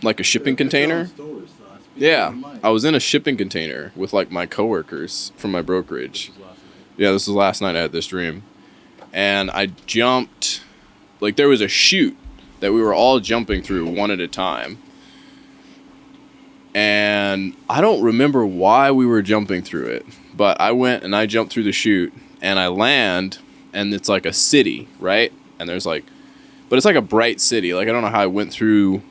like a shipping container. Yeah, I was in a shipping container with like my coworkers from my brokerage. Yeah, this was last night I had this dream. And I jumped, like there was a chute that we were all jumping through one at a time. And I don't remember why we were jumping through it, but I went and I jumped through the chute and I land and it's like a city, right? And there's like, but it's like a bright city. Like I don't know how I went through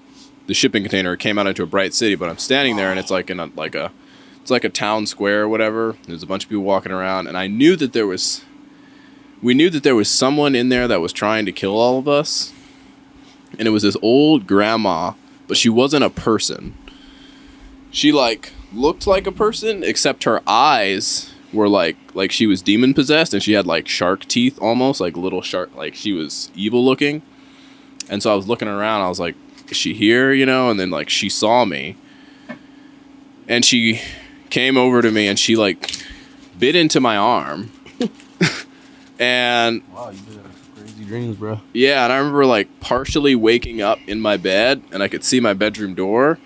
the shipping container, it came out into a bright city, but I'm standing there and it's like in a, it's like a town square or whatever. There's a bunch of people walking around and I knew that we knew that there was someone in there that was trying to kill all of us. And it was this old grandma, but she wasn't a person. She like looked like a person, except her eyes were like she was demon possessed, and she had like shark teeth, almost like little shark, like she was evil looking. And so I was looking around, I was like, is she here, you know? And then like she saw me and she came over to me and she like bit into my arm. And wow, you did have crazy dreams, bro. Yeah, and I remember like partially waking up in my bed and I could see my bedroom door,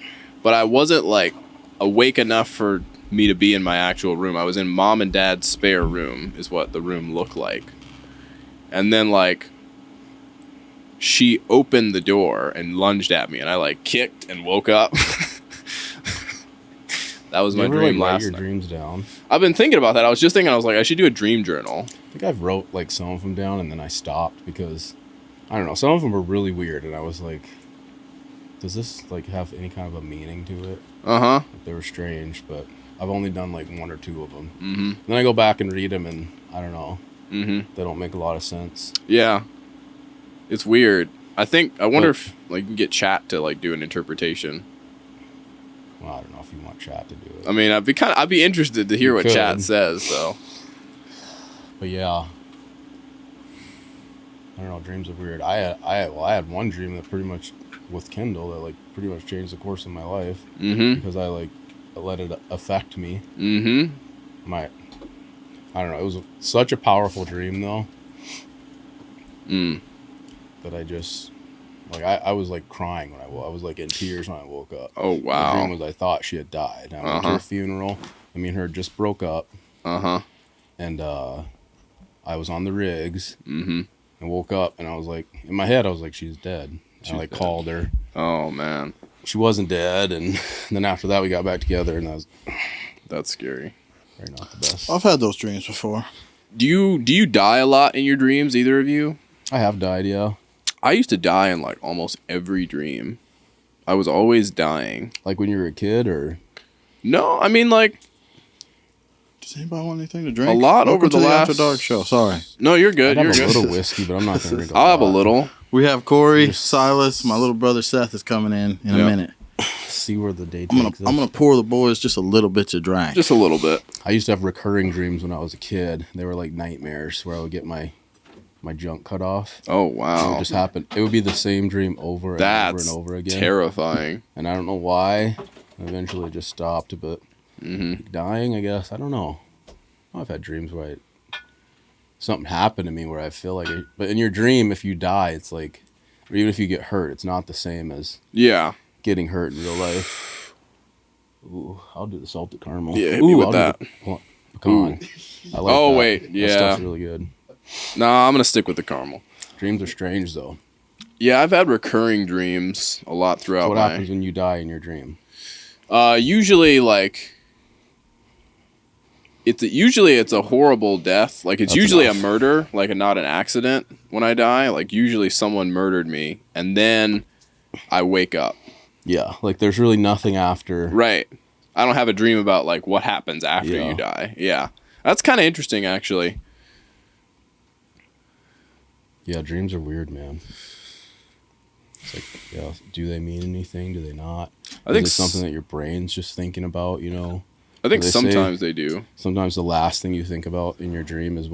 but I wasn't like awake enough for me to be in my actual room. I was in mom and dad's spare room is what the room looked like. And then like she opened the door and lunged at me and I like kicked and woke up. That was my dream last night. Write your dreams down? I've been thinking about that. I was just thinking, I was like, I should do a dream journal. I think I've wrote like some of them down and then I stopped because, I don't know, some of them were really weird and I was like, does this like have any kind of a meaning to it? Uh-huh. Like, they were strange, but I've only done like one or two of them. Mm-hmm. Then I go back and read them and I don't know. Mm-hmm. They don't make a lot of sense. Yeah. It's weird. I wonder if like you can get chat to like do an interpretation. Well, I don't know if you want chat to do it. I mean, I'd be interested to hear what chat says, though. But yeah, I don't know. Dreams are weird. I had one dream that pretty much with Kindle that like pretty much changed the course of my life. Mm-hmm. Because I let it affect me. Mm-hmm. I don't know. It was such a powerful dream though. That I just. Like, I was, like, crying when I was, like, in tears when I woke up. Oh, wow. The dream was I thought she had died. I went to her funeral. Me and her just broke up. Uh-huh. And I was on the rigs. Mm-hmm. And woke up, and I was, like, in my head, I was like, she's dead. I, like, called her. Oh, man. She wasn't dead, and then after that, we got back together, and that's scary. Very not the best. I've had those dreams before. Do you die a lot in your dreams, either of you? I have died, yeah. I used to die in, like, almost every dream. I was always dying. Like when you were a kid, or? No, I mean, like... Does anybody want anything to drink? A lot over the last... After Dark show, sorry. No, you're good, I'd have a little whiskey, but I'm not going to drink a lot. I'll have a little. We have Kory, Silas, my little brother Seth is coming in a minute. See where the day takes us. I'm gonna pour the boys just a little bit to drink. Just a little bit. I used to have recurring dreams when I was a kid. They were like nightmares where I would get my junk cut off. Oh, wow. It would just happen. It would be the same dream over and over and over again. Terrifying. And I don't know why. Eventually it just stopped, but dying, I guess. I don't know. I've had dreams where something happened to me where I feel like it. But in your dream, if you die, it's like, or even if you get hurt, it's not the same as getting hurt in real life. Ooh, I'll do the salted caramel. Yeah, hit me with that. Pecan. I like that. Wait, yeah. That stuff's really good. Nah, I'm going to stick with the caramel. Dreams are strange, though. Yeah, I've had recurring dreams a lot throughout. So what happens when you die in your dream? Usually, like, it's a horrible death. Like, it's usually a murder, like, not an accident when I die. Like, usually someone murdered me, and then I wake up. Yeah, like, there's really nothing after. Right. I don't have a dream about, like, what happens after you die. Yeah. That's kind of interesting, actually. Yeah, dreams are weird, man. It's like, yeah, do they mean anything? Do they not? I think it's something that your brain's just thinking about, you know? I think sometimes they do. Sometimes the last thing you think about in your dream is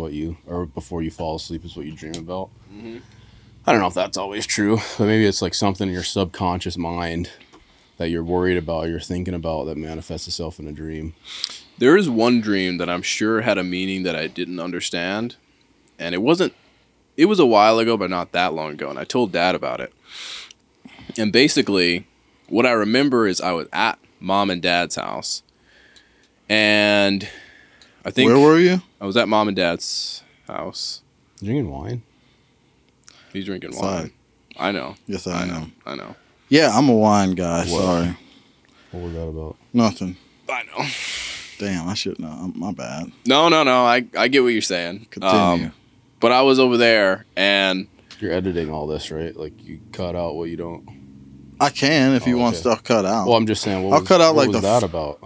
or before you fall asleep is what you dream about. Mm-hmm. I don't know if that's always true, but maybe it's like something in your subconscious mind that you're worried about, you're thinking about, that manifests itself in a dream. There is one dream that I'm sure had a meaning that I didn't understand, and it was a while ago, but not that long ago, and I told Dad about it. And basically, what I remember is I was at mom and dad's house, and I think Where were you? I was at mom and dad's house. Drinking wine? He's drinking wine. Sorry. I know. Yes, I know. I know. Yeah, I'm a wine guy. What? Sorry. What was that about? Nothing. I know. Damn, I should know. My bad. No. I get what you're saying. Continue. But I was over there, and You're editing all this, right? Like you cut out what you don't. I can if you want okay. stuff cut out. Well, I'm just saying. I'll cut out what like was the that about?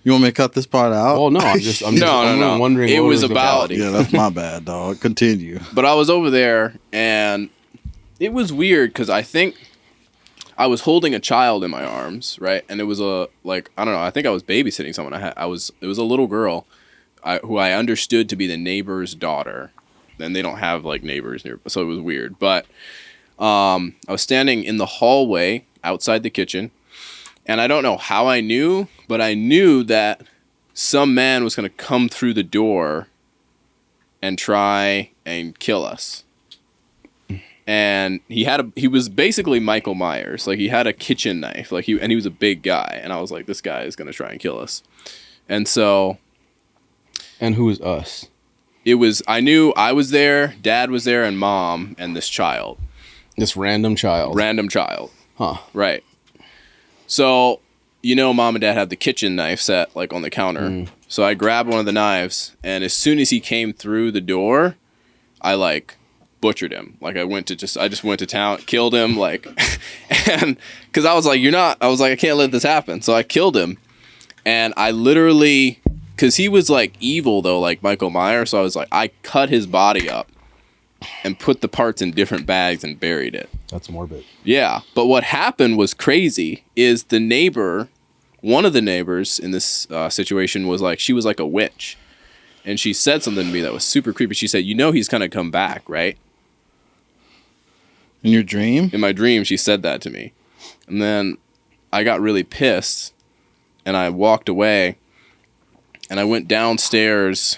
You want me to cut this part out? Well, no. I'm just No. wondering. It what was about- Yeah, that's my bad, dog. Continue. but I was over there, and it was weird because I think I was holding a child in my arms, right? And it was I don't know. I think I was babysitting someone. It was a little girl, who I understood to be the neighbor's daughter. And they don't have like neighbors near, so it was weird. But I was standing in the hallway outside the kitchen, and I don't know how I knew, but I knew that some man was going to come through the door and try and kill us. And he was basically Michael Myers. Like, he had a kitchen knife, and he was a big guy, and I was like, this guy is going to try and kill us. And so, And who is us? I knew I was there, Dad was there, and Mom, and this child. This random child. Huh. Right. So, Mom and Dad had the kitchen knife set, like, on the counter. So I grabbed one of the knives, and as soon as he came through the door, I, like, butchered him. Like, I just went to town, killed him, like, and, because I was like, I can't let this happen. So I killed him, and I literally... Because he was, like, evil, though, like Michael Myers. So I was like, I cut his body up and put the parts in different bags and buried it. That's morbid. Yeah. But what happened was crazy is one of the neighbors in this situation was like, she was like a witch. And she said something to me that was super creepy. She said, he's going to come back, right? In your dream? In my dream, she said that to me. And then I got really pissed and I walked away. And I went downstairs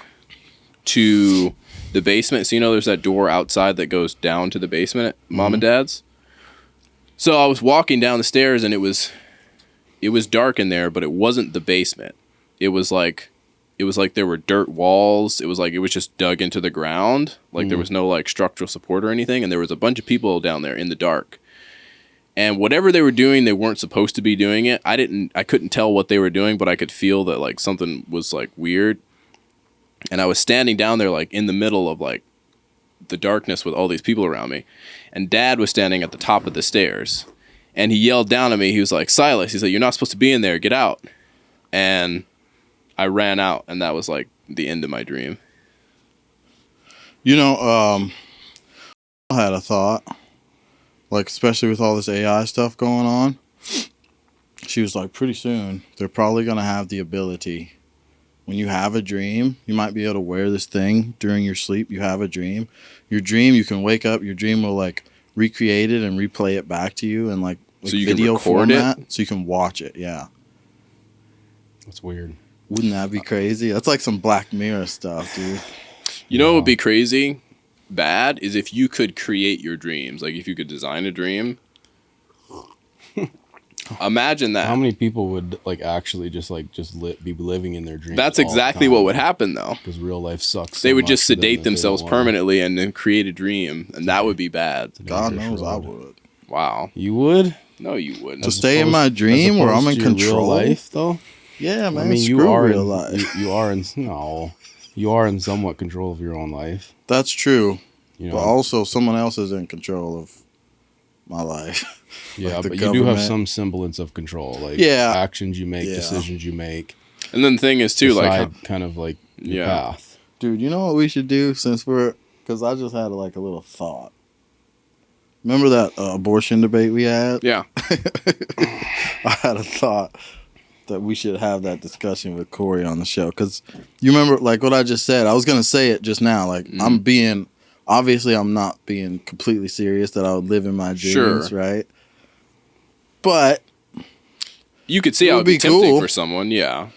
to the basement. So, there's that door outside that goes down to the basement at Mom and Dad's. So I was walking down the stairs, and it was dark in there, but it wasn't the basement. It was like there were dirt walls. It was just dug into the ground. Like there was no like structural support or anything. And there was a bunch of people down there in the dark. And whatever they were doing, they weren't supposed to be doing it. I couldn't tell what they were doing, but I could feel that like something was like weird. And I was standing down there like in the middle of like the darkness with all these people around me. And Dad was standing at the top of the stairs. And he yelled down at me. He was like, Silas, he said, you're not supposed to be in there. Get out. And I ran out, and that was like the end of my dream. I had a thought. Like, especially with all this AI stuff going on, she was like, pretty soon, they're probably going to have the ability, when you have a dream, you might be able to wear this thing during your sleep. You have a dream. Your dream, you can wake up, your dream will, like, recreate it and replay it back to you in, like so you video can record format. it? So you can watch it, yeah. That's weird. Wouldn't that be crazy? That's like some Black Mirror stuff, dude. What would be crazy? Bad is if you could create your dreams, like if you could design a dream. Imagine that. How many people would like actually be living in their dreams? That's exactly what would happen, though. Because real life sucks. They would just sedate themselves permanently and then create a dream, and that would be bad. God knows I would. Wow. You would? No, you wouldn't. To stay in my dream where I'm in control. Real life, though. Yeah, man. I mean, screw you are real in, life. you are in no, you are in somewhat control of your own life. That's true. You But also, someone else is in control of my life. Yeah, like the but you do have government. some semblance of control, like Yeah. actions you make, Yeah. decisions you make. And then the thing is, too, like, decide kind of like your Yeah. path. Dude, you know what we should do because I just had like a little thought. Remember that abortion debate we had? yeah. I had a thought that we should have that discussion with Kory on the show. Because you remember, like, what I just said? I was going to say it just now. Like, obviously, I'm not being completely serious that I would live in my dreams, Sure. right? But You could see It how would it'd be be tempting cool. for someone, yeah.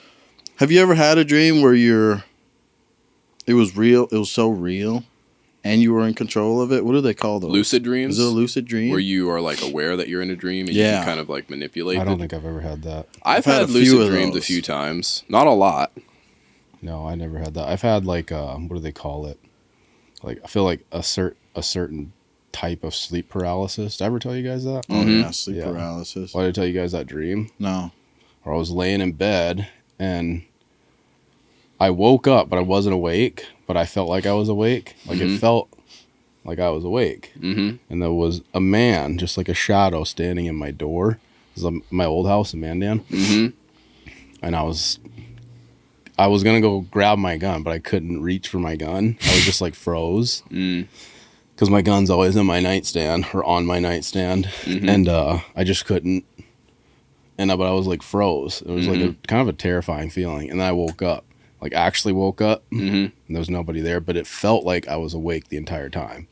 have you ever had a dream where it was real, it was so real, and you were in control of it. What do they call those? Lucid dreams. Is it a lucid dream? Where you are like aware that you're in a dream and you can kind of like manipulate I it. don't think I've ever had that. I've had lucid dreams a few times. Not a lot. No, I never had that. I've had like what do they call it? Like I feel like a certain type of sleep paralysis. Did I ever tell you guys that? Oh yeah, sleep paralysis. Why did I tell you guys that dream? No. Or I was laying in bed and I woke up, but I wasn't awake, but I felt like I was awake. Like it felt like I was awake. And there was a man, just like a shadow, standing in my door. It was my old house in Mandan. And I was going to go grab my gun, but I couldn't reach for my gun. I was just like froze. Because my gun's always in my nightstand or on my nightstand. And I just couldn't. But I was like froze. It was like a kind of a terrifying feeling. And then I woke up. Like actually woke up and there was nobody there, but it felt like I was awake the entire time.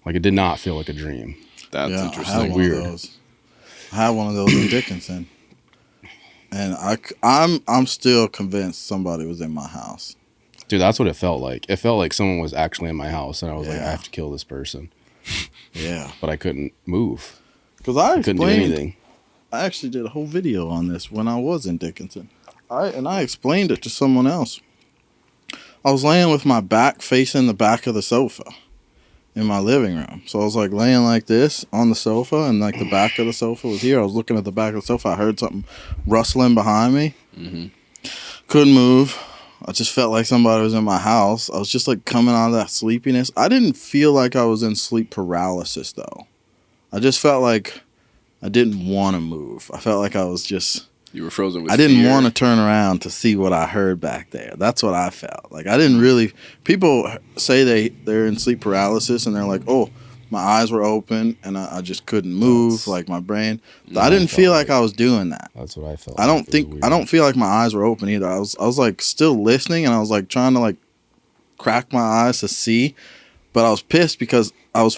Like it did not feel like a dream. That's interesting. I had weird. I had one of those in Dickinson, and I'm still convinced somebody was in my house. Dude, that's what it felt like. It felt like someone was actually in my house, and I was like, I have to kill this person. Yeah, but I couldn't move because I couldn't do anything. I actually did a whole video on this when I was in Dickinson. I explained it to someone else. I was laying with my back facing the back of the sofa in my living room. So I was like laying like this on the sofa, and like the back of the sofa was here. I was looking at the back of the sofa. I heard something rustling behind me. Couldn't move. I just felt like somebody was in my house. I was just like coming out of that sleepiness. I didn't feel like I was in sleep paralysis though. I just felt like I didn't want to move. I felt like I was just... You were frozen with I didn't fear. want to turn around to see what I heard back there. That's what I felt. Like I didn't really... People say they're in sleep paralysis and they're like, oh, my eyes were open and I just couldn't move, like my brain. I didn't feel like I was doing that. That's what I felt. I don't feel like my eyes were open either. I was like still listening and I was like trying to like crack my eyes to see, but I was pissed because I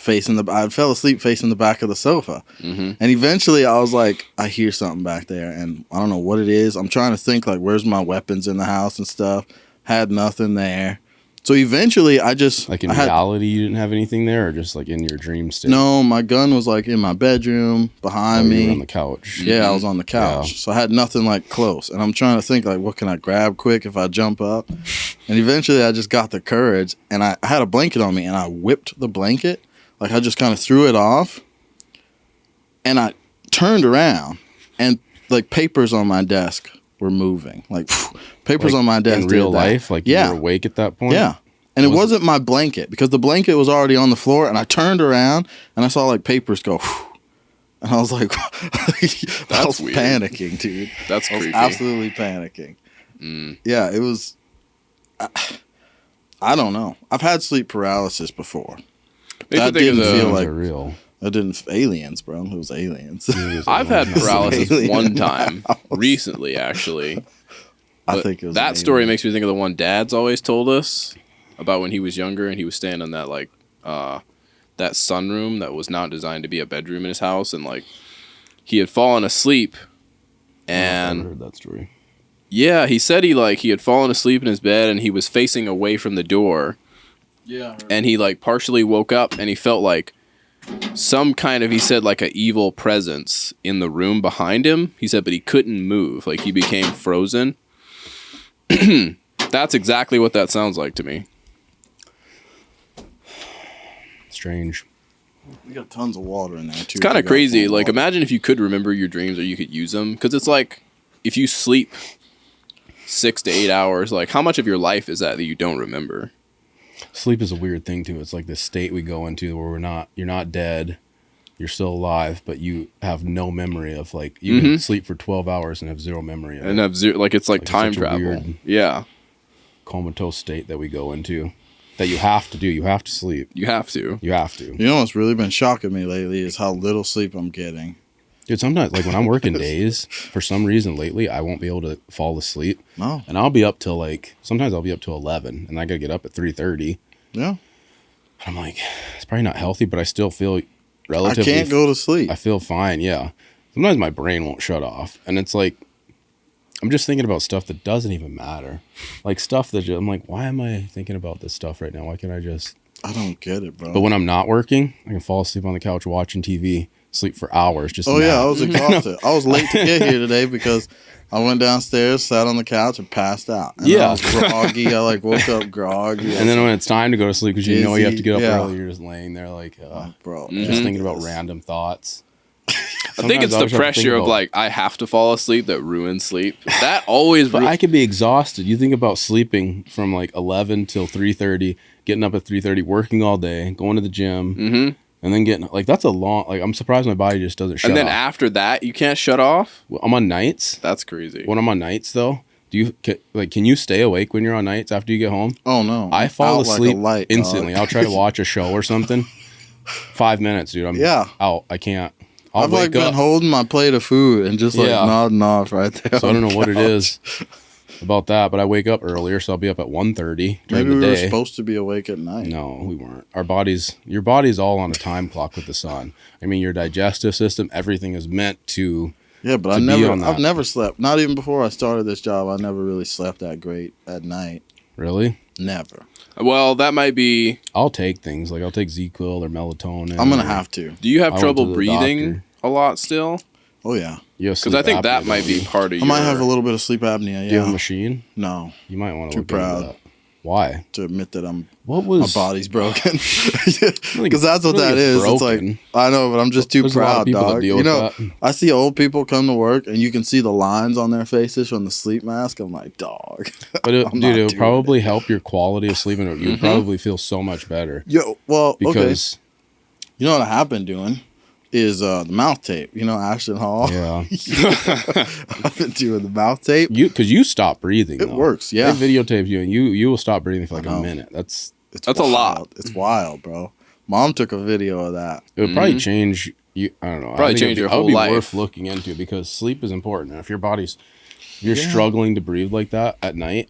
fell asleep facing the back of the sofa. And eventually I was like, I hear something back there and I don't know what it is. I'm trying to think like, where's my weapons in the house and stuff? Had nothing there. So eventually I just... Like in reality you didn't have anything there, or just like in your dream state? No, my gun was like in my bedroom behind me. You were on the couch. Yeah, I was on the couch. Yeah. So I had nothing like close. And I'm trying to think like, what can I grab quick if I jump up? And eventually I just got the courage and I had a blanket on me and I whipped the blanket. Like I just kind of threw it off and I turned around and like papers on my desk were moving. Like papers on my desk. In real life? Like you were awake at that point? Yeah. And it wasn't my blanket because the blanket was already on the floor and I turned around and I saw like papers go and I was like, I was weird. Panicking, dude. That's creepy. I was absolutely panicking. Yeah, it was, I don't know. I've had sleep paralysis before. That didn't feel like real. I didn't. Aliens, bro. It was aliens. I've had paralysis one time recently, actually. I think it was that story makes me think of the one Dad's always told us about when he was younger and he was staying in that like that sunroom that was not designed to be a bedroom in his house, and like he had fallen asleep and I heard that story. Yeah, he said he had fallen asleep in his bed and he was facing away from the door. Yeah. And he like partially woke up and he felt like some kind of, he said, like a evil presence in the room behind him. He said, but he couldn't move. Like he became frozen. That's exactly what that sounds like to me. Strange. We got tons of water in there too. It's kind of crazy. Like imagine if you could remember your dreams or you could use them. Because it's like if you sleep 6 to 8 hours, like how much of your life is that you don't remember? Sleep is a weird thing too. It's like this state we go into where you're not dead, you're still alive, but you have no memory of like you can sleep for 12 hours and have zero memory of it. And have zero, like it's like time travel. Weird, yeah, comatose state that we go into that you have to do. You have to sleep. You have to. You have to. You know what's really been shocking me lately is how little sleep I'm getting. Dude, sometimes like when I'm working days, for some reason lately, I won't be able to fall asleep. No. And I'll be up till sometimes I'll be up till 11 and I gotta get up at 3:30. Yeah. I'm like, it's probably not healthy, but I still feel relatively... I can't go to sleep. I feel fine, yeah. Sometimes my brain won't shut off. And it's like, I'm just thinking about stuff that doesn't even matter. Like stuff that I'm like, why am I thinking about this stuff right now? Why can't I just... I don't get it, bro. But when I'm not working, I can fall asleep on the couch watching TV, sleep for hours. Just Oh, yeah, nap. I was exhausted. I was late to get here today because I went downstairs, sat on the couch, and passed out. And I was groggy. I, like, woke up groggy. And then when it's time to go to sleep, because you know you have to get up yeah. early, you're just laying there like, bro, just thinking about random thoughts. I think it's the pressure of like I have to fall asleep that ruins sleep. That always. But I could be exhausted. You think about sleeping from like 11 till 3:30, getting up at 3:30, working all day, going to the gym, and then getting like that's a long. Like I'm surprised my body just doesn't shut off. And then after that, you can't shut off. Well, I'm on nights. That's crazy. When I'm on nights though, can you stay awake when you're on nights after you get home? Oh no, I fall asleep like instantly. I'll try to watch a show or something. 5 minutes, dude. I'm out. I can't. I've like been holding my plate of food and just like nodding off right there. So I don't know what it is about that, but I wake up earlier, so I'll be up at 1:30 during Maybe the day. We were supposed to be awake at night. No, we weren't. Your body's all on a time clock with the sun. I mean, your digestive system, everything is meant to. Yeah, but I've never slept. Not even before I started this job, I never really slept that great at night. Really? Never. Well, that might be. I'll take things like I'll take Z-Quil or melatonin. I'm gonna have to. Do you have trouble breathing a lot still? Oh yeah. Because I think that might be part of. I might have a little bit of sleep apnea. Yeah. Do you have a machine? No. You might want to. Too proud. Into that. Why? To admit that my body's broken. Because that's what that is. It's like I know, but I'm just too proud, dog. You know, I see old people come to work and you can see the lines on their faces from the sleep mask. I'm like, dog. But dude, it would probably help your quality of sleep, and you'd probably feel so much better. Because you know what I have been doing is the mouth tape. You know, Ashton Hall. Yeah. I've been doing the mouth tape. Because you stop breathing. It works, yeah. They videotape you, and you will stop breathing for like a minute. That's a lot. It's wild, bro. Mom took a video of that. It would probably change you. I don't know. Probably change your whole life. It would be worth looking into because sleep is important. And if you're struggling to breathe like that at night,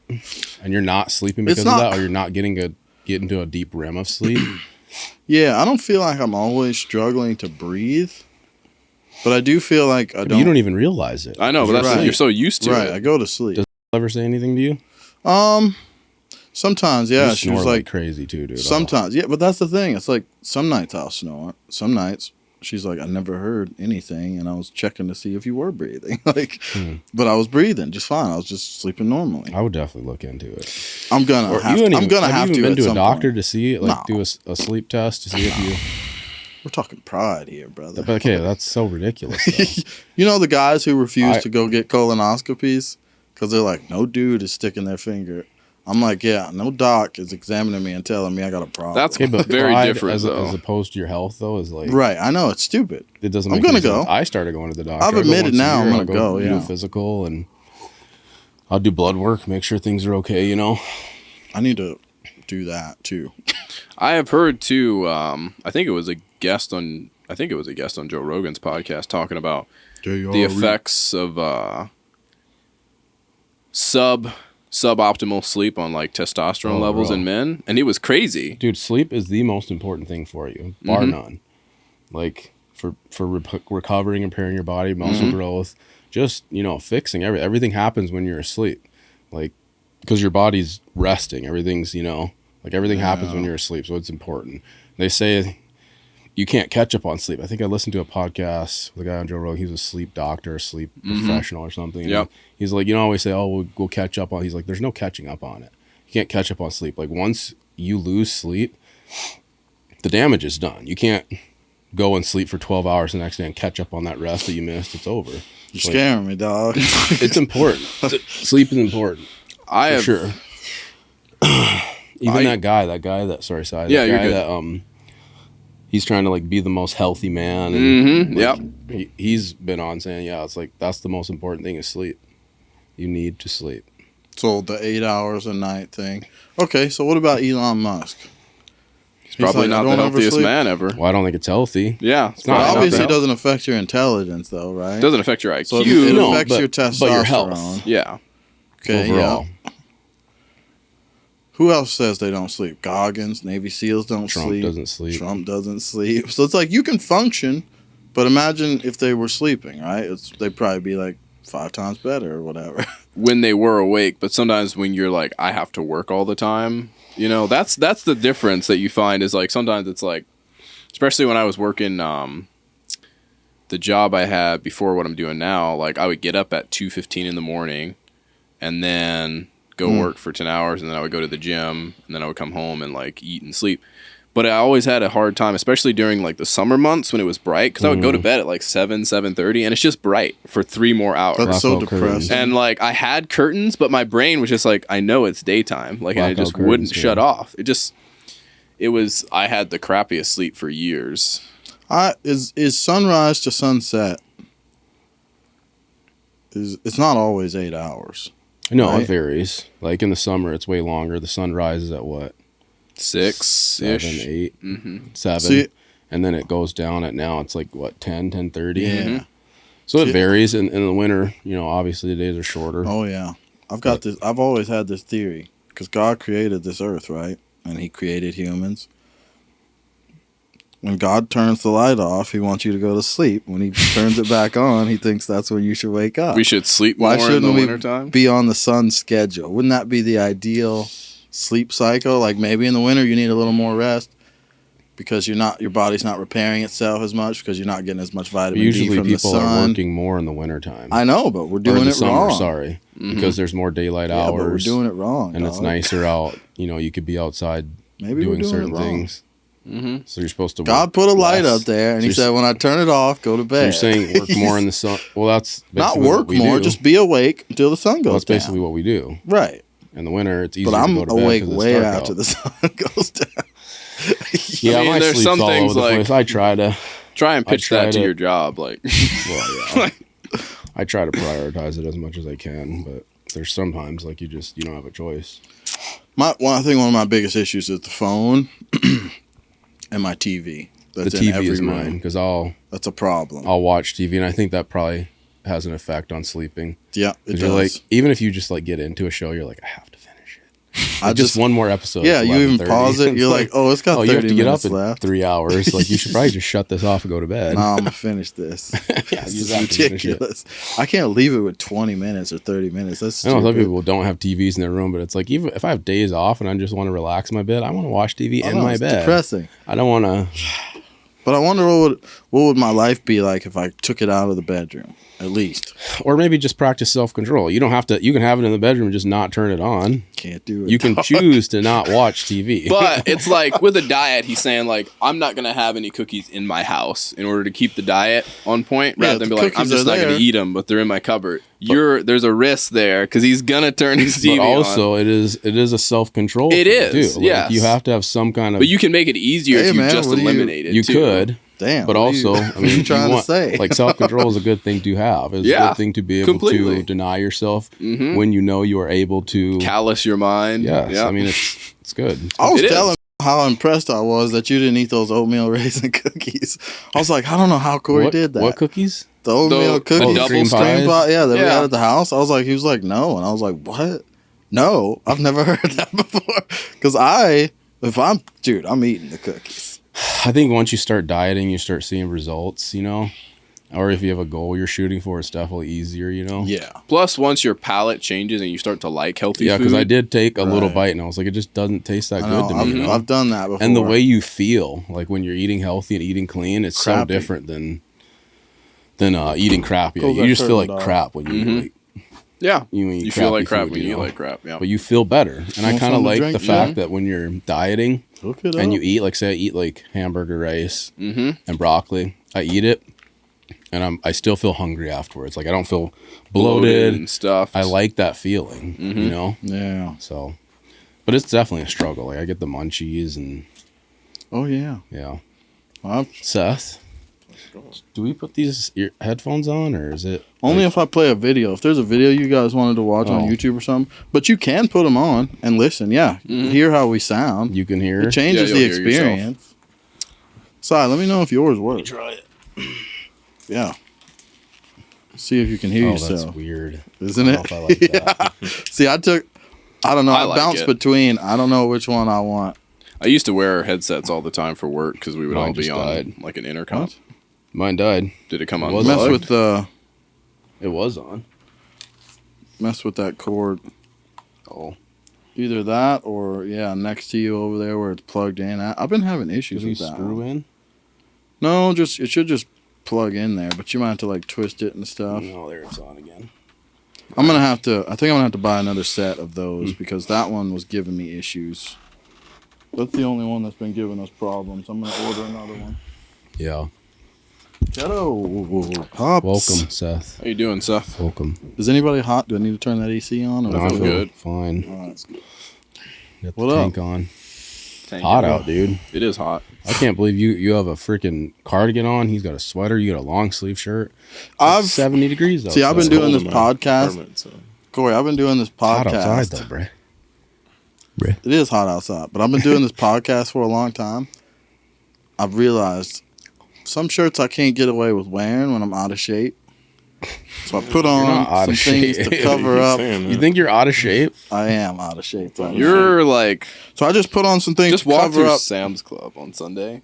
and you're not sleeping because of that, or you're not get into a deep REM of sleep. Yeah, I don't feel like I'm always struggling to breathe, but I do feel like I don't. You don't even realize it. I know, but that's you're so used to it. Right, I go to sleep. Does it ever say anything to you? Sometimes, yeah. She was like crazy too, dude. Sometimes, yeah, but that's the thing. It's like some nights I'll snore. Some nights she's like, I never heard anything, and I was checking to see if you were breathing. But I was breathing just fine. I was just sleeping normally. I would definitely look into it. I'm gonna have to. Have you been to a doctor point. To see it? Like do a sleep test to see if you. We're talking pride here, brother. Okay, that's so ridiculous. You know the guys who refuse to go get colonoscopies because they're like, no dude is sticking their finger. I'm like, yeah, no doc is examining me and telling me I got a problem. That's very different, as opposed to your health, though, is like... Right, I know, it's stupid. It doesn't I'm make going to go. I started going to the doctor. I've admitted now I'm going to go, do a physical, and I'll do blood work, make sure things are okay, you know? I need to do that, too. I have heard, too, I think it was a guest on Joe Rogan's podcast talking about the effects of suboptimal sleep on like testosterone levels in men, and he was crazy. Dude, sleep is the most important thing for you, bar none. Like for recovering and repairing your body, muscle growth, just fixing everything happens when you're asleep, like because your body's resting. Everything's like everything happens when you're asleep, so it's important. They say you can't catch up on sleep. I think I listened to a podcast with a guy on Joe Rogan. He was a sleep doctor, a sleep professional or something. Yep. He's like, I always say, we'll catch up on. He's like, there's no catching up on it. You can't catch up on sleep. Like once you lose sleep, the damage is done. You can't go and sleep for 12 hours the next day and catch up on that rest that you missed. It's over. You're scaring me, dog. It's important. Sleep is important. For sure. Even that guy that sorry, Silas. Yeah, that guy you're good. That he's trying to like be the most healthy man. And he's been on saying, it's like that's the most important thing is sleep. You need to sleep. So the 8 hours a night thing. Okay, so what about Elon Musk? He's probably not the healthiest man ever. Well, I don't think it's healthy. Yeah, it's not. Obviously, it doesn't affect your intelligence, though, right? It doesn't affect your IQ. So it affects your testosterone. But your health. Yeah. Okay. Overall. Yeah. Who else says they don't sleep? Goggins, Navy SEALs don't sleep. Trump doesn't sleep. So it's like you can function, but imagine if they were sleeping, right? They'd probably be like 5 times better or whatever. When they were awake, but sometimes when you're like, I have to work all the time, you know, that's the difference that you find is like sometimes it's like, especially when I was working the job I had before what I'm doing now, like I would get up at 2:15 in the morning and then go work for 10 hours and then I would go to the gym and then I would come home and like eat and sleep. But I always had a hard time, especially during like the summer months when it was bright, because I would go to bed at like 7:30, and it's just bright for 3 more hours. That's so depressing. And like I had curtains, but my brain was just like, I know it's daytime, like, and it just wouldn't shut off. I had the crappiest sleep for years. Is sunrise to sunset? It's not always 8 hours. No, right? It varies. Like in the summer, it's way longer. The sun rises at what? 6-ish. 7, 8, 7. See, and then it goes down at now it's like what, 10:30. Yeah. So it varies. In the winter, you know, obviously the days are shorter. Oh yeah. I've always had this theory, because God created this earth, right? And he created humans. When God turns the light off, he wants you to go to sleep. When he turns it back on, he thinks that's when you should wake up. We should sleep more in the wintertime? Be on the sun's schedule? Wouldn't that be the ideal sleep cycle? Like maybe in the winter you need a little more rest because your body's not repairing itself as much because you're not getting as much vitamin D usually from the sun. people are working more in the wintertime. I know, but we're doing it wrong. Sorry, because there's more daylight hours. But we're doing it wrong, and it's nicer out. You know, you could be outside doing certain things. So you're supposed to. God put a light up there, and he said, "When I turn it off, go to bed." So you're saying work more in the sun. Well, that's not work more. Just be awake until the sun goes down. That's basically what we do, right? In the winter, it's easier but I'm to go to bed awake way out after the sun goes down. Yeah, I mean, there's some things like I try and pitch that to your job, like. Well, yeah. I try to prioritize it as much as I can, but there's sometimes like you don't have a choice. I think one of my biggest issues is the phone and my TV. That's the TV in every is room. mine because that's a problem. I'll watch TV, and I think that probably has an effect on sleeping. Yeah, it does. You're like, even if you just like get into a show, you're like, I have to finish it. Like, just one more episode. Yeah, you even pause it. You're like, oh, it's got 30 you have to get minutes up left. In 3 hours. Like, you should probably just shut this off and go to bed. No, I'm gonna finish this. Yeah, this is ridiculous. I can't leave it with 20 minutes or 30 minutes. That's I know some people don't have TVs in their room, but it's like, even if I have days off and I just want to relax in my bed, I want to watch TV in my bed. Depressing. I don't want to. But I wonder what would my life be like if I took it out of the bedroom, at least. Or maybe just practice self-control. You don't have to. You can have it in the bedroom and just not turn it on. Can't do it. You can choose to not watch TV. But it's like with a diet, he's saying like, I'm not gonna have any cookies in my house in order to keep the diet on point, rather than be like, I'm just not gonna eat them, but they're in my cupboard. There's a risk there because he's gonna turn his TV on. But also, it is a self-control. It is. Like, yes. you have to have some kind of. But you can make it easier if you just eliminate it. You could. Damn. But also, I mean, what are you trying to say? Like self-control is a good thing to have. It's a good thing to be able to deny yourself when you know you are able to callous your mind. Yes. Yeah. I mean, it's good. I was telling how impressed I was that you didn't eat those oatmeal raisin cookies. I was like, I don't know how Kory did that. What cookies? The oatmeal cookies. Double cream pie. Yeah, that we had at the house. I was like, he was like, no. And I was like, what? No, I've never heard that before. Because I'm eating the cookies. I think once you start dieting, you start seeing results, you know? Or if you have a goal you're shooting for, it's definitely easier, you know? Yeah. Plus, once your palate changes and you start to like healthy food. Yeah, because I did take a little bite and I was like, it just doesn't taste that good to me. You know? I've done that before. And the way you feel, like when you're eating healthy and eating clean, it's so different than eating crap. Yeah, you just feel like crap when you like. Yeah, you feel like crap when you eat like crap. Yeah, but you feel better, and I kind of like the fact that when you're dieting and you eat, like say I eat like hamburger rice and broccoli, I eat it, and I still feel hungry afterwards. Like I don't feel bloated and stuff. I like that feeling, you know. Yeah. So, but it's definitely a struggle. Like I get the munchies and. Oh yeah. Yeah. Seth. Do we put these headphones on, or is it only if I play a video? If there's a video you guys wanted to watch on YouTube or something, but you can put them on and listen. Yeah, hear how we sound. You can hear. It changes the experience. Si, let me know if yours works. Try it. Yeah. See if you can hear yourself. That's weird, isn't it? I like that. See, I don't know. I bounced between. I don't know which one I want. I used to wear headsets all the time for work because we would all be on like an intercom. Mine died. Did it come on? Mess with It was on. mess with that cord. Oh, Either that or next to you over there where it's plugged in. I've been having issues did you with that. screw in? No, it should just plug in there, but you might have to like twist it and stuff. No, there it's on again. I think I'm gonna have to buy another set of those because that one was giving me issues. That's the only one that's been giving us problems. I'm gonna order another one. Yeah. Hello, Pops. Welcome, Seth. How you doing, Seth? Welcome. Is anybody hot? Do I need to turn that AC on? Or No, I feel good. Fine. All right. Got the What up? tank on. Tank Hot it. out, dude. It is hot. I can't believe you have a freaking cardigan on. He's got a sweater. You got a long sleeve shirt. It's I've 70 degrees outside. See, I've been doing this Cold in my podcast. apartment, so. Corey, I've been doing this hot podcast. outside though, bruh. It is hot outside, but I've been doing this podcast for a long time. I've realized some shirts I can't get away with wearing when I'm out of shape. So I put not on out some of things shape. to cover up. You think you're out of shape? I am out of shape. You're like, So I just put on some things just to walk cover through up. Sam's Club on Sunday.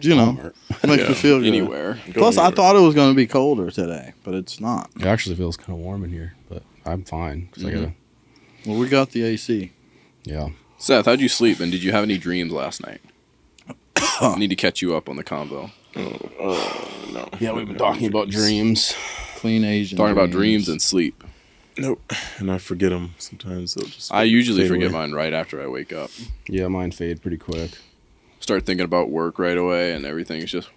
You know, makes me feel good. Anywhere. Plus, I thought it was going to be colder today, but it's not. It actually feels kind of warm in here, but I'm fine. 'Cause I gotta, Well, we got the AC. yeah. Seth, how'd you sleep? And did you have any dreams last night? I need to catch you up on the combo. No. Yeah, we've been talking about dreams. Clean Asian. Talking about dreams and sleep. Nope. And I forget them sometimes. They'll just I usually fade forget away. mine right after I wake up. Yeah, mine fade pretty quick. Start thinking about work right away, and everything is just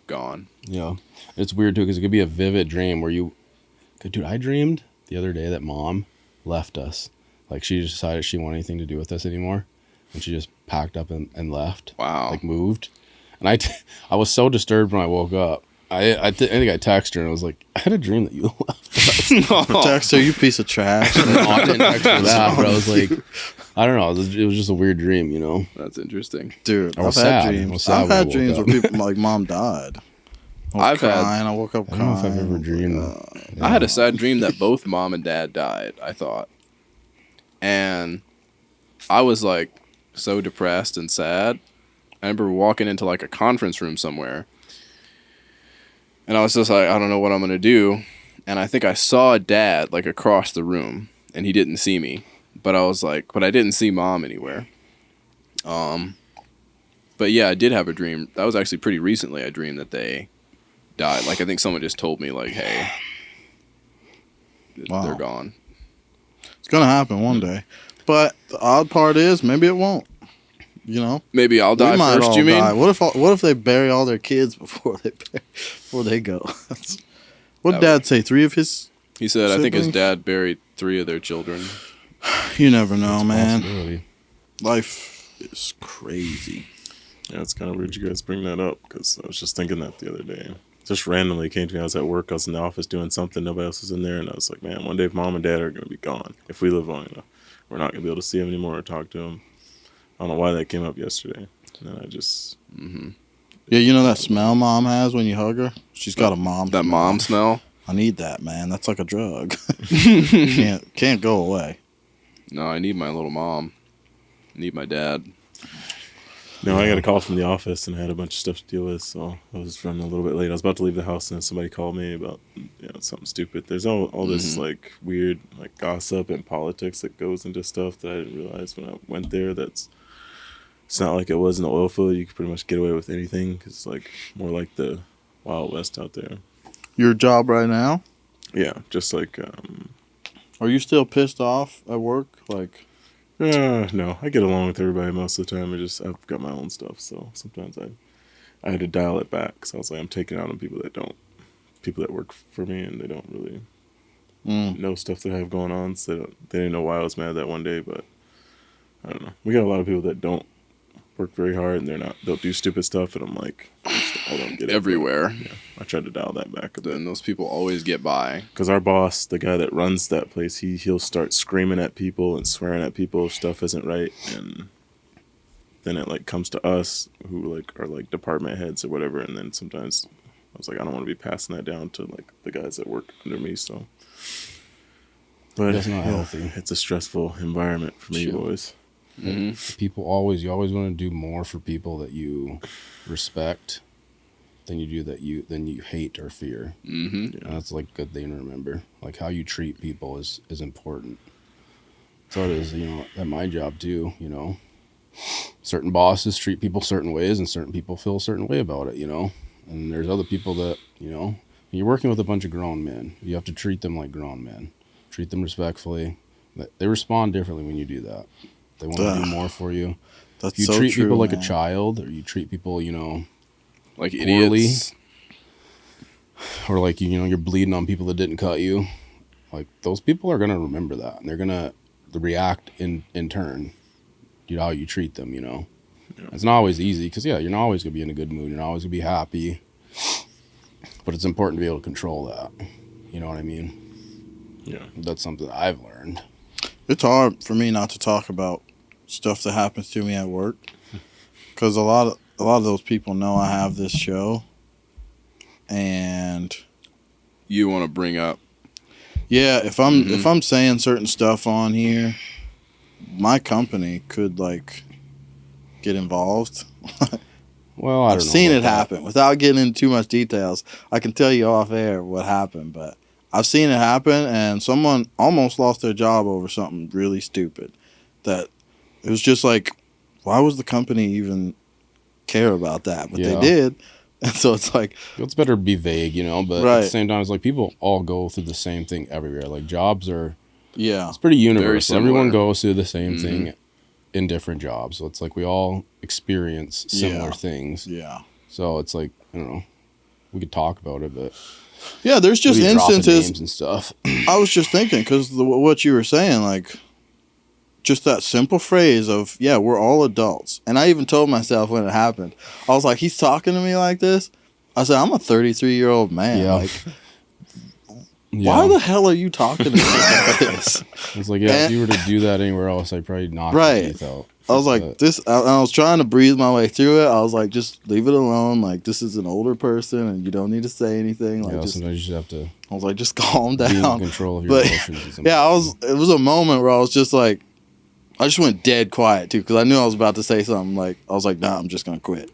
gone. Yeah. It's weird too because it could be a vivid dream where you, dude, I dreamed the other day that mom left us. Like she just decided she didn't want anything to do with us anymore. And she just packed up and left. Wow. Like moved. And I was so disturbed when I woke up. I think I texted her and I was like, I had a dream that you left us. Text her, you piece of trash. No, I didn't text her that, but I was like, I don't know. It was just a weird dream, you know? That's interesting. Dude, I I've was had sad. I dreams. was sad I've when I had woke dreams up. where people like mom died. I was I've had- crying. I woke up I crying. don't know if I've ever dreamed. I had a sad dream that both mom and dad died, I thought. And I was like so depressed and sad. I remember walking into like a conference room somewhere. And I was just like, I don't know what I'm going to do. And I think I saw dad like across the room and he didn't see me. But I was like, but I didn't see mom anywhere. But yeah, I did have a dream. That was actually pretty recently. I dreamed that they died. Like I think someone just told me like, hey, Wow. they're gone. It's gonna happen one day. But the odd part is, maybe it won't. You know, Maybe I'll die we might first. all You mean? die. What if they bury all their kids before they go? What did That Dad say? 3 of his. He said, I think his siblings? dad buried 3 of their children. You never know, man. Possibility. Life is crazy. Yeah, it's kind of weird you guys bring that up because I was just thinking that the other day. Just randomly came to me. I was at work. I was in the office doing something. Nobody else was in there. And I was like, man, one day if mom and dad are going to be gone, if we live long enough, we're not going to be able to see them anymore or talk to them. I don't know why that came up yesterday. And then I just... Yeah, you know that smell mom has when you hug her? She's got a mom. That smell. mom smell? I need that, man. That's like a drug. can't go away. No, I need my little mom. I need my dad. No, I got a call from the office and I had a bunch of stuff to deal with, so I was running a little bit late. I was about to leave the house and then somebody called me about something stupid. There's all this like weird like gossip and politics that goes into stuff that I didn't realize when I went there. It's not like it was in the oil field. You could pretty much get away with anything because it's like more like the Wild West out there. Your job right now? Yeah, just like Are you still pissed off at work? Like, no, I get along with everybody most of the time. I've got my own stuff, so sometimes I had to dial it back because I was like, I'm taking out on people that work for me and they don't really know stuff that I have going on. So they didn't know why I was mad that one day, but I don't know. We got a lot of people that don't work very hard and they'll do stupid stuff, and I'm like, I don't get it. Everywhere. Yeah, I tried to dial that back a bit. And those people always get by. Because our boss, the guy that runs that place, he'll start screaming at people and swearing at people if stuff isn't right, and then it like comes to us who like are like department heads or whatever, and then sometimes I was like, I don't want to be passing that down to like the guys that work under me, so. But That's not healthy. It's a stressful environment for me, boys. Mm-hmm. You always want to do more for people that you respect than you do that you hate or fear. Mm-hmm. And that's like a good thing to remember. Like how you treat people is important. So it is, at my job too, certain bosses treat people certain ways and certain people feel a certain way about it, and there's other people that, you're working with a bunch of grown men. You have to treat them like grown men, treat them respectfully. They respond differently when you do that. They want to do more for you. That's if you so treat true, people like man. a child, or you treat people, Like poorly, idiots. or like, you're bleeding on people that didn't cut you, like those people are going to remember that, and they're going to react in turn to how you treat them. Yeah. It's not always easy because you're not always going to be in a good mood, you're not always going to be happy, but it's important to be able to control that. You know what I mean? Yeah. That's something that I've learned. It's hard for me not to talk about stuff that happens to me at work, because a lot of those people know I have this show, and You want to bring up. yeah, if I'm saying certain stuff on here, my company could like get involved. Well, I don't I've know seen about it that. happen. Without getting into too much details, I can tell you off air what happened, but I've seen it happen, and someone almost lost their job over something really stupid. That it was just like, why was the company even care about that? But they Yeah. did, and so it's like, It's better to be vague, but at Right. the same time, it's like people all go through the same thing everywhere. Like jobs are, yeah, it's pretty universal. similar. Everyone goes through the same Mhm. thing in different jobs. So it's like we all experience similar Yeah. things. yeah, So it's like, I don't know, we could talk about it, but yeah. There's just we'd be dropping instances. names and stuff. I was just thinking, because what you were saying, like, just that simple phrase of, yeah, we're all adults. And I even told myself when it happened, I was like, he's talking to me like this. I said, I'm a 33-year-old man. Yeah. Like, why the hell are you talking to me like this? It's like, if you were to do that anywhere else, I'd probably knock Right. your teeth out. I was like, I was trying to breathe my way through it. I was like, just leave it alone. Like, this is an older person and you don't need to say anything. Like, just, sometimes you just have to I was like, just calm be in down. control of your But, emotions. yeah, it was a moment where I was just like, I just went dead quiet too, because I knew I was about to say something. Like, I was like, nah, I'm just gonna quit,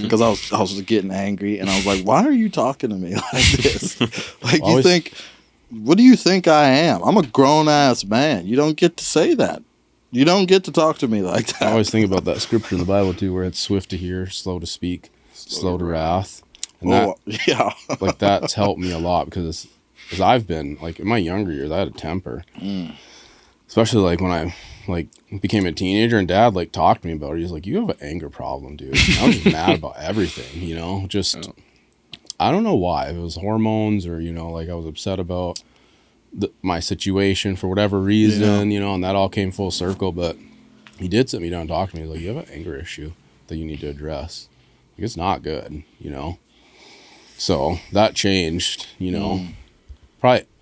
because I was getting angry, and I was like, why are you talking to me like this? Like, you think, what do you think I am? I'm a grown ass man. You don't get to say that. You don't get to talk to me like that. I always think about that scripture in the Bible too, where it's swift to hear, slow to speak, slow to wrath, and yeah, like that's helped me a lot, because I've been like in my younger years, I had a temper, especially like when I like became a teenager, and Dad like talked to me about it. He's like, "You have an anger problem, dude." And I was just mad about everything, Just I don't know why. If it was hormones or like I was upset about my situation for whatever reason, and that all came full circle. But he did sit me down and talk to me. He's like, "You have an anger issue that you need to address. Like, it's not good, So that changed,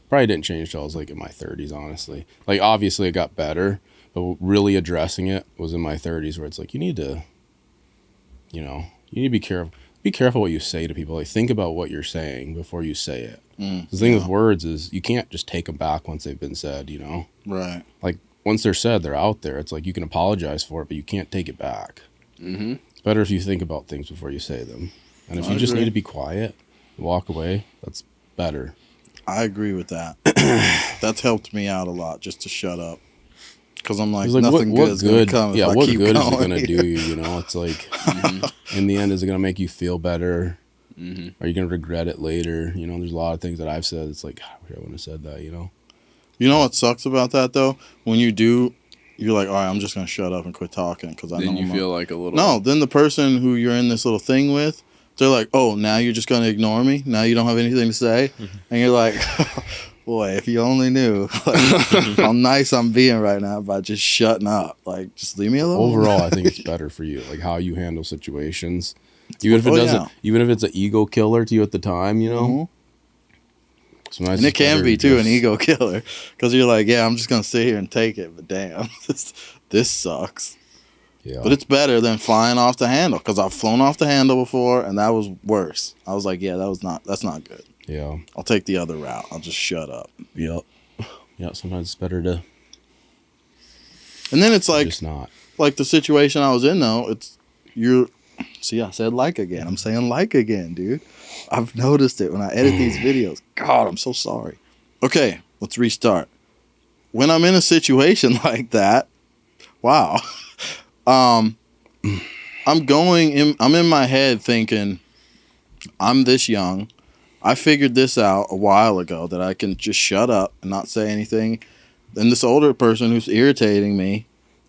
Probably didn't change till I was like in my 30s, honestly. Like obviously it got better, but really addressing it was in my 30s, where it's like you need to be careful. Be careful what you say to people. Like think about what you're saying before you say it. The thing with words is you can't just take them back once they've been said. right. Like once they're said, they're out there. It's like you can apologize for it, but you can't take it back. Mm-hmm. It's better if you think about things before you say them. And if you just need to be quiet, walk away, that's better. I agree with that. That's helped me out a lot, just to shut up. Because I'm like, It's like, nothing what good is going to come if I what keep good going. is it going to do you, It's like, in the end, is it going to make you feel better? Mm-hmm. Are you going to regret it later? There's a lot of things that I've said. It's like, I wish I wouldn't have said that, You know what sucks about that, though? When you do, you're like, all right, I'm just going to shut up and quit talking. Because I know Then you feel like a little. No, then the person who you're in this little thing with, they're like, oh, now you're just going to ignore me? Now you don't have anything to say? And you're like, boy, if you only knew how nice I'm being right now by just shutting up. Like, just leave me alone. Overall, I think it's better for you, like how you handle situations. Even if it doesn't, even if it's an ego killer to you at the time, Sometimes And it it's can better be, to too, an just- ego killer. Because you're like, yeah, I'm just going to sit here and take it. But damn, this sucks. Yeah. But it's better than flying off the handle. Because I've flown off the handle before, and that was worse. I was like, yeah, that's not good. Yeah. I'll take the other route. I'll just shut up. Yep. Yeah. Sometimes it's better to And then it's like just not. the situation I was in, though. It's See, I said like again. I'm saying like again, dude. I've noticed it when I edit these videos. God, I'm so sorry. Okay, let's restart. When I'm in a situation like that, wow. I'm in my head thinking, I'm this young. I figured this out a while ago that I can just shut up and not say anything. Then this older person who's irritating me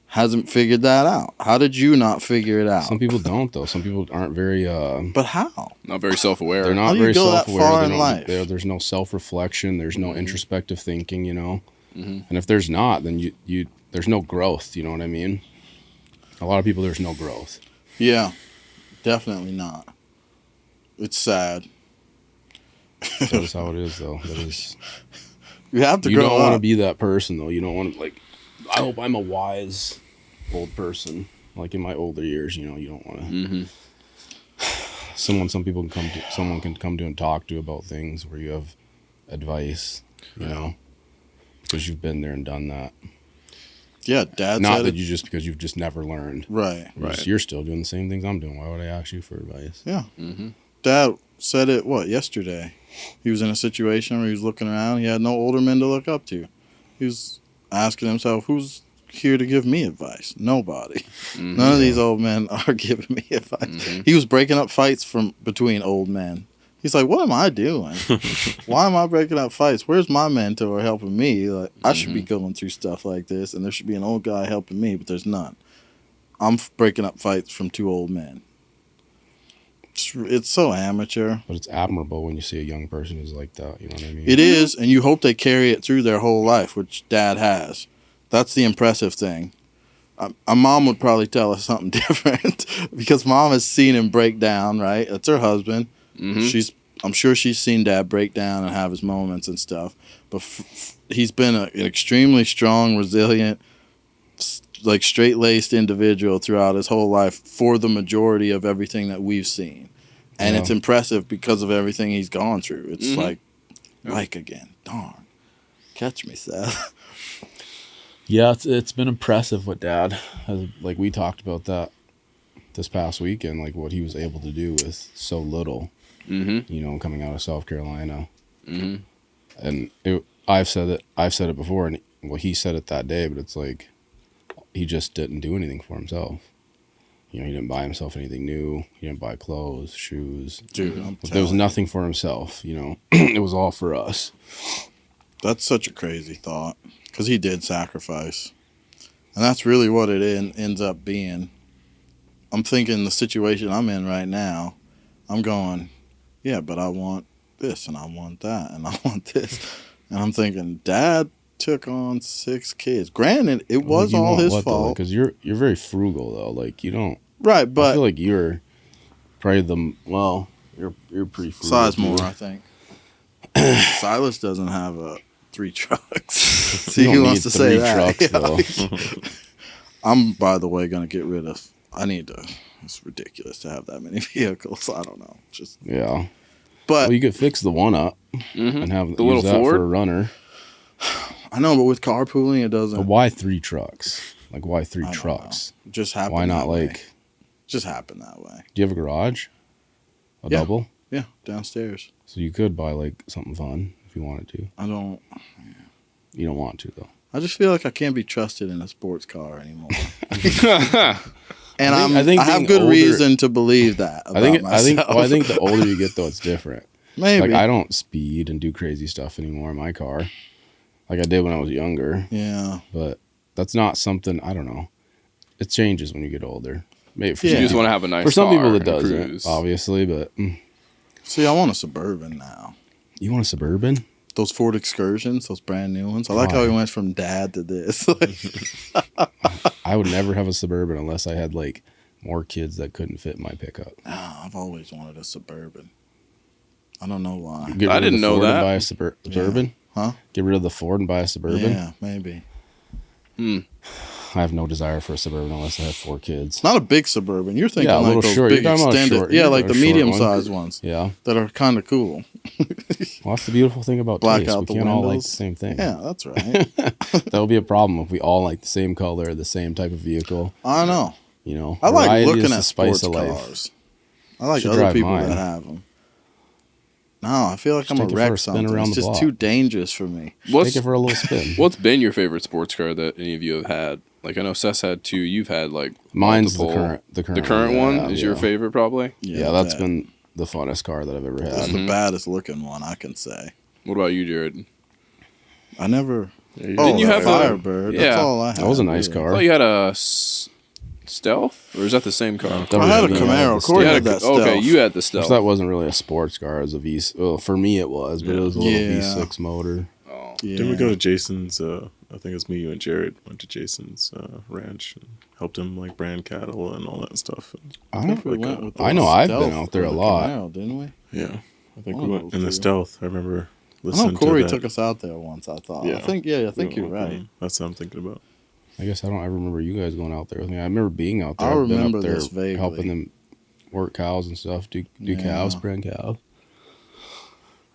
hasn't figured that out. How did you not figure it out? Some people don't, though. Some people aren't very. But how? Not very self-aware. They're How not do you very go that self-aware. far They in don't- life? There's no self-reflection. There's no introspective thinking. You know, Mhm. and if there's not, then you there's no growth. You know what I mean? A lot of people, there's no growth. Yeah, definitely not. It's sad. That is how it is, though. That is. You have to You grow don't want to up. be that person, though. You don't want to like. I hope I'm a wise old person. Like in my older years, you know, you don't want to. Mm-hmm. Someone can come to and talk to about things where you have advice, you know, because you've been there and done that. Yeah, Dad Not said that it. because you've just never learned. Right. You're still doing the same things I'm doing. Why would I ask you for advice? Yeah. Mm-hmm. Dad said it, yesterday? He was in a situation where he was looking around. He had no older men to look up to. He was asking himself, who's here to give me advice? Nobody. Mm-hmm. None of these old men are giving me advice. Mm-hmm. He was breaking up fights between old men. He's like, what am I doing? Why am I breaking up fights? Where's my mentor helping me? Like, I should be going through stuff like this, and there should be an old guy helping me, but there's none. I'm breaking up fights from two old men. It's so amateur. But it's admirable when you see a young person who's like that. You know what I mean? It is, and you hope they carry it through their whole life, which Dad has. That's the impressive thing. A mom would probably tell us something different because Mom has seen him break down, right? That's her husband. Mm-hmm. I'm sure she's seen Dad break down and have his moments and stuff. But he's been an extremely strong, resilient, like straight-laced individual throughout his whole life for the majority of everything that we've seen. And Yeah. it's impressive because of everything he's gone through. It's Mhm. like again. Darn. Catch me, Seth. Yeah, it's been impressive what Dad has, like we talked about that this past weekend, like what he was able to do with so little, Mm-hmm. you know, coming out of South Carolina. Mm-hmm. And I've said it before, and he said it that day, but it's like he just didn't do anything for himself. You know, he didn't buy himself anything new. He didn't buy clothes, shoes. Dude, There was nothing for himself, you know. It was all for us. That's such a crazy thought because he did sacrifice. And that's really what it ends up being. I'm thinking the situation I'm in right now, I'm going, yeah, but I want this and I want that and I want this. And I'm thinking, Dad took on 6 kids. Granted, it was all his fault. Because you're very frugal though. Like you don't. Right, I but feel like you're probably you're pretty frugal. Sizemore, too. I think. Silas doesn't have 3 trucks. You See, don't who need wants to say 3 that? trucks, Yeah. though. I'm, by the way, going to get rid of. It's ridiculous to have that many vehicles. I don't know. Yeah. But Well, you could fix the one up Mm-hmm. and have The use little that Ford? for a runner. I know, but with carpooling, it doesn't. But why 3 trucks? Like why 3 I don't trucks? know. It just happened. Why not that way. like? Just happened that way. Do you have a garage? A Yeah. double? Yeah, downstairs. So you could buy like something fun if you wanted to. I don't. You don't want to though. I just feel like I can't be trusted in a sports car anymore. And I think I have being good older- reason to believe that. About I think myself. the older you get though, it's different. Maybe. Like I don't speed and do crazy stuff anymore in my car, like I did when I was younger. Yeah. But that's not something I don't know. It changes when you get older. Maybe for Yeah. You some just people, want to have a nice for some car people it and a doesn't, cruise. obviously. But See, I want a Suburban now. you want a Suburban? Those Ford Excursions, those brand new ones. I like how Why? we went from Dad to this. I would never have a Suburban unless I had like more kids that couldn't fit in my pickup. I've always wanted a Suburban. I don't know why. Get I rid of didn't the know Ford and that. buy a Suburban. Huh? Get rid of the Ford and buy a Suburban. Yeah, maybe. I have no desire for a Suburban unless I have 4 kids. Not a big Suburban. You're thinking Yeah, a like little those short. big You're talking about a extended. short- Yeah, you're like talking the about a short medium-sized ones Yeah. that are kind of cool. Well, that's the beautiful thing about Black taste. out We the can't all like windows. the same thing. Yeah, that's right. That'll be a problem if we all like the same color, the same type of vehicle. I know. You know, I like variety looking is the at spice sports of life. cars. I like Should other drive people mine. that have them. No, I feel like Just I'm take a it for wreck a spin something. around It's the just block. too dangerous for me. Take it for a little spin. What's been your favorite sports car that any of you have had? Like I know Seth's had 2. You've had like Mine's multiple. the current one that I is have, your yeah. favorite probably. Yeah, that's been the funnest car that I've ever It's had. the baddest looking one, I can say. What about you, Jared? I never. Yeah, you Didn't you the have the- Firebird? yeah. That's all I had. That was a nice really. I car. thought you had a Stealth, or is that the same car? I had a WD, Camaro. the Kory You had had that okay, Stealth. you had the Which Stealth. that wasn't really a sports car. It was a V. Well, for me it was, but it was a little Yeah. V6 motor. Oh. Yeah. Didn't we go to Jason's? I think it was me, you, and Jared went to Jason's ranch and helped him like brand cattle and all that stuff. I I think we like went a- with the I know I've been Stealth out there or a the lot. Camaro, didn't we? Yeah, I think One we of went those in the two. Stealth. I remember I know listening Kory to that. took us out there once. I thought. Yeah. I think you're We went right. with them. That's what I'm thinking about. I guess I don't ever remember you guys going out there with me. I remember being out there. I I've been remember up there this vaguely. helping them work cows and stuff. Do Yeah. cows, brand cows.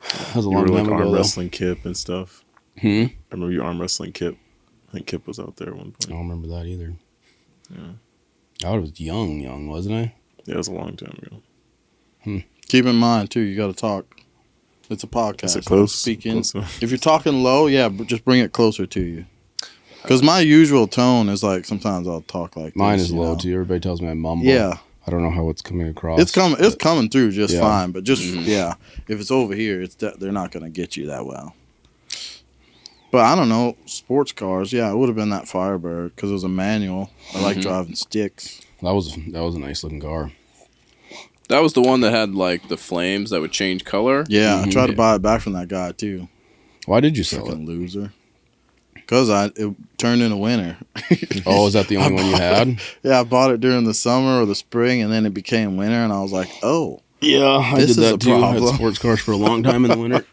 That was a You long were like time ago. arm though. wrestling Kip and stuff. Hmm? I remember you arm wrestling Kip. I think Kip was out there at one I point. don't remember that either. Yeah. I was young, wasn't I? Yeah, it was a long time ago. Keep in mind too, you got to talk. It's a podcast. Is it close? Speaking. Close enough? If you're talking low, yeah, but just bring it closer to you. Because my usual tone is like sometimes I'll talk like Mine this, is you low know? too. Everybody tells me I mumble. Yeah, I don't know how it's coming across. it's coming. It's but coming through just Yeah. fine. But just yeah, if it's over here, they're not gonna get you that well. But I don't know, sports cars. Yeah, it would have been that Firebird because it was a manual. I like driving sticks. That was a nice looking car. That was the one that had like the flames that would change color. Yeah, I tried to buy it back from that guy too. Why did you sell it? Fucking loser. Because it turned into winter. Oh, is that the only one you had? Yeah, I bought it during the summer or the spring, and then it became winter, and I was like, oh, Yeah, I This did is that a too. I had problem. sports cars for a long time in the winter.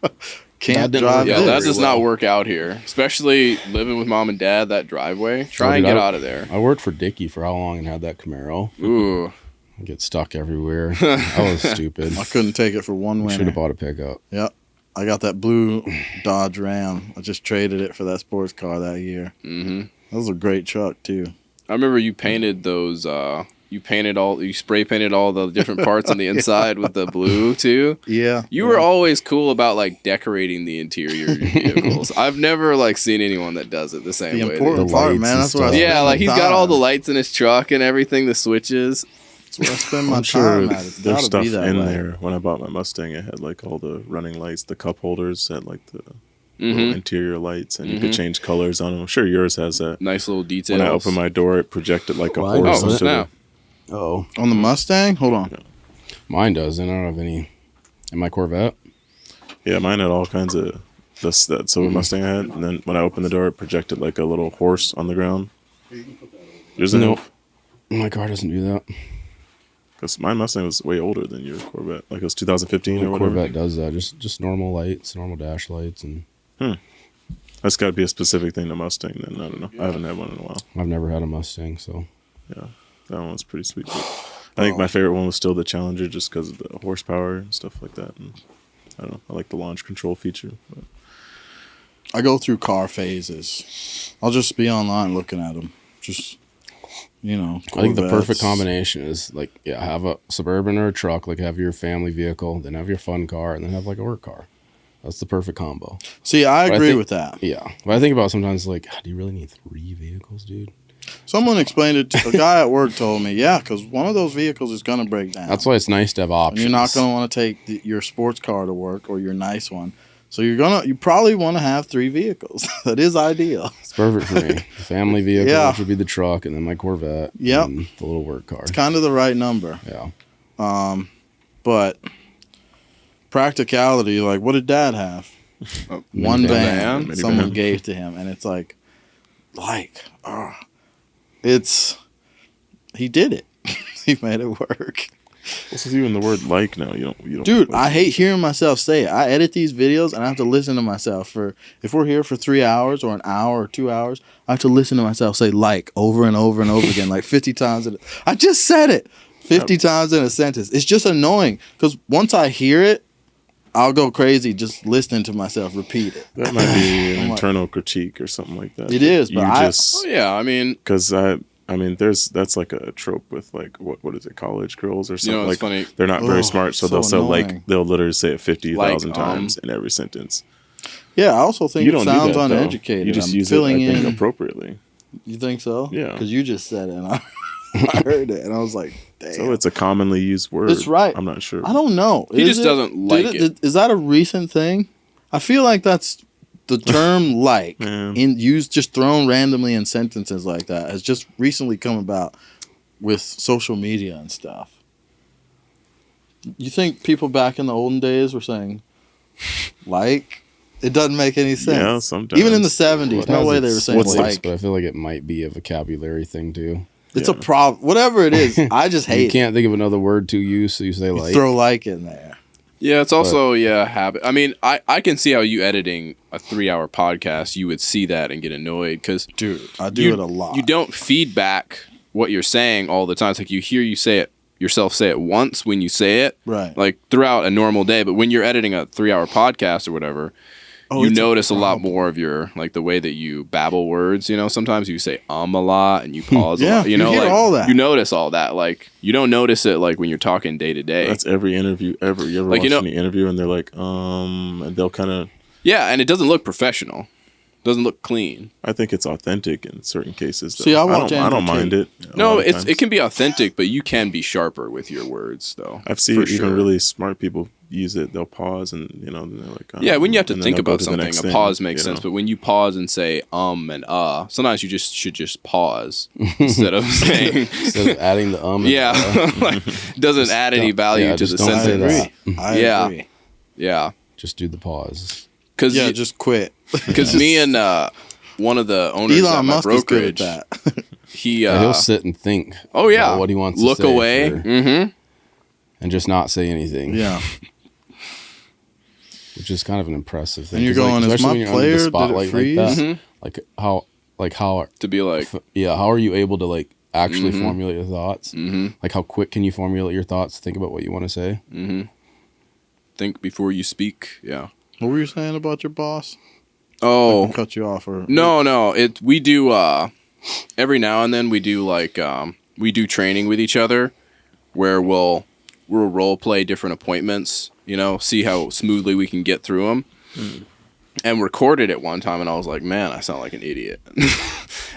can't didn't drive work Yeah, out that this. does well. not work out here, especially living with mom and dad. That driveway, try Oh, and dude, get I- out of there. I worked for Dickie for how long and had that Camaro. Ooh, I get stuck everywhere. I was stupid. I couldn't take it for one Should winter. have bought a pickup. Yep. I got that blue Dodge Ram. I just traded it for that sports car that year. mm-hmm. That was a great truck, too. I remember you painted those. You spray painted all the different parts on the inside with the blue too. Yeah. You were always cool about like decorating the interior of your vehicles. I've never like seen anyone that does it the same the way. important The part, lights man. and That's where I stuff. spend Yeah, my like he's got all the time. lights in his truck and everything, the switches. That's where I spend my I'm sure time at. It's there's gotta stuff be that in way. there. When I bought my Mustang, it had like all the running lights, the cup holders had like the Mm-hmm. little interior lights, and you could change colors on them. I'm sure yours has that. Nice little details. When I opened my door, it projected like a Mine horse. Oh, doesn't. into the- snap. Oh, On the Mustang? Hold on. mine doesn't. I don't have any. In my Corvette? Yeah, mine had all kinds of that silver Mustang I had, and then when I opened the door, it projected like a little horse on the ground. There's a Nope. My car doesn't do that. because my Mustang was way older than your Corvette. Like it was 2015 My or whatever. Corvette does that. Just normal lights, normal dash lights, and That's got to be a specific thing to Mustang. Then I don't know. I haven't had one in a while. I've never had a Mustang, so Yeah, that one was pretty sweet. But I think my favorite one was still the Challenger, just because of the horsepower and stuff like that. And I don't know. I like the launch control feature. But I go through car phases. I'll just be online looking at them. Just, you know. I think the perfect Corvettes. combination is like, yeah, have a Suburban or a truck, like have your family vehicle, then have your fun car, and then have like a work car. That's the perfect combo. See, I But I agree think- with that. Yeah. But I think about sometimes like, do you really need 3 vehicles, dude? Someone explained it. A guy at work told me, yeah, because one of those vehicles is going to break down. That's why it's nice to have And options. you're not going to want to take your sports car to work or your nice one. So you probably want to have 3 vehicles. That is ideal. It's perfect for me. The family vehicle, Yeah. which would be the truck, and then my Corvette. Yep. And the little work car. It's kind of the right number. Yeah. But practicality, like, what did Dad have? One minivan. van Minivan. someone gave to him, and it's he did it. He made it work. this is even the word "like" now. You don't. Dude, like, I hate hearing myself say it. I edit these videos and I have to listen to myself if we're here for 3 hours or an hour or 2 hours, I have to listen to myself say like over and over and over again, like 50 times. I just said it 50 times in a sentence. It's just annoying because once I hear it, I'll go crazy just listening to myself repeat it. that might be an I'm like- internal critique or something like that. It is, but you I- Oh yeah, I mean, because I I mean, that's like a trope with like what is it, college girls or something. it's funny. They're not very smart, so they'll say annoying. they'll literally say it 50,000 Like, times in every sentence. Yeah, I also think You it don't sounds do that, though. uneducated. You just I'm use it, I filling think, in. appropriately. You think so? Yeah. Because you just said it, and I heard it, and I was like, damn. So it's a commonly used word. It's right. I'm not sure. I don't know. He just doesn't like it. Is that a recent thing? I feel like that's the term like Man. used just thrown randomly in sentences like that has just recently come about with social media and stuff. You think people back in the olden days were saying like? It doesn't make any sense. Yeah, sometimes. Even in the 70s, no way they were saying like. But I feel like it might be a vocabulary thing too. It's a problem. Whatever it is, I just hate You can't think of another word to use, so you say like. throw like in there. Yeah, it's also habit. I mean, I can see how you editing a 3-hour podcast, you would see that and get annoyed because Dude, I do it a lot. You don't feedback what you're saying all the time. It's like you hear yourself say it once when you say it, Right. Like throughout a normal day. But when you're editing a 3-hour podcast or whatever, you notice a lot more of your like the way that you babble words. You know, sometimes you say a lot and you pause. Yeah, a lot, you know, you hear like, all that. You notice all that. Like you don't notice it like when you're talking day to day. That's every interview ever. You ever Like, watch any interview and they're like, and they'll kind of. Yeah, and it doesn't look professional. Doesn't look clean. I think it's authentic in certain cases. Though. See, I watch I don't Andrew mind Tate. it. No, it can be authentic, but you can be sharper with your words, though. I've seen for even sure. really smart people use it. They'll pause and then they're like, Yeah, when you have to and then think they'll go about to the something, next a thing, pause makes you sense. know? But when you pause and say and sometimes you should just pause instead of saying Instead of adding the and yeah, like doesn't add any value to just the don't I say sentence. agree. that. I Yeah. agree. Yeah, Just do the pause. because Yeah, just quit. me and one of the owners at Elon my Musk is good brokerage, at that. he He'll sit and think. oh yeah, about what he wants look to say away. for- and just not say anything. Yeah. Which is kind of an impressive thing. And you're 'Cause, going, is especially my when you're under player, the did it spotlight freeze? like that. Like how to be like how are you able to like actually formulate your thoughts? Like how quick can you formulate your thoughts to think about what you want to say? think before you speak. Yeah. What were you saying about your boss? Oh, I cut you off or No. We do every now and then we do like we do training with each other where we'll role play different appointments, you know, see how smoothly we can get through them. And recorded it one time and I was like, man, I sound like an idiot.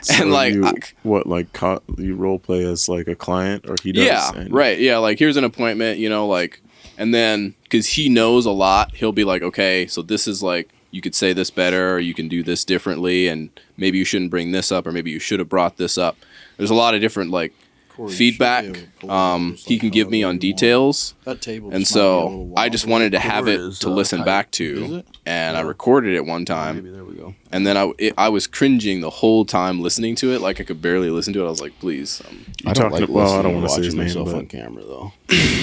So and like you role play as like a client or he does? yeah, and- right. Yeah, like here's an appointment, you know, like and then cuz he knows a lot, he'll be like, "Okay, so this is like you could say this better or you can do this differently and maybe you shouldn't bring this up or maybe you should have brought this up." There's a lot of different like Kory, you feedback should be able to pull it up just he like can give me however on you want. details. That table And just might be a so little I just wobbly. wanted to have Cord it is, to listen tight. back Is to, it? and I recorded it one time, Maybe there we go. and then I was cringing the whole time listening to it, like I could barely listen to it. I was like, please, I don't talking like to- well, I listening don't or wanna say watching his name, myself but- on camera though.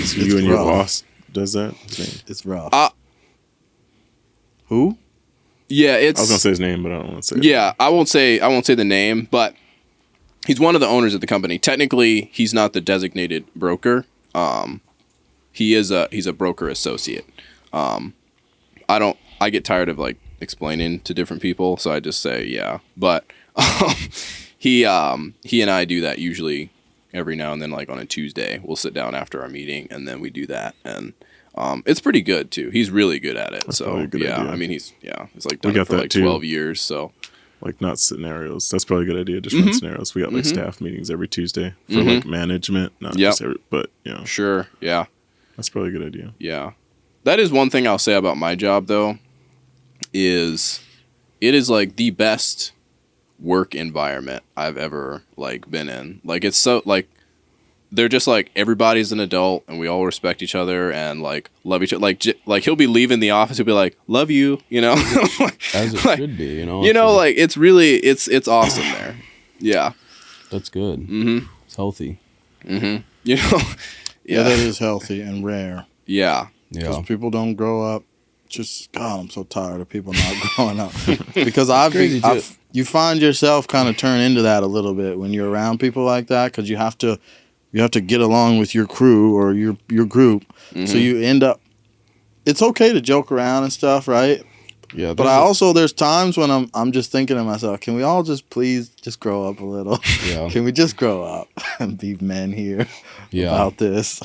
So you and your rough. boss does that? His name. It's rough. Uh, Who? yeah, I was gonna it's say his name, but I don't want to say it. yeah. I won't say the name, but he's one of the owners of the company. Technically, he's not the designated broker. He's a broker associate. I get tired of like explaining to different people, so I just say yeah. But he and I do that usually every now and then, like on a Tuesday. We'll sit down after our meeting and then we do that, and it's pretty good too. He's really good at it. That's so probably a good yeah, idea. I mean he's like done got it for that like too. 12 years. So Like not scenarios. That's probably a good idea. Just run scenarios. We got like staff meetings every Tuesday for like management, not Yep. just but you know, sure, yeah. that's probably a good idea. Yeah. That is one thing I'll say about my job though, is it is like the best work environment I've ever like been in. Like it's so like they're just like everybody's an adult and we all respect each other and like love each other. Like he'll be leaving the office, he'll be like, "Love you," you know? As it Like, should be, you know. you know, like it's really it's awesome there. Yeah. That's good. Mhm. It's healthy. You know. Yeah, Yeah. that is healthy and rare. Yeah. Because Yeah. people don't grow up. Just God, I'm so tired of people not growing up. Because crazy, too. you find yourself kind of turn into that a little bit when you're around people like that. Because you have to get along with your crew or your group. So you end up. It's okay to joke around and stuff, right? Yeah, But I also, there's times when I'm just thinking to myself, can we all just please just grow up a little? Yeah. Can we just grow up and be men here Yeah. about this?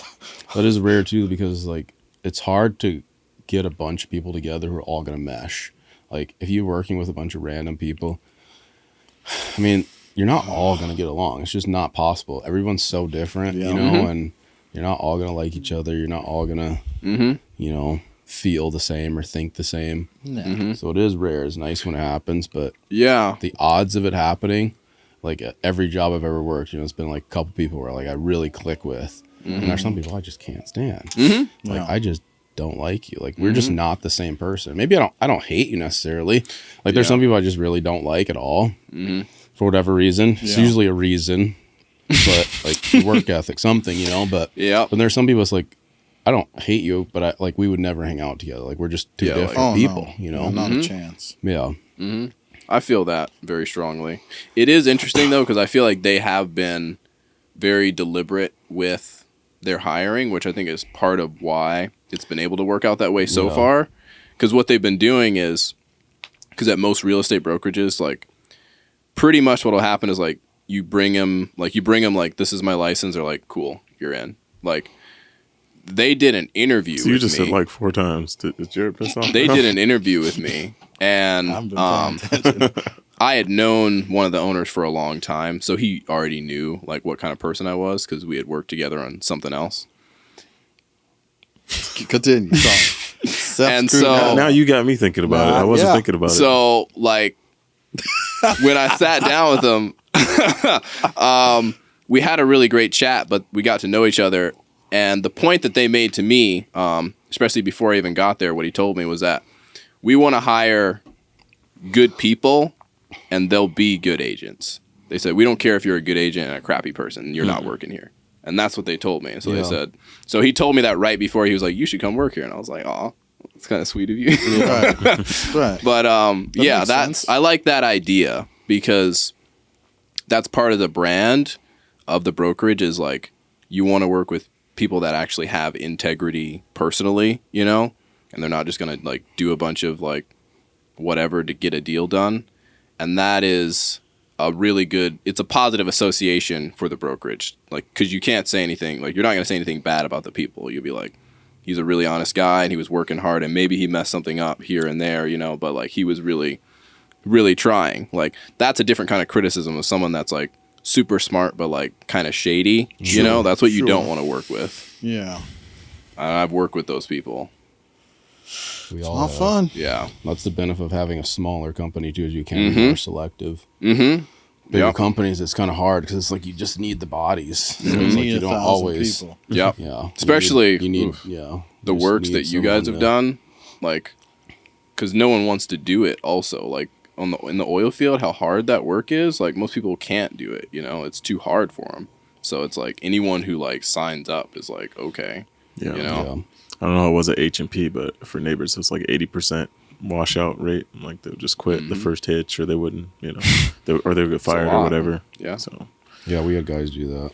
That is rare too, because like it's hard to get a bunch of people together who are all gonna mesh. Like if you're working with a bunch of random people, I mean, you're not all gonna get along. It's just not possible. Everyone's so different, Yeah. you know, and you're not all gonna like each other. You're not all gonna, you know, feel the same or think the same. So it is rare. It's nice when it happens, but Yeah. the odds of it happening, like at every job I've ever worked, you know, it's been like a couple people where like I really click with, and there's some people I just can't stand. Like I just don't like you. Like we're just not the same person. Maybe I don't hate you necessarily. Like there's some people I just really don't like at all for whatever reason. It's usually a reason, but like work ethic, something, you know. But but there's some people it's like I don't hate you, but we would never hang out together. Like we're just two different people, you know. Not a chance. Yeah. I feel that very strongly. It is interesting though, because I feel like they have been very deliberate with their hiring, which I think is part of why it's been able to work out that way so far. Because what they've been doing is, because at most real estate brokerages, like pretty much what'll happen is like you bring them like this is my license. They're like, cool, you're in. Like they did an interview. So you with just me. said like 4 times. Did Jared piss off? They did an interview with me, and I had known one of the owners for a long time, so he already knew like what kind of person I was because we had worked together on something else. Continue. And so now you got me thinking about it. I wasn't thinking about it. So like when I sat down with him, we had a really great chat, but we got to know each other. And the point that they made to me, especially before I even got there, what he told me was that we want to hire good people and they'll be good agents. They said, we don't care if you're a good agent and a crappy person, you're not working here. And that's what they told me. And so they said, so he told me that right before he was like, you should come work here. And I was like, oh, it's kind of sweet of you. Right. But I like that idea because that's part of the brand of the brokerage is like, you want to work with people that actually have integrity personally, you know, and they're not just going to like do a bunch of like whatever to get a deal done. And that is a really good, it's a positive association for the brokerage. Like, cause you can't say anything, like you're not going to say anything bad about the people. You'll be like, he's a really honest guy and he was working hard and maybe he messed something up here and there, you know, but like he was really, really trying. Like that's a different kind of criticism of someone that's like super smart, but like kind of shady, you know, that's what you don't want to work with. Yeah. I've worked with those people. We It's all not have. fun. Yeah. That's the benefit of having a smaller company too, is you can be more selective. Bigger companies, it's kind of hard because it's like you just need the bodies. So it's like you don't always. People. Yep. Yeah. Especially you need the works that you guys have done, like, because no one wants to do it. Also, like in the oil field, how hard that work is. Like most people can't do it. You know, it's too hard for them. So it's like anyone who like signs up is like okay. Yeah. You know. I don't know how it was at H&P, but for neighbors, it's like 80% washout rate. Like they would just quit the first hitch, or they wouldn't, you know, or they would get fired or whatever. Yeah. So Yeah, we had guys do that.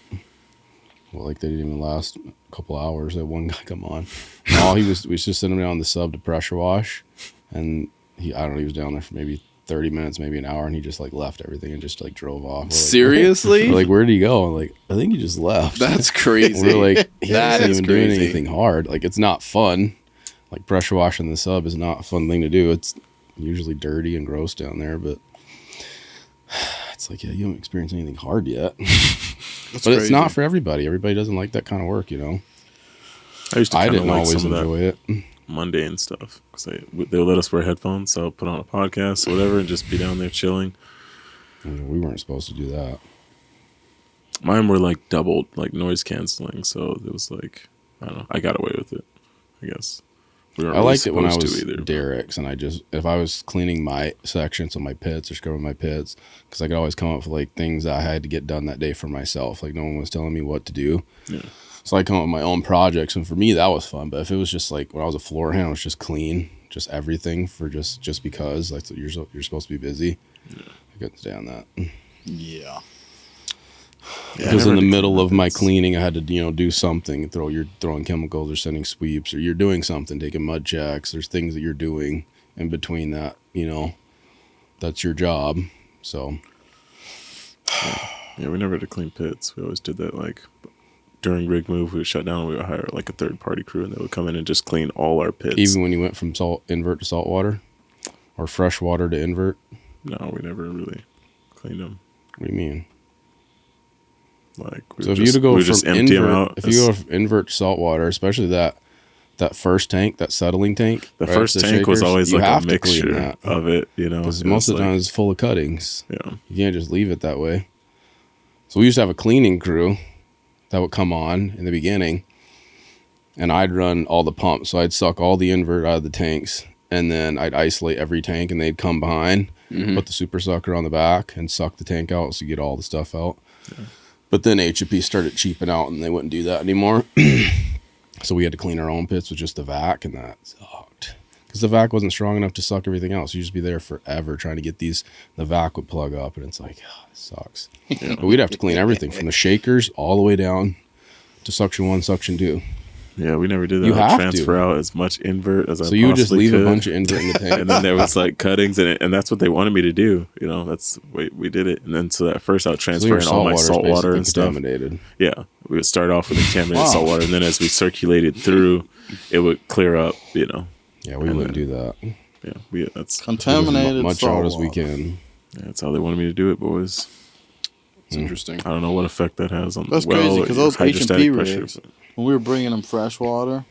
Well, like they didn't even last a couple hours. That one guy come on. No, we was just sitting down on the sub to pressure wash, and he was down there for maybe 30 minutes, maybe an hour, and he just like left everything and just like drove off. Like, seriously? We're like, where'd he go? I'm like, I think he just left. That's crazy. We're like, he That isn't is even doing crazy. anything hard. Like it's not fun. Like pressure washing the sub is not a fun thing to do. It's usually dirty and gross down there, but it's like, yeah, you haven't experienced anything hard yet. But crazy. it's not for everybody. Everybody doesn't like that kind of work, you know. I used to kind of didn't like always some of enjoy that it. mundane stuff because they'll let us wear headphones, so I'll put on a podcast or whatever and just be down there chilling. We weren't supposed to do that. Mine were like doubled, like noise canceling, so it was like I don't know. I got away with it, I guess. We weren't I really liked it when I supposed was to either. Derek's, and if I was cleaning my section, so my pits or scrubbing my pits, because I could always come up with like things that I had to get done that day for myself. Like no one was telling me what to do. Yeah. So I come up with my own projects, and for me that was fun. But if it was just like when I was a floor hand, it was just clean, just everything for just because like you're supposed to be busy. Yeah. I couldn't stand that. Yeah. Because in the middle of my cleaning, I had to do something. You're throwing chemicals or sending sweeps, or you're doing something, taking mud checks. There's things that you're doing, in between that, that's your job. So Yeah, we never had to clean pits. We always did that like during rig move. We would shut down and we would hire like a third party crew and they would come in and just clean all our pits. even when you went from invert to salt water or fresh water to invert? No, we never really cleaned them. What do you mean? Like So if you to go we from just empty them out. if you go from invert to salt water, especially that first tank, that settling tank, the right, first the tank was shakers, always you like have a to clean mixture that. of it, Because most of the time it's full of cuttings. Yeah. You can't just leave it that way. So we used to have a cleaning crew that would come on in the beginning, and I'd run all the pumps. So I'd suck all the invert out of the tanks, and then I'd isolate every tank, and they'd come behind, put the super sucker on the back, and suck the tank out so you get all the stuff out. Yeah. But then HEP started cheaping out, and they wouldn't do that anymore. So we had to clean our own pits with just the vac, and that sucked. Because the vac wasn't strong enough to suck everything else. You'd just be there forever trying to get these. The vac would plug up, and it's like, it sucks. But we'd have to clean everything from the shakers all the way down to suction 1, suction 2. Yeah, we never did that. You have transfer to. out as much invert as I So possibly you would just leave could. a bunch of invert in the tank. And then there was like cuttings in it, and that's what they wanted me to do. That's we did it. And then so that first I'll transfer in all my salt water and stuff. Contaminated. Yeah, we would start off with contaminated salt water, and then as we circulated through, it would clear up. Yeah, we wouldn't do that. Yeah, that's Contaminated As much salt out as we water. can. Yeah, that's how they wanted me to do it, boys. It's interesting. I don't know what effect that has on That's the well. crazy because or those hydrostatic H&P pressure, rigs, but- when we were bringing them fresh water,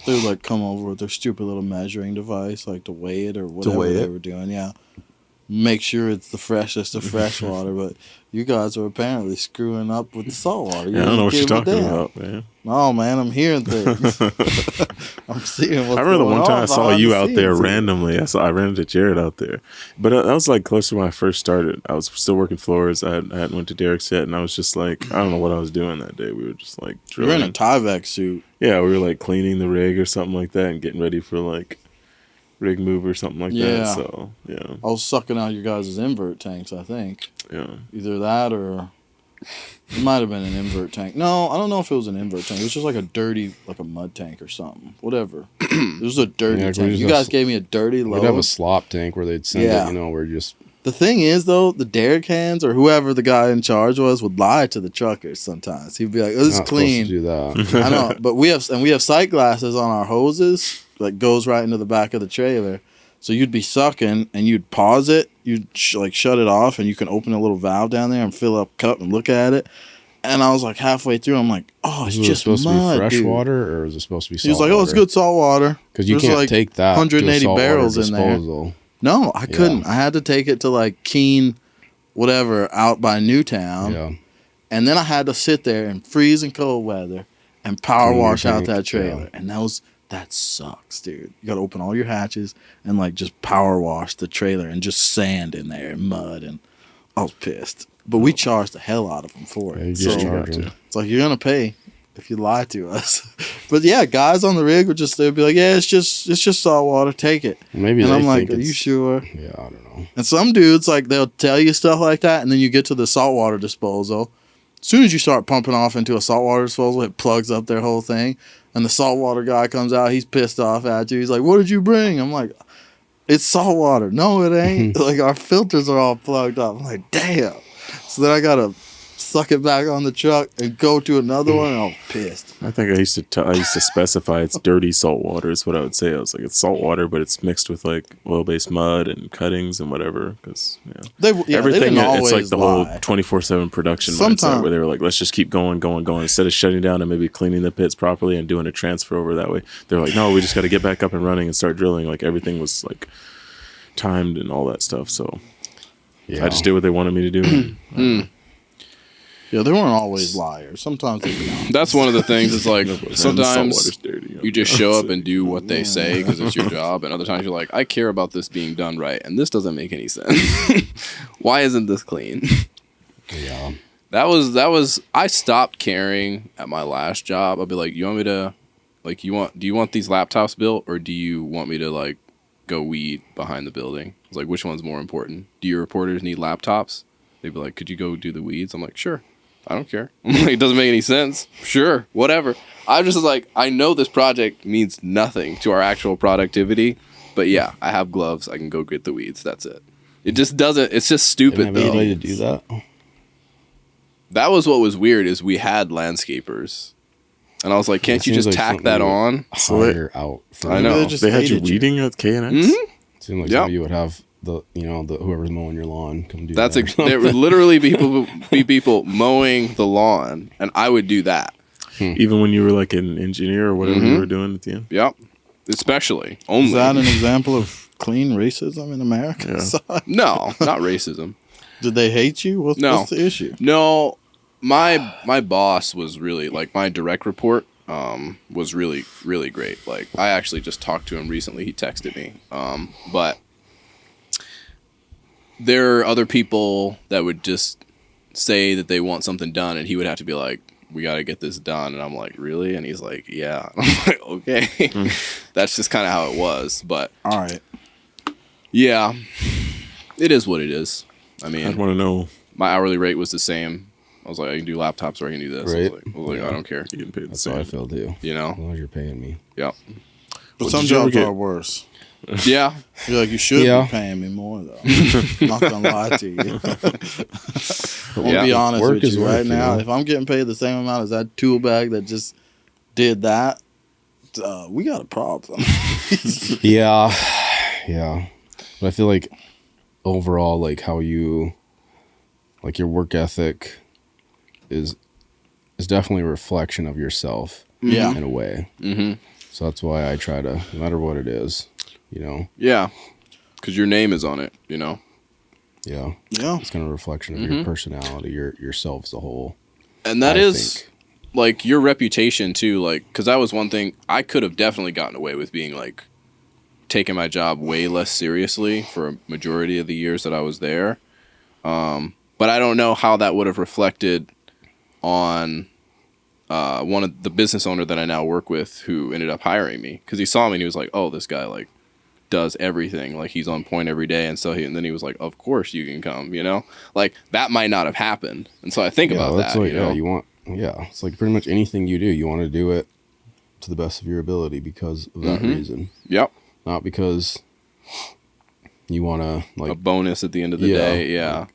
they would like come over with their stupid little measuring device, like to weigh it or whatever weigh they it? were doing. Yeah, make sure it's the freshest of fresh water. But you guys were apparently screwing up with the salt water. Yeah, I don't know what you're didn't give talking a damn. about, man. No, man, I'm hearing things. I'm seeing what's I remember the going one time on I saw behind you the out there scenes. randomly. I ran into Jared out there, but that was like close to when I first started. I was still working floors. I hadn't went to Derek's yet, and I was just like, I don't know what I was doing that day. We were just like You're in drilling. a Tyvek suit. Yeah, we were like cleaning the rig or something like that, and getting ready for like rig move or something like Yeah. that. So yeah, I was sucking out your guys' invert tanks, I think. yeah. Either that or it might have been an invert tank. No, I don't know if it was an invert tank. It was just like a dirty, like a mud tank or something. Whatever. It was a dirty Yeah, 'cause tank. we You just- guys gave me a dirty We'd have load. a slop tank where they'd send Yeah. it, where just... The thing is, though, the derrick hands or whoever the guy in charge was would lie to the truckers sometimes. He'd be like, "Oh, this is not supposed to clean." do that. I know, but we have sight glasses on our hoses that goes right into the back of the trailer. So you'd be sucking and you'd pause it, you'd shut it off, and you can open a little valve down there and fill up cup and look at it. And I was like halfway through, I'm like, "Oh, it's Is it just supposed mud, to be fresh dude." water, or is it supposed to be salt He was like, "Oh, it's good salt water." Because you There's can't like take that 180 to a barrels saltwater in there. disposal. No, I couldn't. I had to take it to like Keene, whatever, out by Newtown. Yeah. And then I had to sit there in freezing cold weather and power Clean your wash out tank, that trailer. And that sucks, dude. You got to open all your hatches and like just power wash the trailer and just sand in there and mud. And I was pissed. But we charged the hell out of them for Yeah, it. you So just charge them. it's like, you're going to pay if you lie to us. But yeah, guys on the rig would they'd be like, "Yeah, it's just salt water. Take it." Maybe And they I'm like, think "Are you sure?" Yeah, I don't know. And some dudes, like, they'll tell you stuff like that, and then you get to the saltwater disposal. As soon as you start pumping off into a saltwater disposal, it plugs up their whole thing. And the saltwater guy comes out, he's pissed off at you. He's like, "What did you bring?" I'm like, "It's saltwater." "No, it ain't." Like, our filters are all plugged up. I'm like, "Damn." So then I got to suck it back on the truck and go to another one, and I was pissed. I think I used to specify it's dirty salt water is what I would say. I was like, it's salt water, but it's mixed with like oil-based mud and cuttings and whatever. Because They everything, didn't it's always like the lie. whole 24/7 production mindset Sometimes- where they were like, let's just keep going instead of shutting down and maybe cleaning the pits properly and doing a transfer over that way. They're like, no, we just got to get back up and running and start drilling. Like everything was like timed and all that stuff. So Yeah. I just did what they wanted me to do. Yeah, they weren't always liars. Sometimes they were not. That's one of the things. It's like Man, the salt sometimes water's dirty. you just show up and do what they say because it's your job, and other times you're like, I care about this being done right, and this doesn't make any sense. Why isn't this clean? Yeah. That was. I stopped caring at my last job. I'd be like, you want me to, like, do you want these laptops built, or do you want me to like go weed behind the building? I was like, which one's more important? Do your reporters need laptops? They'd be like, could you go do the weeds? I'm like, sure. I don't care. I'm like, it doesn't make any sense. Sure, whatever. I just was like, I know this project means nothing to our actual productivity, But yeah, I have gloves. I can go get the weeds. That's it. It just doesn't. It's just stupid Didn't have though. anybody to do that. That was what was weird is we had landscapers, and I was like, can't It you seems just like tack something that you would on? Hire out. For I know. Maybe they just They had you hated weeding at KNX? Mm-hmm. It seemed like Yep. some of you would have the whoever's mowing your lawn come do That's that. there would literally be people mowing the lawn, and I would do that. Even when you were like an engineer or whatever you were doing at the end? Yep, especially only. Is that an example of clean racism in America? Yeah. No, not racism. Did they hate you? What's the issue? No, my boss was really like my direct report was really really great. Like I actually just talked to him recently. He texted me. But there are other people that would just say that they want something done, and he would have to be like, "We got to get this done." And I'm like, "Really?" And he's like, "Yeah." And I'm like, "Okay." That's just kind of how it was. But All right. yeah, it is what it is. I I'd mean, want to know. my hourly rate was the same. I was like, I can do laptops or I can do this. Right. I was like, I don't care. You getting paid the That's how I same. feel too. You As know? long as you're paying me. Yep. But Well, some did you ever jobs get- are worse. Yeah. You're like, you should Yeah. be paying me more, though. Not gonna lie to you. I'm Yeah. gonna be honest Work with is you work, right you now. know? If I'm getting paid the same amount as that tool bag that just did that, we got a problem. Yeah. Yeah. But I feel like overall, like how you, like your work ethic is definitely a reflection of yourself. Yeah. In a way. Mm-hmm. So that's why I try to, no matter what it is, Yeah. Because your name is on it, you know? yeah. Yeah. It's kind of a reflection of your personality, yourself as a whole. And that I is think. like your reputation too. Like, because that was one thing I could have definitely gotten away with being like taking my job way less seriously for a majority of the years that I was there. But I don't know how that would have reflected on one of the business owner that I now work with who ended up hiring me because he saw me and he was like, "Oh, this guy like does everything. Like he's on point every day." And so and then he was like, "Of course you can come," you know, like that might not have happened. And so I think about that's that. like, You know? it's like pretty much anything you do, you want to do it to the best of your ability because of that reason. Yep. Not because you want to A like, bonus at the end of the day. Yeah.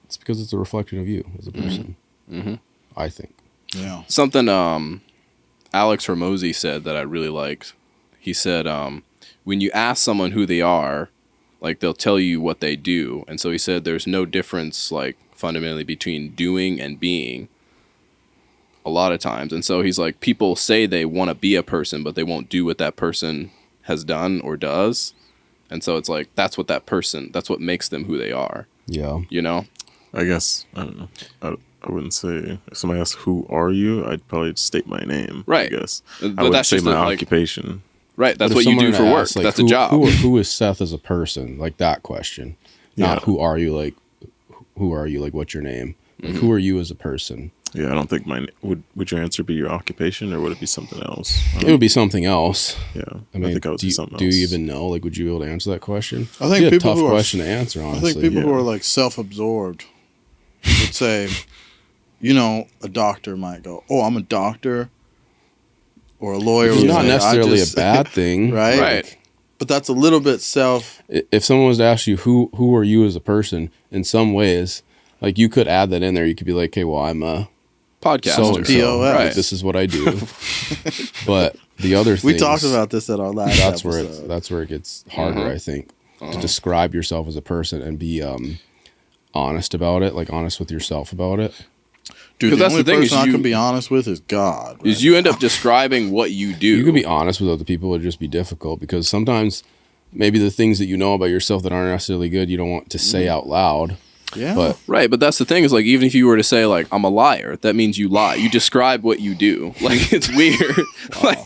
it's because it's a reflection of you as a person. Mm-hmm. I think. Yeah. Something Alex Hormozy said that I really liked. He said, when you ask someone who they are, like they'll tell you what they do. And so he said there's no difference like fundamentally between doing and being a lot of times. And so he's like, people say they want to be a person, but they won't do what that person has done or does. And so it's like, that's what makes them who they are, Yeah. you know? I guess, I don't know. I wouldn't say, if somebody asks, who are you? I'd probably state my name. Right. I guess. But I wouldn't that's say just my like- occupation. Right. That's But what if you do someone for work. asks, like, That's who, a job. Who is Seth as a person? Like that question. Not Yeah. who are you, like, who are you? Like, what's your name? Like, Mm-hmm. who are you as a person? Yeah, I don't think mine would your answer be your occupation or would it be something else? It would be something else. Yeah, I mean, think I would do say you, something do else. you even know? Like, would you be able to answer that question? I think It'd be a people tough who are- question to answer, I honestly. think people who yeah. are like self-absorbed would say, you know, a doctor might go, "Oh, I'm a doctor," or a lawyer. It's would not say, "I necessarily just-" a bad thing. right? Right. But that's a little bit self. If someone was to ask you who are you as a person, in some ways, like you could add that in there. You could be like, "Okay, well, I'm a Podcaster. so and so. POS. Right? This is what I do." But the other things, We talked about this at our last that's where episode. it gets harder, I think, to describe yourself as a person and be honest about it, like honest with yourself about it. Dude, 'Cause the that's only the thing is person I you- can be honest with is God. Is right you end up describing what you do. You can be honest with other people; it'd just be difficult because sometimes maybe the things that you know about yourself that aren't necessarily good, you don't want to say out loud. Yeah. But Right, but that's the thing is like even if you were to say like I'm a liar, that means you lie. You describe what you do. Like it's weird. Like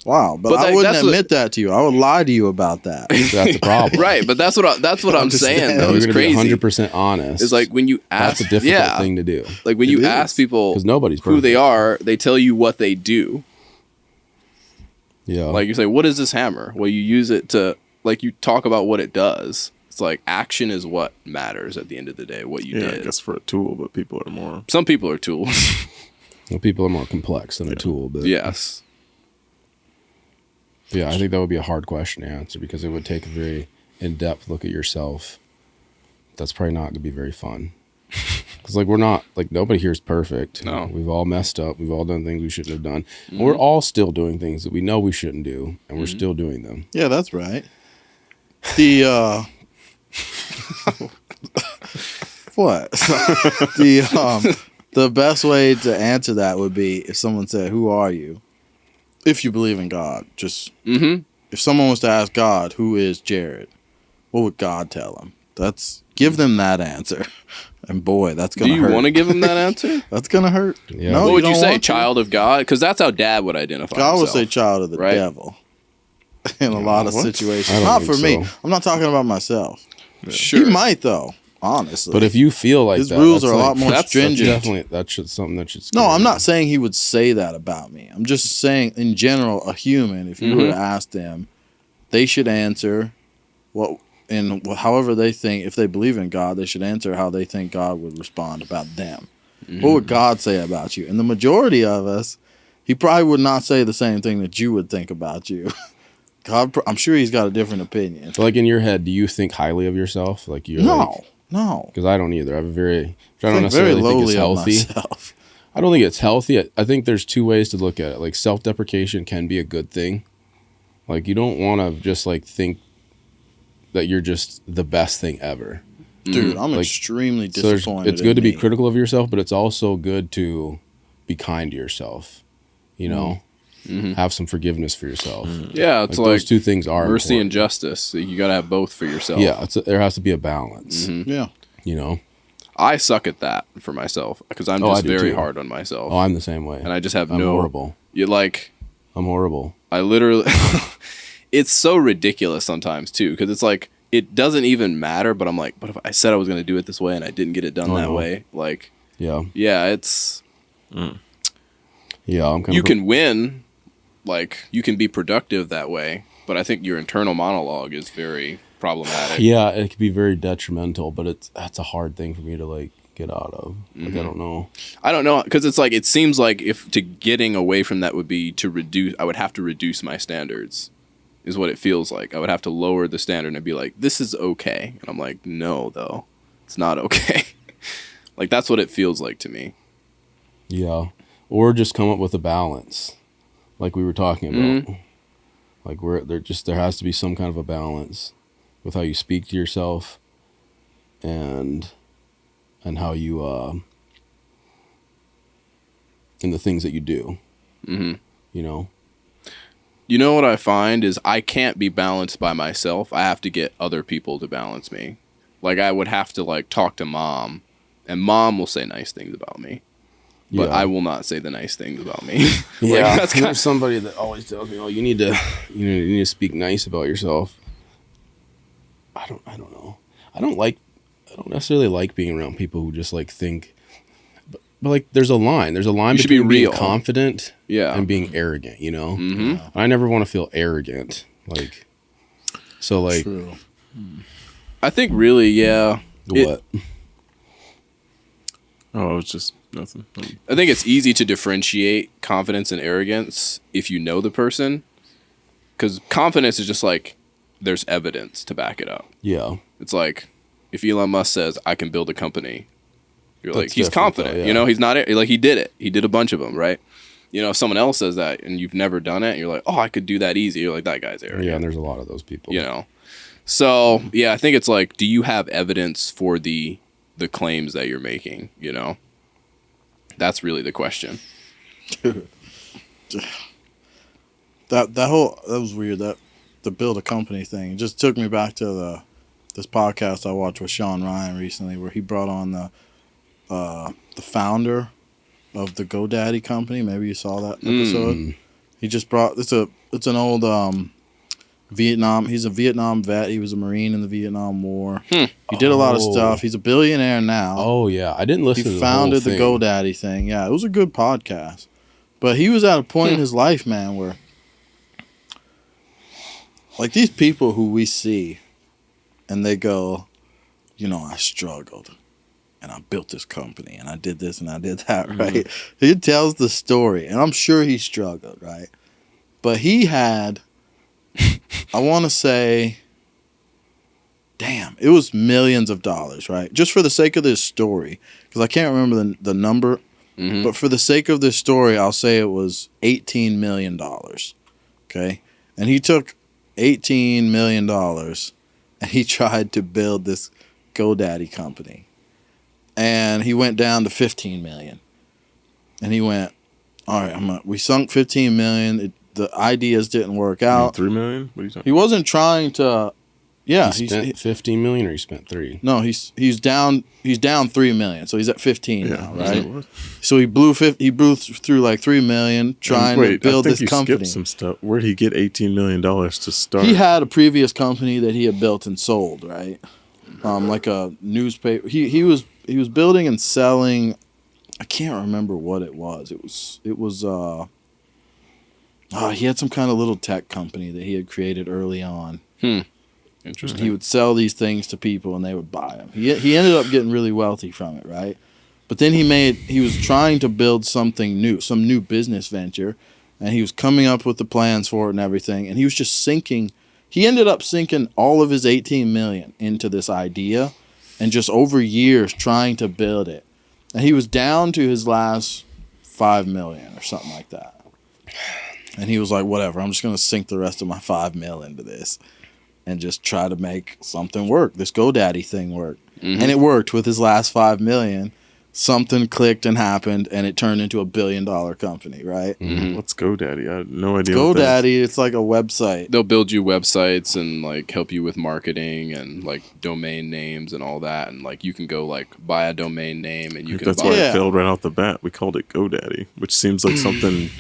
Wow, but But I that- wouldn't that's what- admit that to you. I would lie to you about that. that's a problem. right, but that's what I'm saying Understand. though. You're It's going to be crazy. 100% honest. It's like when you ask that's a difficult thing to do Like when It you is. ask people because nobody's who they perfect. are, they tell you what they do. Yeah, Like you say, "What is this hammer?" Well, you use it to like you talk about what it does. It's like action is what matters at the end of the day, what you Yeah, I did. guess for a tool, but people are more. Some people are tools. well, people are more complex than a tool, but Yes. Yeah, I think that would be a hard question to answer because it would take a very in-depth look at yourself. That's probably not going to be very fun. Because, like, we're not, like, nobody here is perfect. No. We've all messed up. We've all done things we shouldn't have done. And we're all still doing things that we know we shouldn't do, and we're still doing them. Yeah, that's right. The, what? The best way to answer that would be if someone said, "Who are you?" If you believe in God, just if someone was to ask God, "Who is Jared?" What would God tell them? Give them that answer, and boy, that's gonna. Do you want to give them that answer? That's gonna hurt. Yeah. No, What would you don't say, want to. child of God? Because that's how Dad would identify. God would himself. say child of the right? devil in a lot of I situations. don't Not think for me. so. I'm not talking about myself. Sure. He might though, honestly. But if you feel like his that, rules that's are a like- lot more that's stringent. Definitely, that's something that should. No, scare I'm you. not saying he would say that about me. I'm just saying, in general, a human, if you were to ask them, they should answer however they think. If they believe in God, they should answer how they think God would respond about them. What would God say about you? And the majority of us, he probably would not say the same thing that you would think about you. God, I'm sure he's got a different opinion. But like in your head, do you think highly of yourself? Like you're No. Because I don't either. I have a very. I don't I think very necessarily think it's lowly of healthy. myself. I don't think it's healthy. I think there's two ways to look at it. Like self-deprecation can be a good thing. Like you don't want to just like think that you're just the best thing ever. Dude, I'm Like, extremely So disappointed. it's good to in be me. critical of yourself, but it's also good to be kind to yourself. You know, have some forgiveness for yourself. Yeah, it's Like, like those two things are mercy and important. justice. You got to have both for yourself. Yeah, there has to be a balance. Yeah. You know. I suck at that for myself because I'm Oh, I just do very too. hard on myself. Oh, I'm the same way. and I just have I'm no. horrible. You like. I'm horrible. I literally. It's so ridiculous sometimes too because it's like it doesn't even matter. But I'm like, but if I said I was going to do it this way and I didn't get it done that no. way, like, Yeah. yeah, it's. Yeah, I'm kind You of. can win, like you can be productive that way, but I think your internal monologue is very problematic. Yeah, it could be very detrimental, but that's a hard thing for me to like get out of. Like I don't know. I don't know because it's like it seems like if to getting away from that would be to reduce. I would have to reduce my standards, is what it feels like. I would have to lower the standard and be like, "This is okay," and I'm like, "No, though, it's not okay." Like that's what it feels like to me. Yeah, or just come up with a balance, like we were talking about. Like there has to be some kind of a balance with how you speak to yourself, and how you and the things that you do. You know. You know what I find is I can't be balanced by myself. I have to get other people to balance me. Like I would have to like talk to Mom, and Mom will say nice things about me, but Yeah. I will not say the nice things about me. Yeah, that's there's somebody that always tells me, "Oh, you need to speak nice about yourself." I don't know. I don't necessarily like being around people who just like think, but like there's a line. There's a line You should be between being real. confident Yeah. and being arrogant. You know, Yeah. I never want to feel arrogant. Like, so like True. I think really, yeah. what? Oh, it's just nothing. I think it's easy to differentiate confidence and arrogance if you know the person, because confidence is just like there's evidence to back it up. Yeah, It's like if Elon Musk says I can build a company, you're like That's he's different, confident. though, yeah. You know, he's not like he did it. He did a bunch of them, right? You know, if someone else says that and you've never done it, you're like, oh, I could do that easy. You're like, that guy's arrogant. yeah. And there's a lot of those people. You know, so yeah, I think it's like, do you have evidence for the claims that you're making? You know, that's really the question. That was weird. That the build a company thing just took me back to this podcast I watched with Sean Ryan recently, where he brought on the founder of the GoDaddy company. Maybe you saw that episode. He just brought it's an old Vietnam. He's a Vietnam vet. He was a Marine in the Vietnam War. He did a lot of Oh. stuff. He's a billionaire now. Oh yeah, I didn't listen to He the founded whole the thing. GoDaddy thing. Yeah, it was a good podcast. But he was at a point in his life, man, where like these people who we see and they go, you know, I struggled and I built this company and I did this and I did that, right? He tells the story, and I'm sure he struggled, right? But he had I want to say, damn, it was millions of dollars, right? Just for the sake of this story, because I can't remember the number, but for the sake of this story, I'll say it was $18 million. Okay, and he took $18 million and he tried to build this GoDaddy company, and he went down to 15 million, and he went, all right, we sunk 15 million. The ideas didn't work out. 3 million? What are you talking? He wasn't trying to. Yeah, he spent 15 million, or he spent 3. No, he's down 3 million, so he's at 15 now, right? What? So he blew through like 3 million trying to build this company. Skipped some stuff. Where did he get $18 million to start? He had a previous company that he had built and sold, right? Like a newspaper. He was building and selling. I can't remember what it was. It was. He had some kind of little tech company that he had created early on. Interesting. He would sell these things to people and they would buy them. He ended up getting really wealthy from it, right? But then he was trying to build something new, some new business venture, and he was coming up with the plans for it and everything, and he was just sinking. He ended up sinking all of his 18 million into this idea, and just over years trying to build it. And he was down to his last 5 million or something like that. And he was like, whatever, I'm just going to sink the rest of my 5 mil into this and just try to make something work, this GoDaddy thing work. And it worked with his last 5 million. Something clicked and happened, and it turned into $1 billion company, right? What's GoDaddy? I have no idea. GoDaddy, it's like a website. They'll build you websites and like help you with marketing and like domain names and all that, and like you can go like buy a domain name and you can That's buy why it failed right off the bat. We called it GoDaddy, which seems like something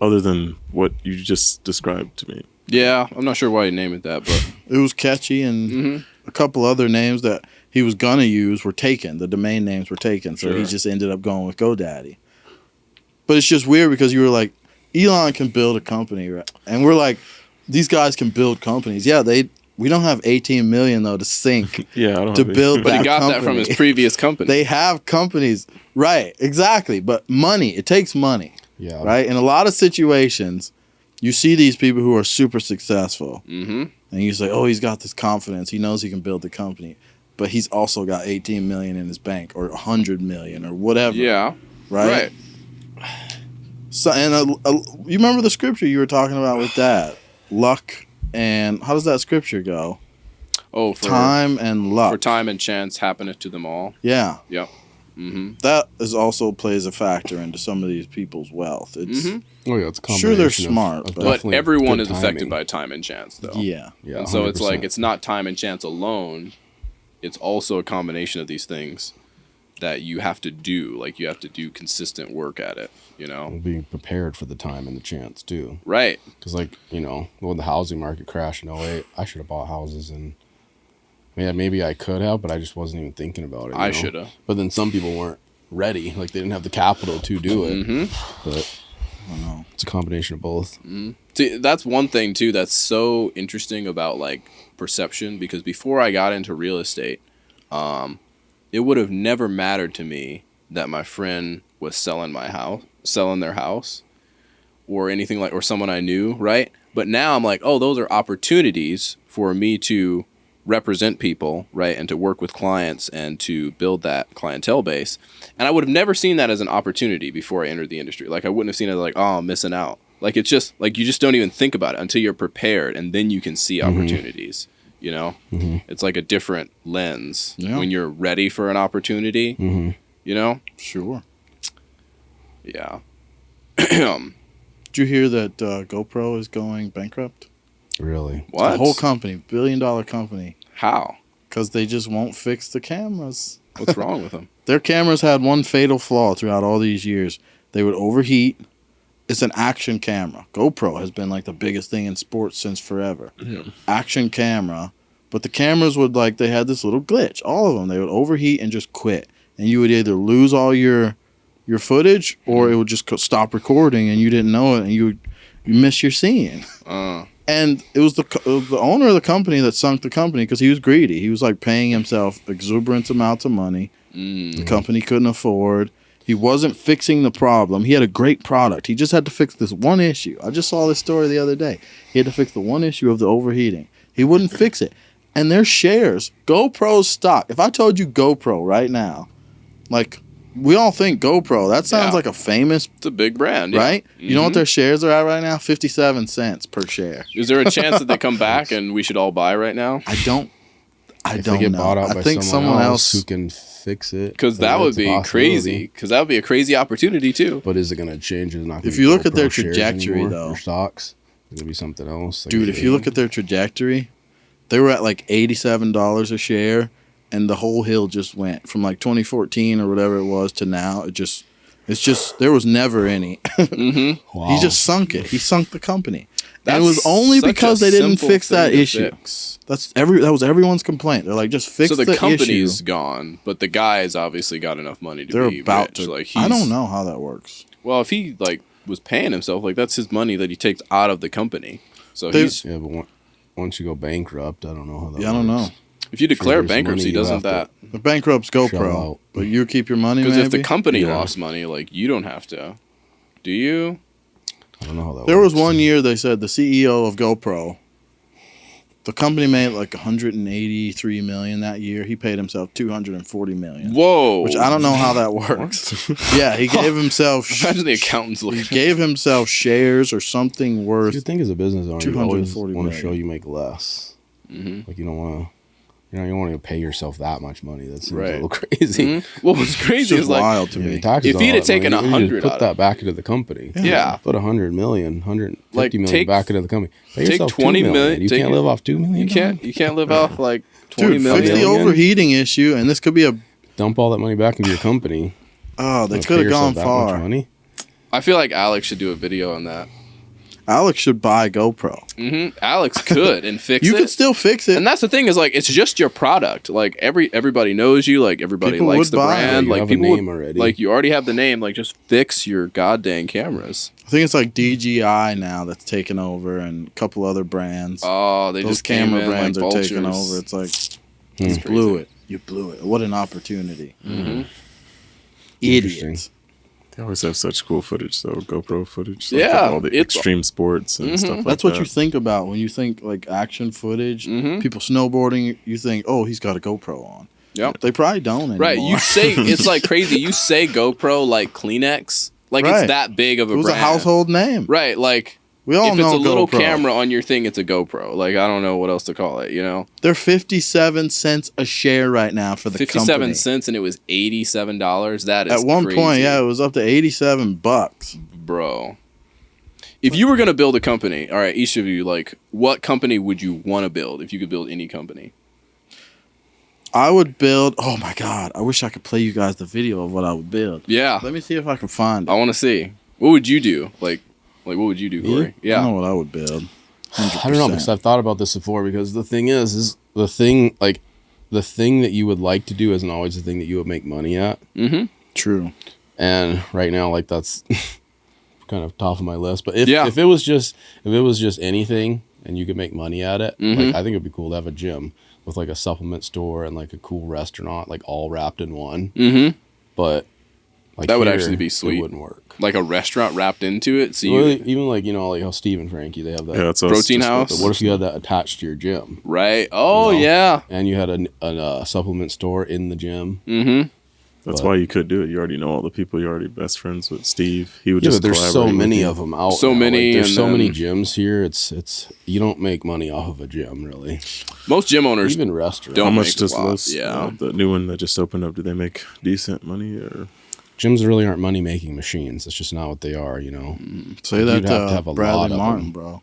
other than what you just described to me. Yeah, I'm not sure why you name it that, but It was catchy, and a couple other names that he was gonna use were taken. The domain names were taken, so he just ended up going with GoDaddy. But it's just weird because you were like, Elon can build a company, right? And we're like, these guys can build companies. Yeah, we don't have 18 million though to sink. Yeah, I don't to have build. but he got company. that from his previous company. They have companies, right? Exactly, but money. It takes money, Yeah. right? In a lot of situations, you see these people who are super successful, and you say, "Oh, he's got this confidence. He knows he can build the company." But he's also got 18 million in his bank, or 100 million, or whatever. Yeah, right. So, and you remember the scripture you were talking about with that luck, and how does that scripture go? Oh, for time and luck. For time and chance happeneth to them all. Yeah. Yep. That is also plays a factor into some of these people's wealth. It's Oh yeah, it's a Sure, they're combination smart, of but But definitely everyone good is affected timing. by time and chance, though. yeah. Yeah, And so it's like 100%. it's not time and chance alone. It's also a combination of these things that you have to do. Like you have to do consistent work at it. You know. being prepared for the time and the chance too. Right. Because like when the housing market crashed in 2008, I should have bought houses, and yeah, maybe I could have, but I just wasn't even thinking about it. I should have. But then some people weren't ready, like they didn't have the capital to do it. But I don't know. It's a combination of both. See, that's one thing too that's so interesting about like perception, because before I got into real estate, it would have never mattered to me that my friend was selling their house or anything like, or someone I knew, right? But now I'm like, oh, those are opportunities for me to represent people, right? And to work with clients and to build that clientele base. And I would have never seen that as an opportunity before I entered the industry. Like I wouldn't have seen it like, oh, I'm missing out. Like it's just like you just don't even think about it until you're prepared, and then you can see opportunities. You know, it's like a different lens when you're ready for an opportunity. You know, Sure. yeah. Did you hear that GoPro is going bankrupt? Really? What? The whole company, $1 billion company, How? because they just won't fix the cameras. What's wrong with them? Their cameras had one fatal flaw throughout all these years. They would overheat. It's an action camera. GoPro has been like the biggest thing in sports since forever. Yeah. Action camera. But the cameras would they had this little glitch. All of them. They would overheat and just quit. And you would either lose all your footage, or it would just stop recording and you didn't know it, and you miss your scene. And it was the owner of the company that sunk the company because he was greedy. He was like paying himself exuberant amounts of money. The company couldn't afford. He wasn't fixing the problem. He had a great product. He just had to fix this one issue. I just saw this story the other day. He had to fix the one issue of the overheating. He wouldn't fix it. And their shares, GoPro's stock. If I told you GoPro right now, like, we all think GoPro. That sounds like a famous... It's a big brand, right? You know what their shares are at right now? 57 cents per share. Is there a chance that they come back and we should all buy right now? I don't If they get know. bought out I by think someone else who can fix it. Because that would be crazy. Because that would be a crazy opportunity, too. But is it going to change? It's not gonna If be you look at GoPro their shares trajectory, anymore, though. or stocks, it's going to be something else. Dude, if you look at their trajectory, they were at like $87 a share, and the whole hill just went from like 2014 or whatever it was to now. It's just there was never any. Wow. He just sunk it. He sunk the company. That's and it was only such because a they didn't simple fix that thing to issue. fix. That was everyone's complaint. They're like, just fix So the the company's issue. gone, but the guy's obviously got enough money to They're be about rich. to. Like, I don't know how that works. Well, if he like was paying himself, like that's his money that he takes out of the company. So They- he's Yeah, but once you go bankrupt, I don't know how that Yeah, I don't know. works. if you declare there's money bankruptcy, you doesn't have to- that? The bankrupt's Shell GoPro, out. but you keep your money. Because Maybe if the company Yeah. lost money, like you don't have to. Do you? I don't know how that there works. was one year they said the CEO of GoPro, the company made like 183 million that year. He paid himself 240 million. Whoa! Which I don't know how that works. Yeah, he gave himself. Imagine the accountants He looking. gave himself shares or something worth. You'd think as a business owner, you always 240 want to show million. you make less. Like you don't want to, you don't want to pay yourself that much money. That seems Right. a little crazy. Mhm. What was It's crazy just is like wild to Yeah, me. taxes If on he'd all have that taken money, you 100 just put out that of back into the company. Yeah. Put 100 million, 150 Like, million take- back into the company. Pay take yourself 20 $2 million, You take can't it- live off $2 million. you can't live off like 20 Dude, million. fix the million? overheating issue, and this could be a. Dump all that money back into your company. Oh, they Don't could pay have gone yourself that much far. money. I feel like Alex should do a video on that. Alex should buy GoPro. Alex could and fix You it. could still fix it. And that's the thing is like it's just your product. Like everybody knows you. Like everybody People likes would the buy it. brand. You Like have a people name would, already. like you already have the name. Like just fix your goddamn cameras. I think it's like DJI now that's taken over, and a couple other brands. Oh, they Those just came camera in brands like are vultures. taking over. It's like Hmm. you blew it. You blew it. What an opportunity. Mhm. Idiots. They always have such cool footage, though. GoPro footage. Yeah, all the it's- extreme sports and stuff like That's that. what you think about when you think like action footage. Mhm. People snowboarding. You think, oh, he's got a GoPro on. Yep. They probably don't anymore. Right. You say it's like crazy. You say GoPro like Kleenex. Like Right. it's that big of a it was brand. a household name. Right. Like We all if know it's a little GoPro. camera on your thing, it's a GoPro. Like I don't know what else to call it. You know, They're 57 cents a share right now for the 57 company. cents and it was $87. That is At one crazy. point, yeah, it was up to $87. Bro. If you were gonna build a company, all right, each of you, like, what company would you want to build if you could build any company? I would build. Oh my god! I wish I could play you guys the video of what I would build. Yeah, Let me see if I can find it. I want to see. What would you do? Like what would you do, Kory? I Yeah. know what I would build. 100%. I don't know because I've thought about this before. Because the thing is the thing that you would like to do isn't always the thing that you would make money at. Mm-hmm. True. And right now, like that's kind of top of my list. But if Yeah. if it was just anything and you could make money at it, Mhm. like I think it'd be cool to have a gym with like a supplement store and like a cool restaurant, like all wrapped in one. Mm-hmm. But like That would here, actually be sweet. It wouldn't work. Like a restaurant wrapped into it. So you Well, even like like how Steve and Frankie they have that. Yeah, that's what I was Protein just about house? to But what if you had that attached to your gym right? Oh You know? yeah. and you had a supplement store in the gym? Mm-hmm. That's But- why you could do it. You already know all the people. You're already best friends with Steve. He would Yeah, just but there's so collaborate with many you. of them out. So now. many, Like, there's and so many then- gyms here. It's you don't make money off of a gym really. Most gym owners Even restaurants. don't How much make a does lot, those, yeah. the new one that just opened up, do they make decent money? Or Gyms really aren't money making machines. That's just not what they are. You know. Say You'd that have to to have a lot Bradley of Martin, them. bro.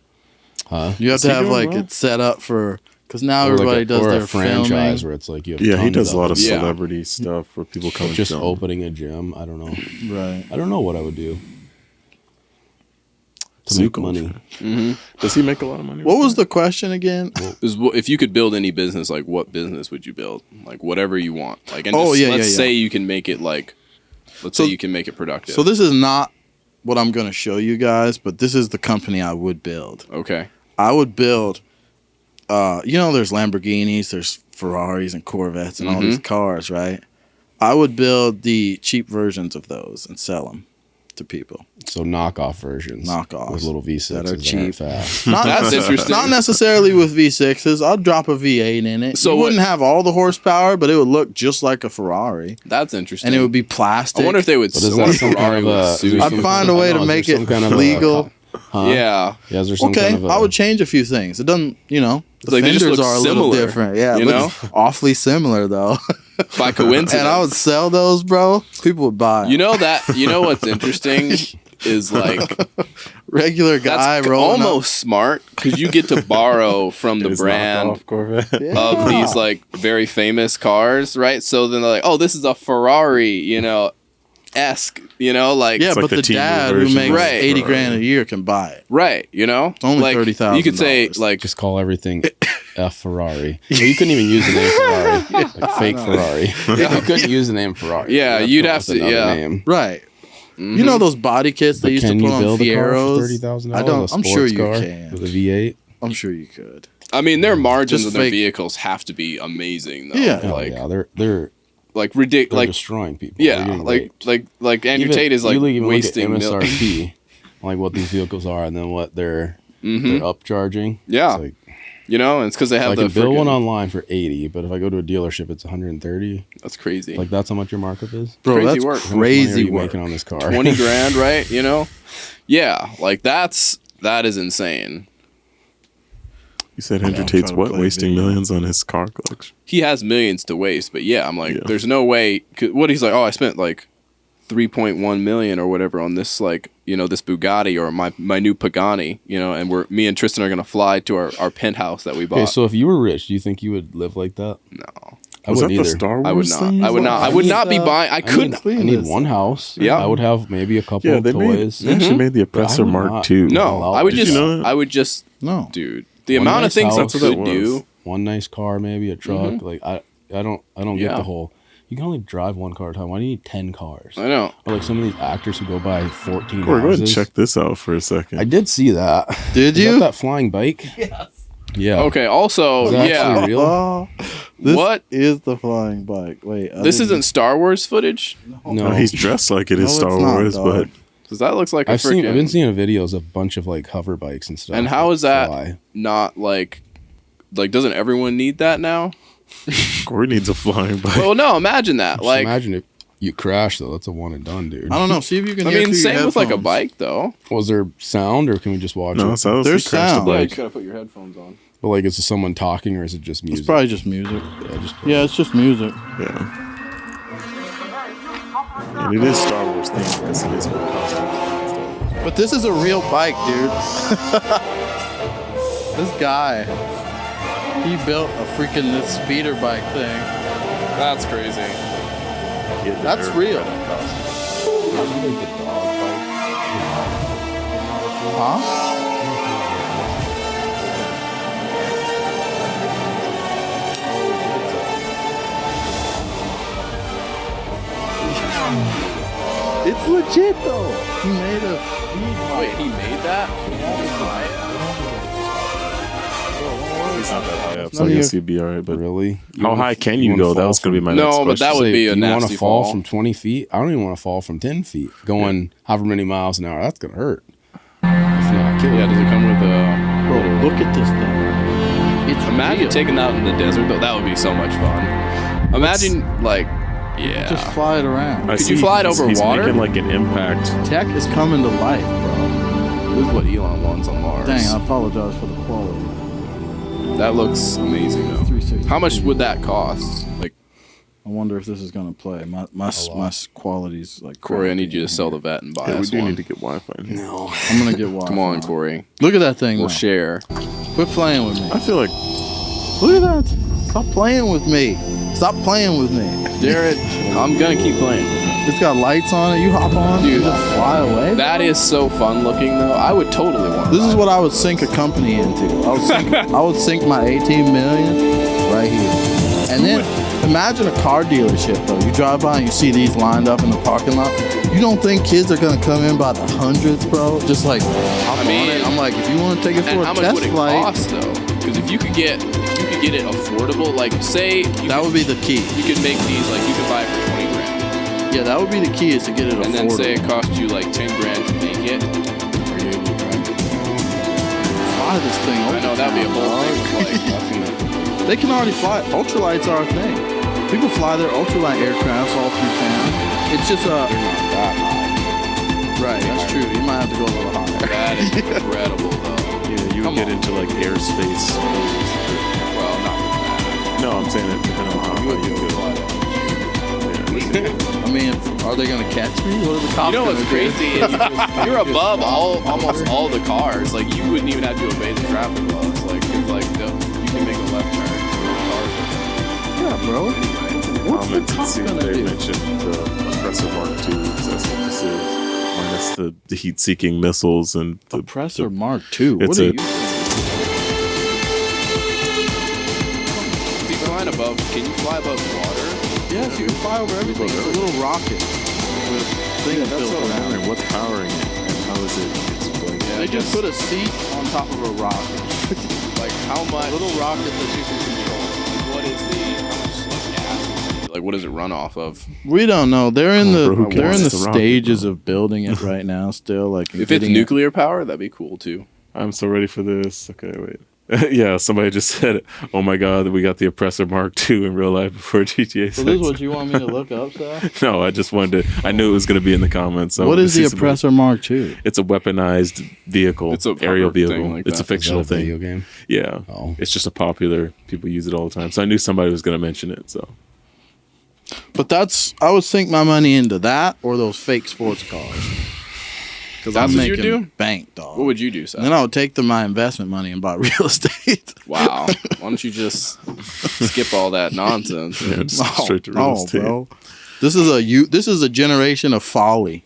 Huh? You have Is to he have doing like well? it set up for because now Or everybody like does or their a franchise filming. where it's like you have yeah, he tons does a lot of them. Yeah. celebrity stuff where people come and Just film. opening a gym. I don't know. Right. I don't know what I would do to Zoo make culture. money. Mm-hmm. Does he make a lot of money? What with was that? the question again? If you could build any business, like what business would you build? Like whatever you want. Like and Oh, just, yeah, let's yeah, yeah. say you can make it like let's So- say you can make it productive. So this is not what I'm going to show you guys, but this is the company I would build. okay. I would build. There's Lamborghinis, there's Ferraris and Corvettes and all these cars, right? I would build the cheap versions of those and sell them to people. So knockoff versions. Knockoffs with little V6s that are cheap. Fast. That's interesting. Not necessarily with V6s. I'll drop a V8 in it. So So it wouldn't what- have all the horsepower, but it would look just like a Ferrari, That's interesting. and it would be plastic. I wonder if they would. But is I wonder that if some Ferrari kind of would a? sue. I'd find a way to make it legal. Yeah. Yeah, is there some Okay, kind of a, I would change a few things. It doesn't, the Like, they just fenders look are a little similar, different. Yeah, you it looks awfully similar though. By coincidence. And I would sell those, bro. People would buy. You know what's interesting is like Regular guy that's rolling almost smart because you get to borrow from the His brand knockoff Corvette. of these like very famous cars, right? So then they're like, oh, this is a Ferrari, esque, like Yeah, like but the the team dad who version makes of Right. 80 grand a year can buy it. right, It's only like, $30,000. You could say like just call everything F Ferrari. Well, you couldn't even use the name Ferrari, like fake Ferrari. You couldn't use the name Ferrari. Yeah, you'd have to- yeah. Name. Right. You know those body kits they But used to can put you on build a car for Fieros? $30,000? I don't. I'm sure you car can. with a V8. I'm sure you could. I mean their margins Just of their fake- vehicles have to be amazing though. Yeah. Oh, Like yeah, they're like ridiculous like destroying people. They're yeah, getting like raped. like Andrew Even- Tate is like you even wasting look at mil- MSRP, like what these vehicles are, and then what they're upcharging. Yeah. It's like, and it's because they so have I the can build one friggin- online for 80, but if I go to a dealership, it's 130. That's crazy. Like that's how much your markup is. Bro, Crazy that's work. How much money are crazy you work. making on this car? 20 grand, right? Yeah, like that is insane. You said I'm Andrew trying Tate's to what? play Wasting video. millions on his car collection. He has millions to waste, but yeah, I'm like, Yeah. there's no way. What he's like, oh, I spent like 3.1 million or whatever on this, like, this Bugatti or my new Pagani, and me and Tristan are gonna fly to our penthouse that we bought. Okay, so if you were rich, do you think you would live like that? No, I Was that wouldn't the either. Star Wars I would not. thing? I would not. I would not be buying. I I couldn't. need, I need one house. Yeah. I would have maybe a couple Yeah, of they toys. actually made the Oppressor would Mark not. II. No, I'll I would allow just. it. You know that? I would just. No. Dude, the One amount nice of things house. I That's what could it was. do. One nice car, maybe a truck. Like I don't get Yeah. the whole. You can only drive one car at a time. Why do you need 10 cars? I know. Or like some of these actors who go buy 14 Corey, go ahead and houses. check this out for a second. I did see that. Did Is you? that flying bike? Yes. Yeah. Okay. Also, Is that yeah. actually real? Oh, this What? is the flying bike? Wait, This isn't Star Wars footage. No, No, he's dressed like it is No, Star it's not, Wars, dog. but Because that looks like a I've been freaking. seeing videos of a bunch of like hover bikes and stuff. And how is that fly. not like doesn't everyone need that now? Corey needs a flying bike. Well, no. Imagine that. Just Like, imagine if you crash though. That's a one and done, dude. I don't know. See if you can. I hear mean, through your same with like a headphones. bike though. Was there sound or can we just watch No, it? so There's he crashed sound. the Yeah, you bike. just gotta put your headphones on. But like, is it someone talking or is it just music? It's probably just music. just Yeah, it's just music. Yeah. And it is Star Wars themed because it is what costumes. But this is a real bike, dude. This guy, he built a freaking this speeder bike thing. That's crazy. That's real. Huh? It's legit though. He made a speed bike. Wait, he made that? He's not that high up, so None I of guess your- you'd be all right. But Really? how high can you go? That was going to be my No, next but question. that would Say, be a do you want nasty to fall fall. from 20 feet? I don't even want to fall from 10 feet. Going however many miles an hour, that's gonna hurt. If not kill Yeah, you. does it come with a? Bro, look at this thing. It's Imagine real. taking that in the desert though. That would be so much fun. Imagine like, yeah. Just fly it around. I Could see you fly it he's- over he's water? making like an impact. Tech is coming to life, bro. This is what Elon wants on Mars. Dang, I apologize for the quality. That looks amazing though. 360. How much would that cost? Like, I wonder if this is gonna play. My quality's like. Corey, I need crappy. you to sell the vet and buy Yeah, we us do one. need to get Wi-Fi. No. I'm gonna get Wi-Fi. Come on, Corey. Look at that thing. We'll now. share. Quit playing with me. I feel like Look at that. Stop playing with me. Stop playing with me. Jared, I'm gonna keep playing. It's got lights on it. You hop on, Dude, you just fly away. That is so fun looking though. I would totally want. This is what I would sink a company into. I would sink my 18 million right here. And then imagine a car dealership though. You drive by and you see these lined up in the parking lot. You don't think kids are gonna come in by the hundreds, bro? Just like hop on it. I'm like, if you want to take it And for how a much test would it flight, cost though? Because if you could get it affordable, like say you that would be the key. you could make these like you could buy it for Yeah, that would be the key, is to get it affordable. And then say it cost you like 10 grand to make it. Are you able to drive? Fly this thing over. I know that'd be a whole thing. Like, They can already fly. Ultralights are a thing. People fly their ultralight aircrafts all through town. It's just They're not that high. right. That's true. You might have to go a little higher. that is incredible, though. Yeah, you would get into like airspace. Well, not with that. No, I'm saying it depending on how high you go. Yeah. I mean, are they gonna catch me? What are the cops? You know what's gonna do? crazy is you're above almost all the cars. Like you wouldn't even have to obey the traffic laws. Like, cause like you can make a left turn. Yeah, bro. Anyway, What's the Comments, it cop seems gonna they do? mentioned the Oppressor Mark II, because that's what this is. Minus the heat-seeking missiles and the Oppressor Mark II. What It's are a- you? if you flying above, can you fly above water? Yes, you can fly over everything. It's a little rocket with things That's built what I'm around. wondering. What's powering it, and how is it? It's like, Yeah, They just put a seat on top of a rocket. like how much? Little rocket that you can control. What is the how much like gas? Like what does it run off of? We don't know. They're in Oh, bro, who they're in cares? the It's a rocket, stages bro. of building it right now. Still, like If it's getting it- nuclear power, that'd be cool too. I'm so ready for this. Okay, wait. Yeah, somebody just said, "Oh my God, we got the Oppressor Mark II in real life before GTA 6." So this is what you want me to look up, Seth? No, I just wanted to. I knew it was going to be in the comments. So What is the this somebody- Oppressor Mark II? It's a weaponized vehicle. It's a aerial hover thing vehicle. like It's that. a fictional Is that a video thing. game? Yeah, Oh. it's just a popular. People use it all the time. So I knew somebody was going to mention it. So But I would sink my money into that or those fake sports cars. Because That's I'm what you making do? bank, dog. What would you do, Seth? And then I would take my investment money and buy real estate. Wow. Why don't you just skip all that nonsense? yeah, just straight to real Oh, estate. bro. This is a generation of folly.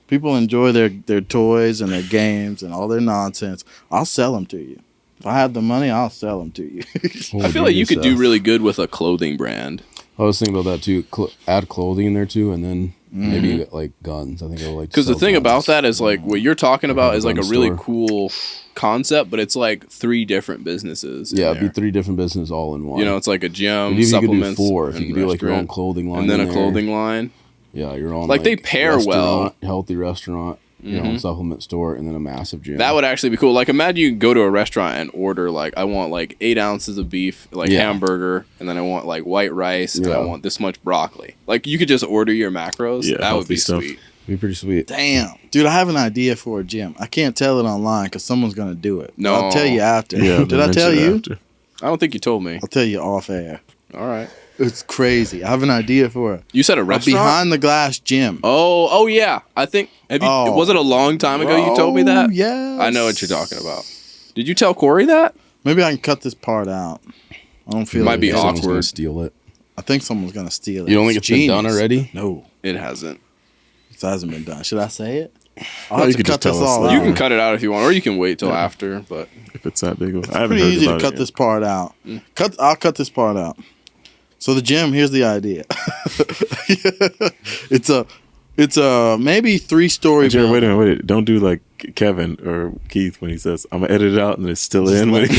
People enjoy their toys and their games and all their nonsense. I'll sell them to you. If I have the money, I'll sell them to you. What I would feel like you could do Seth? really good with a clothing brand. I was thinking about that too. Add clothing in there too, and then maybe like guns. I think I would like. Because the sell thing guns. about that is like what you're talking about is like a gun really store. cool concept, but it's like 3 different businesses. in Yeah, it'd be there. 3 different businesses all in one. You know, it's like a But gym, even if you could do supplements, 4 if you and could do like your own restaurant, clothing line, and then in a there. clothing line. Yeah, your own Like, they pair well. restaurant, healthy restaurant, your own supplement store, and then a massive gym. That would actually be cool. Like, imagine you go to a restaurant and order like, I want like 8 ounces of beef, like Yeah. hamburger, and then I want like white rice, and I Yeah. want this much broccoli. Like, you could just order your macros. Yeah, that would be healthy stuff. sweet. be pretty sweet. Damn. Dude, I have an idea for a gym. I can't tell it online because someone's going to do it. No. I'll tell you after. Yeah, Did I tell you? After. I don't think you told me. I'll tell you off air. All right. It's crazy. I have an idea for it. You said a A restaurant? behind the glass gym. Oh yeah. I think. Have you? Oh. Was it a long time ago you told me that? Yeah. I know what you're talking about. Did you tell Kory that? Maybe I can cut this part out. I don't feel Might like be it. Someone's awkward. gonna steal it. I think someone's going to steal it. You don't think It's it's been done genius. already? No. It hasn't. It hasn't been done. Should I say it? I'll No, have you to could cut just tell this us all later. out. You can cut it out if you want, or you can wait till after. But If it's that big, I It's haven't pretty heard easy to about cut it this part out. I'll cut this part out. So the gym, here's the idea. it's a maybe 3-story Jared, building. wait a minute. Don't do like Kevin or Keith when he says, I'm going to edit it out and it's still in. When he-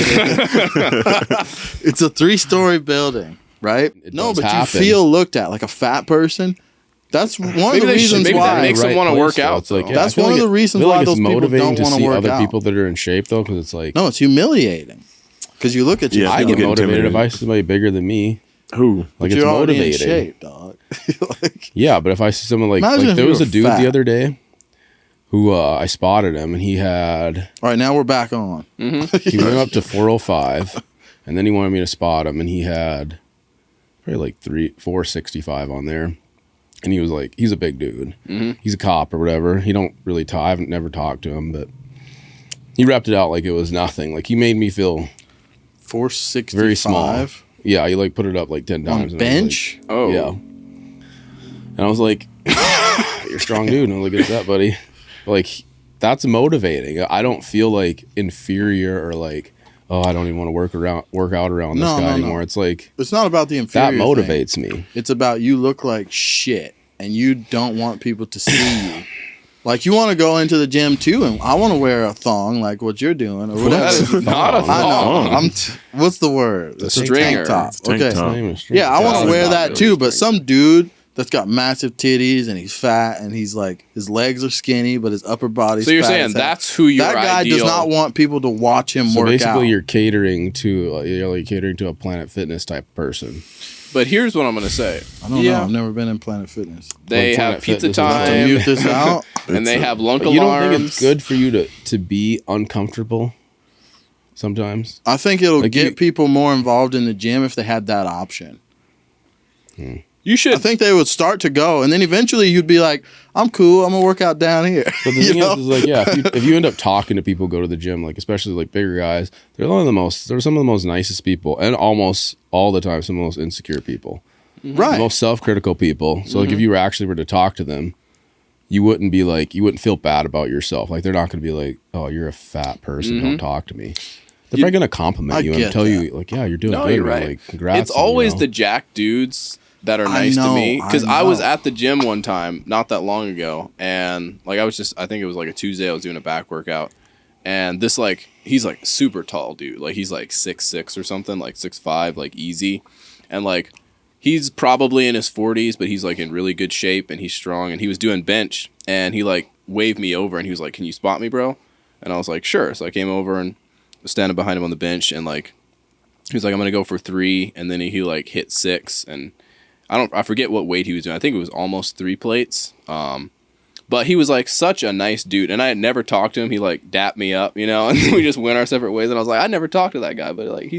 It's a 3-story building, right? It No, does but happen. you feel looked at like a fat person. That's one of Maybe the they should- reasons maybe that why. makes them wanna work out, It's like, though. yeah, That's I feel one of like the reasons I feel why like those it's people motivating don't to wanna see work other out. people that are in shape though, because it's like No, it's humiliating. Because you look at you. Yeah, I people get get motivated if intimidated. I see somebody bigger than me. Who? Like you're it's already in motivating. shape, dog. Like, Yeah, but if I see someone Imagine like if there you was were a dude fat. the other day who I spotted him and he had all right, now we're back on. he went up to 405 and then he wanted me to spot him and he had probably like 465 on there. And he was like, he's a big dude. He's a cop or whatever. He don't really talk. I haven't never talked to him, but he wrapped it out like it was nothing. Like he made me feel 465. very small. Yeah, he like put it up like 10 On times. a and I was like- bench? oh Yeah. And I was like, you're a strong dude. And I was like, look at that, buddy. Like, that's motivating. I don't feel like inferior or like, oh, I don't even want to work out around this No, guy no, no. anymore. It's like, It's not about the inferior that thing. motivates me. It's about you look like shit and you don't want people to see you. Like you want to go into the gym too, and I want to wear a thong like what you're doing or whatever. that is not a I know. thong. What's the word? The stringer. Tank top. It's a tank Okay. top. Not even a string. Yeah, I want That's to wear not that really too, a but stringer. some dude that's got massive titties and he's fat and he's like his legs are skinny but his upper body's So you're fat saying as hell. that's who your that guy ideal... does not want people to watch him So work basically, out. you're catering to a Planet Fitness type person. But here's what I'm gonna say. I don't know. I've never been in Planet Fitness. They Like have Planet pizza Fitness is To time, mute this out. and they have lunk You don't alarms. think it's good for you to be uncomfortable sometimes? I think it'll Like get people more involved in the gym if they had that option. You should. I think they would start to go, and then eventually you'd be like, "I'm cool. I'm gonna work out down here." But the thing is like, yeah, if you end up talking to people, go to the gym, like especially like bigger guys, they're some of the most nicest people, and almost all the time some of the most insecure people, Right. the most self-critical people. So like if you were to talk to them, you wouldn't feel bad about yourself. Like they're not going to be like, "Oh, you're a fat person. Don't talk to me." They're probably going to compliment I you and get tell that. you like, "Yeah, you're doing No, good." you're man. right. Like, congrats. It's always you know? the jack dudes that are I nice to know, me, because I I was know. at the gym one time not that long ago, and like I think it was like a Tuesday, I was doing a back workout, and this like he's like super tall dude, like he's like 6'6" or something, like 6'5", like easy, and like he's probably in his 40s, but he's like in really good shape and he's strong, and he was doing bench, and he like waved me over and he was like, "Can you spot me, bro?" And I was like, "Sure." So I came over and was standing behind him on the bench, and like he was like, "I'm gonna go for 3," and then he like hit 6, and I forget what weight he was doing. I think it was almost 3 plates. But he was like such a nice dude, and I had never talked to him. He like dapped me up, you know, and we just went our separate ways. And I was like, I never talked to that guy, but like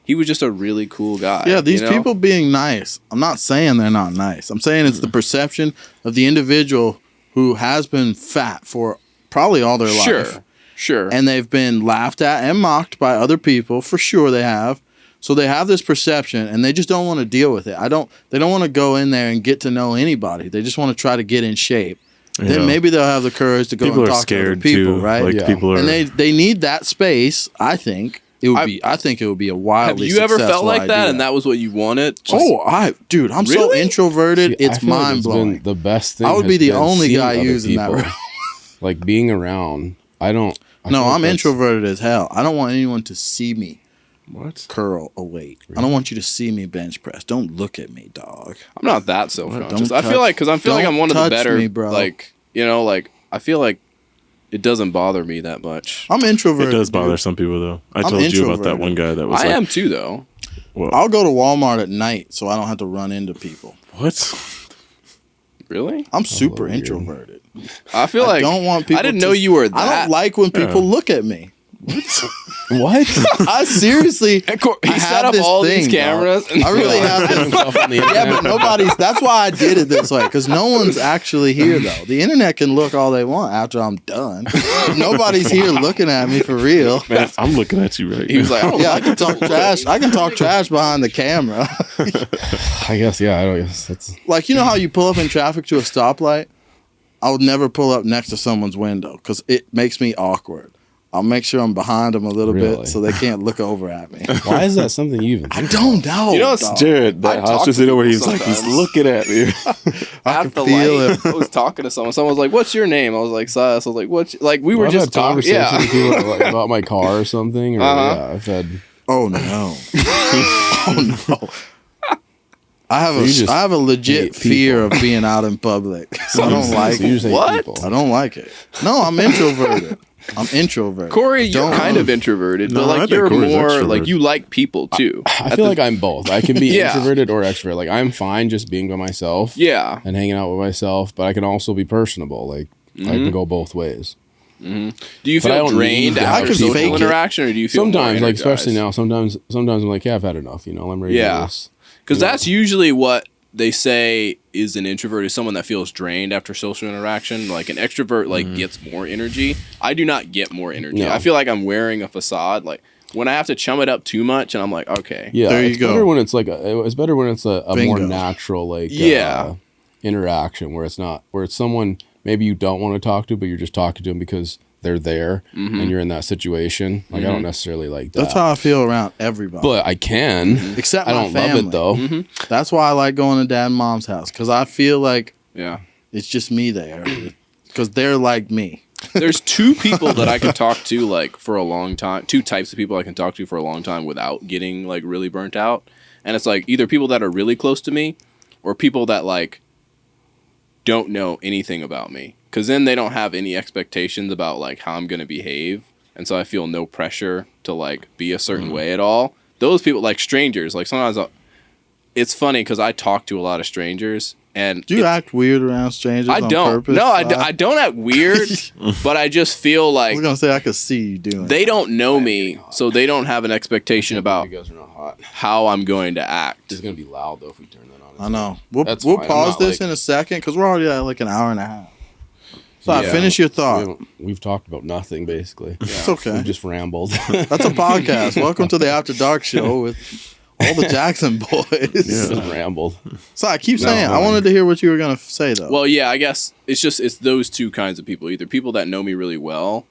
he was just a really cool guy. Yeah, these you know? people being nice. I'm not saying they're not nice. I'm saying it's the perception of the individual who has been fat for probably all their life. Sure. And they've been laughed at and mocked by other people. For sure they have. So they have this perception and they just don't want to deal with it. They don't want to go in there and get to know anybody. They just want to try to get in shape. Yeah. Then maybe they'll have the courage to go People and are talk to other scared people, too. right? Like Yeah. people are. And they need that space, I think. I think it would be a Have wildly you ever felt successful like that, idea. and that was what you wanted? Dude, I'm so Really? introverted. See, I it's feel like mind blowing. been the best thing. I would has be the been only seeing guy other using that people. room. Like being around. I No, feel like I'm that's- introverted as hell. I don't want anyone to see me what? curl a weight. I don't want you to see me bench press. Don't look at me, dog. I'm not that self-conscious. Don't I feel touch- like, because I feel like don't I'm one of the touch better, me, bro. like, you know, like, I feel like it doesn't bother me that much. I'm introverted. It does bother dude. some people though. I I'm told you about that introverted. one guy that was I like, am too, though. well, I'll go to Walmart at night so I don't have to run into people. what? Really? I'm super weird. introverted. I feel like I don't want people. I didn't know you were that. I don't like when people look at me. What? I seriously. He I set have up this all thing, these cameras. dog. I really have this. Himself on the Yeah, internet. but nobody's. That's why I did it this way, because no one's actually here though. The internet can look all they want after I'm done. Nobody's here looking at me for real. Man, I'm looking at you right He was now. like, I don't Yeah, I like can talk trash. I can talk trash behind the camera. I guess, yeah. I don't guess that's. Like, you know how you pull up in traffic to a stoplight? I would never pull up next to someone's window because it makes me awkward. I'll make sure I'm behind them a little Really? bit so they can't look over at me. Why is that something you even? I Think don't know. You know, it's dog. Jared, I that talk hostage to video where people he's like, he's sometimes. looking at me. I at can the feel light. it. I was talking to someone. Someone was like, "What's your name?" I was like, "Silas." I was like, "What?" Like we were I've just had talking. conversations with Yeah. people like, about my car or something. Or, Uh-huh. yeah, I've had. Oh no. Oh no. I have So you just I have a legit hate fear of being out in public. So I don't like So you just hate What? people. I don't like it. No, I'm introverted. I'm introverted. Corey, you're Don't- kind of introverted, No, but I like think you're Corey's more extrovert. like you like people too. I feel like I'm both. I can be Yeah. introverted or extrovert. Like I'm fine just being by myself Yeah. and hanging out with myself, but I can also be personable. Like I Mm-hmm. can go both ways. Do you But I feel don't drained need to after have social fake it. interaction, or do you feel Sometimes, more like especially energized? now, sometimes I'm like, yeah, I've had enough. You know, I'm ready Yeah. to do this. Because that's usually what they say is an introvert is someone that feels drained after social interaction. Like an extrovert like gets more energy. I do not get more energy. No. I feel like I'm wearing a facade. Like when I have to chum it up too much, and I'm like, okay, Yeah, There you it's go. better when it's like it's better when it's a more Bingo. natural like Yeah. interaction where it's someone maybe you don't want to talk to, but you're just talking to them because they're there and you're in that situation. Like I don't necessarily like that. That's how I feel around everybody. But I can. Except I my don't family. love it though. That's why I like going to dad and mom's house, because I feel like yeah. it's just me there. Because they're like me. There's two people that I can talk to like for a long time. Two types of people I can talk to for a long time without getting like really burnt out. And it's like either people that are really close to me or people that like don't know anything about me, because then they don't have any expectations about like how I'm gonna behave, and so I feel no pressure to like be a certain way at all. Those people, like strangers, like sometimes it's funny because I talk to a lot of strangers. And do you act weird around strangers? I don't. Purpose? No, I don't act weird, but I just feel I like was gonna say I could see you doing. they don't know me, so they don't have an expectation about You guys are not hot. how I'm going to act. It's gonna be loud though if we turn that on. I know. We'll That's we'll fine. I'm pause not, this like- in a second because we're already at like an hour and a half. So Yeah. finish your thought. We've talked about nothing basically. It's okay. We've just rambled. That's a podcast. Welcome to the After Dark Show with all the Jackson boys. Just rambled. So I keep saying, I fine. wanted to hear what you were gonna say though. Well, yeah, I guess it's those two kinds of people. Either people that know me really well,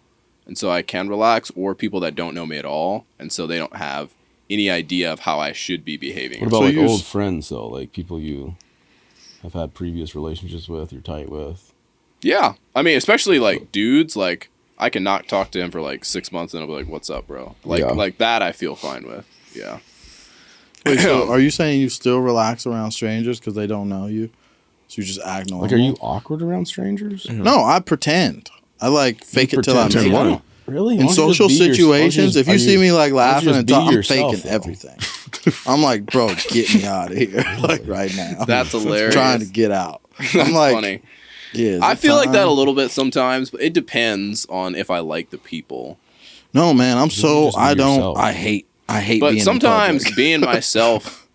and so I can relax, or people that don't know me at all, and so they don't have any idea of how I should be behaving. What about So like you old s- friends though? Like people you have had previous relationships with, you're tight with. Yeah, I mean, especially like dudes, like I can not talk to him for like 6 months, and I'll be like, "What's up, bro?" Like Yeah. like that, I feel fine with. Yeah. Wait, so are you saying you still relax around strangers because they don't know you? So you just act normal? Like, are you awkward around strangers? No, I pretend. I like fake it till I Pretend make what? it. Really? Why In don't you just social be your- why don't situations, just- if you are see me like why don't laughing you just and be talking, I'm yourself, faking though? everything. I'm like, bro, get me out of here, like right now. That's hilarious. Trying to get out. That's I'm like, funny. yeah. is I it feel like that a time? little bit sometimes, but it depends on if I like the people. No, man, I'm so just be I don't. yourself. I hate But being in sometimes public. being myself,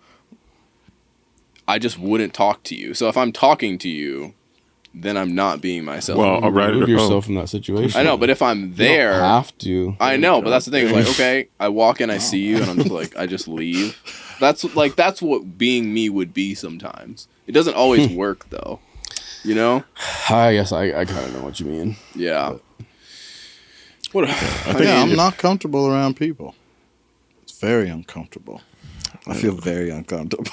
I just wouldn't talk to you. So if I'm talking to you, then I'm not being myself. Well, all right. Remove Oh. yourself from that situation. I know, but if I'm You don't there, have to. I know, but that's the thing. It's like, okay, I walk in, I see you, and I'm just like, I just leave. That's what being me would be sometimes. It doesn't always work though, you know? I guess I kind of know what you mean. Yeah. What? I'm not comfortable around people. It's very uncomfortable. I feel very uncomfortable.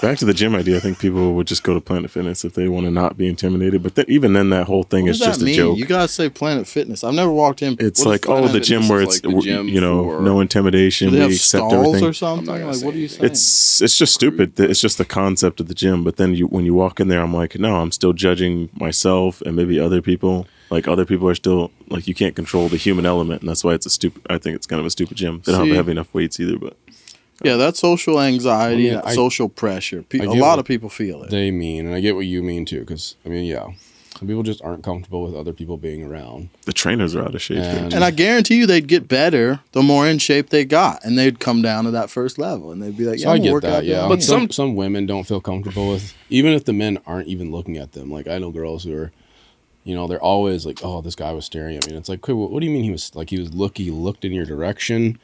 Back to the gym idea. I think people would just go to Planet Fitness if they want to not be intimidated. But then, even then, that whole thing What is does just that a mean? joke. You guys say Planet Fitness. I've never walked in. It's What like, if Planet the gym Fitness where is it's like the gym for- no intimidation. Do they We have accept stalls everything. or something? I'm not gonna Like, say what are you anything. saying? It's just stupid. It's just the concept of the gym. But then when you walk in there, I'm like, no, I'm still judging myself and maybe other people. Like other people are still like, you can't control the human element, and that's why it's a stupid. I think it's kind of a stupid gym. They don't See- have enough weights either. But Yeah, that social anxiety, I mean, that social pressure. A get lot what of people feel it. They mean, and I get what you mean too. Because I mean, yeah, some people just aren't comfortable with other people being around. the trainers are out of shape. And- And I guarantee you they'd get better the more in shape they got. And they'd come down to that first level. And they'd be like, So yeah, I I'm gonna get work that, out yeah. down But here. some women don't feel comfortable with, even if the men aren't even looking at them. Like I know girls who are, they're always like, oh, this guy was staring at me. And it's like, okay, what do you mean he looked in your direction,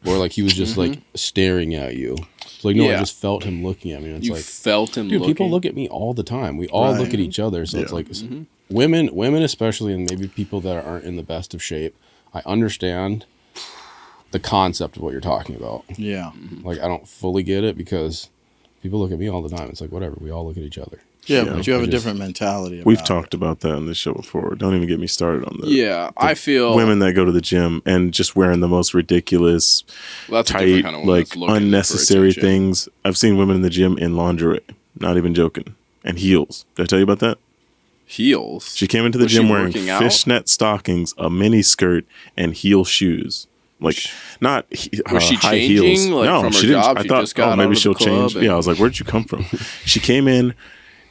or like he was just like staring at you? It's like, no, I Yeah. just felt him looking at me. And it's You like, felt him dude, looking. people look at me all the time. We all Right. look at each other. So it's Yeah. like women especially, and maybe people that aren't in the best of shape. I understand the concept of what you're talking about. Yeah. Like I don't fully get it because people look at me all the time. It's like whatever. We all look at each other. Yeah, Yeah. but you have a I just- different mentality. We've about talked about that on this show before. Don't even get me started on that. Yeah, I feel Women that go to the gym and just wearing the most ridiculous, well, that's a different tight, kind of woman like that's looking for unnecessary attention. things. I've seen women in the gym in lingerie, not even joking, and heels. Did I tell you about that? Heels. She came into the Was she gym wearing working out? fishnet stockings, a mini skirt, and heel shoes. Like not Was she high changing, heels. like, no, from her she didn't. job? I She thought, just got out maybe of the she'll club change. and- Yeah, I was like, where'd you come from? She came in,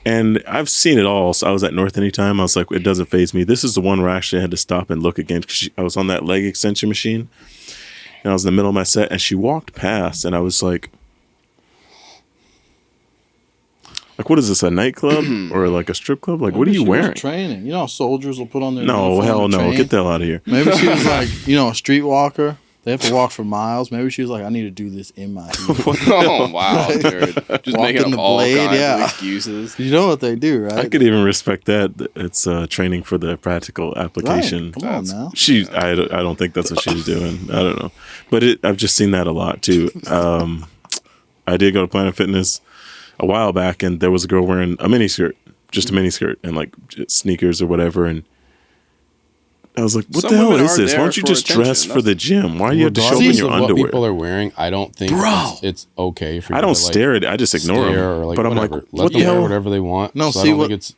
and I've seen it all. So I was at North Anytime. I was like, it doesn't faze me. This is the one where I actually had to stop and look again because I was on that leg extension machine, and I was in the middle of my set, and she walked past, and I was like, what is this, a nightclub or like a strip club? Like, what are Maybe you she was wearing? Training. You know how soldiers will put on their No, uniform hell and no. train? Get the hell out of here. Maybe she was like, a streetwalker. They have to walk for miles. Maybe she was like, I need to do this in my heat. Oh wow, Jared. Just Walked making in up the all blade, kinds yeah. of excuses. You know what they do, right? I could even respect that. It's training for the practical application. Right. Come on now. I don't think that's what she was doing. I don't know, but I've just seen that a lot too. I did go to Planet Fitness a while back, and there was a girl wearing a mini skirt, just a mini skirt, and like sneakers or whatever. And I was like, what Some the hell women is are this? Why there don't you for just dress attention. for the gym? Why do you have to show me Regardless your of what underwear? people are wearing, I don't think it's okay for you I don't to, like, stare at it. I just ignore stare them. or, like, But I'm whatever. like, Let what them the wear hell? whatever they want. No, so see I don't what- think it's.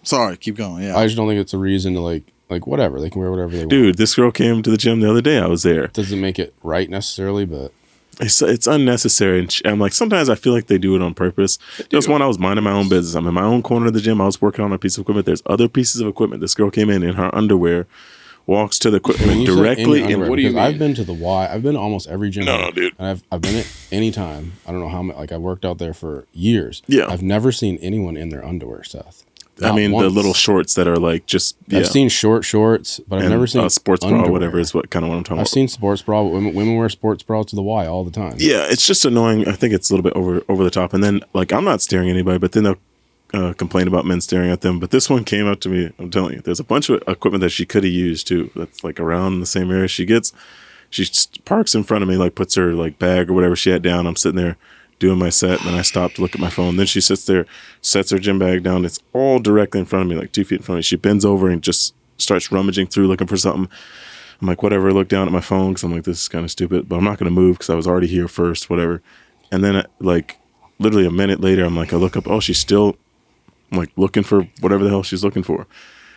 Sorry, keep going. Yeah. I just don't think it's a reason to like whatever they can wear whatever they want. Dude, this girl came to the gym the other day. I was there. Doesn't make it right necessarily, but It's unnecessary. And I'm like, sometimes I feel like they do it on purpose. Just one, I was minding my own business. I'm in my own corner of the gym. I was working on a piece of equipment. There's other pieces of equipment. This girl came in her underwear, walks to the when equipment you say directly. in your underwear, what do you because I've mean? been to the Y. I've been to almost every gym. No, dude. And I've been at any time. I don't know how many. Like I worked out there for years. Yeah. I've never seen anyone in their underwear, Seth. I Not mean, the once. little shorts that are like just, yeah. I've seen short shorts, but I've and, never seen sports bra, underwear. whatever is what kind of what I'm talking I've about. seen sports bra. But women wear sports bras to the Y all the time. Yeah, it's just annoying. I think it's a little bit over the top. And then, like, I'm not staring at anybody, but then they'll complain about men staring at them. But this one came up to me. I'm telling you, there's a bunch of equipment that she could have used too. That's like around the same area she gets. She parks in front of me, like puts her like bag or whatever she had down. I'm sitting there doing my set, and then I stop to look at my phone. Then she sits there, sets her gym bag down. It's all directly in front of me, like 2 feet in front of me. She bends over and just starts rummaging through looking for something. I'm like, whatever. I look down at my phone because I'm like, this is kind of stupid, but I'm not going to move because I was already here first, whatever. And then, like, literally a minute later, I'm like, I look up, oh, she's still, like, looking for whatever the hell she's looking for.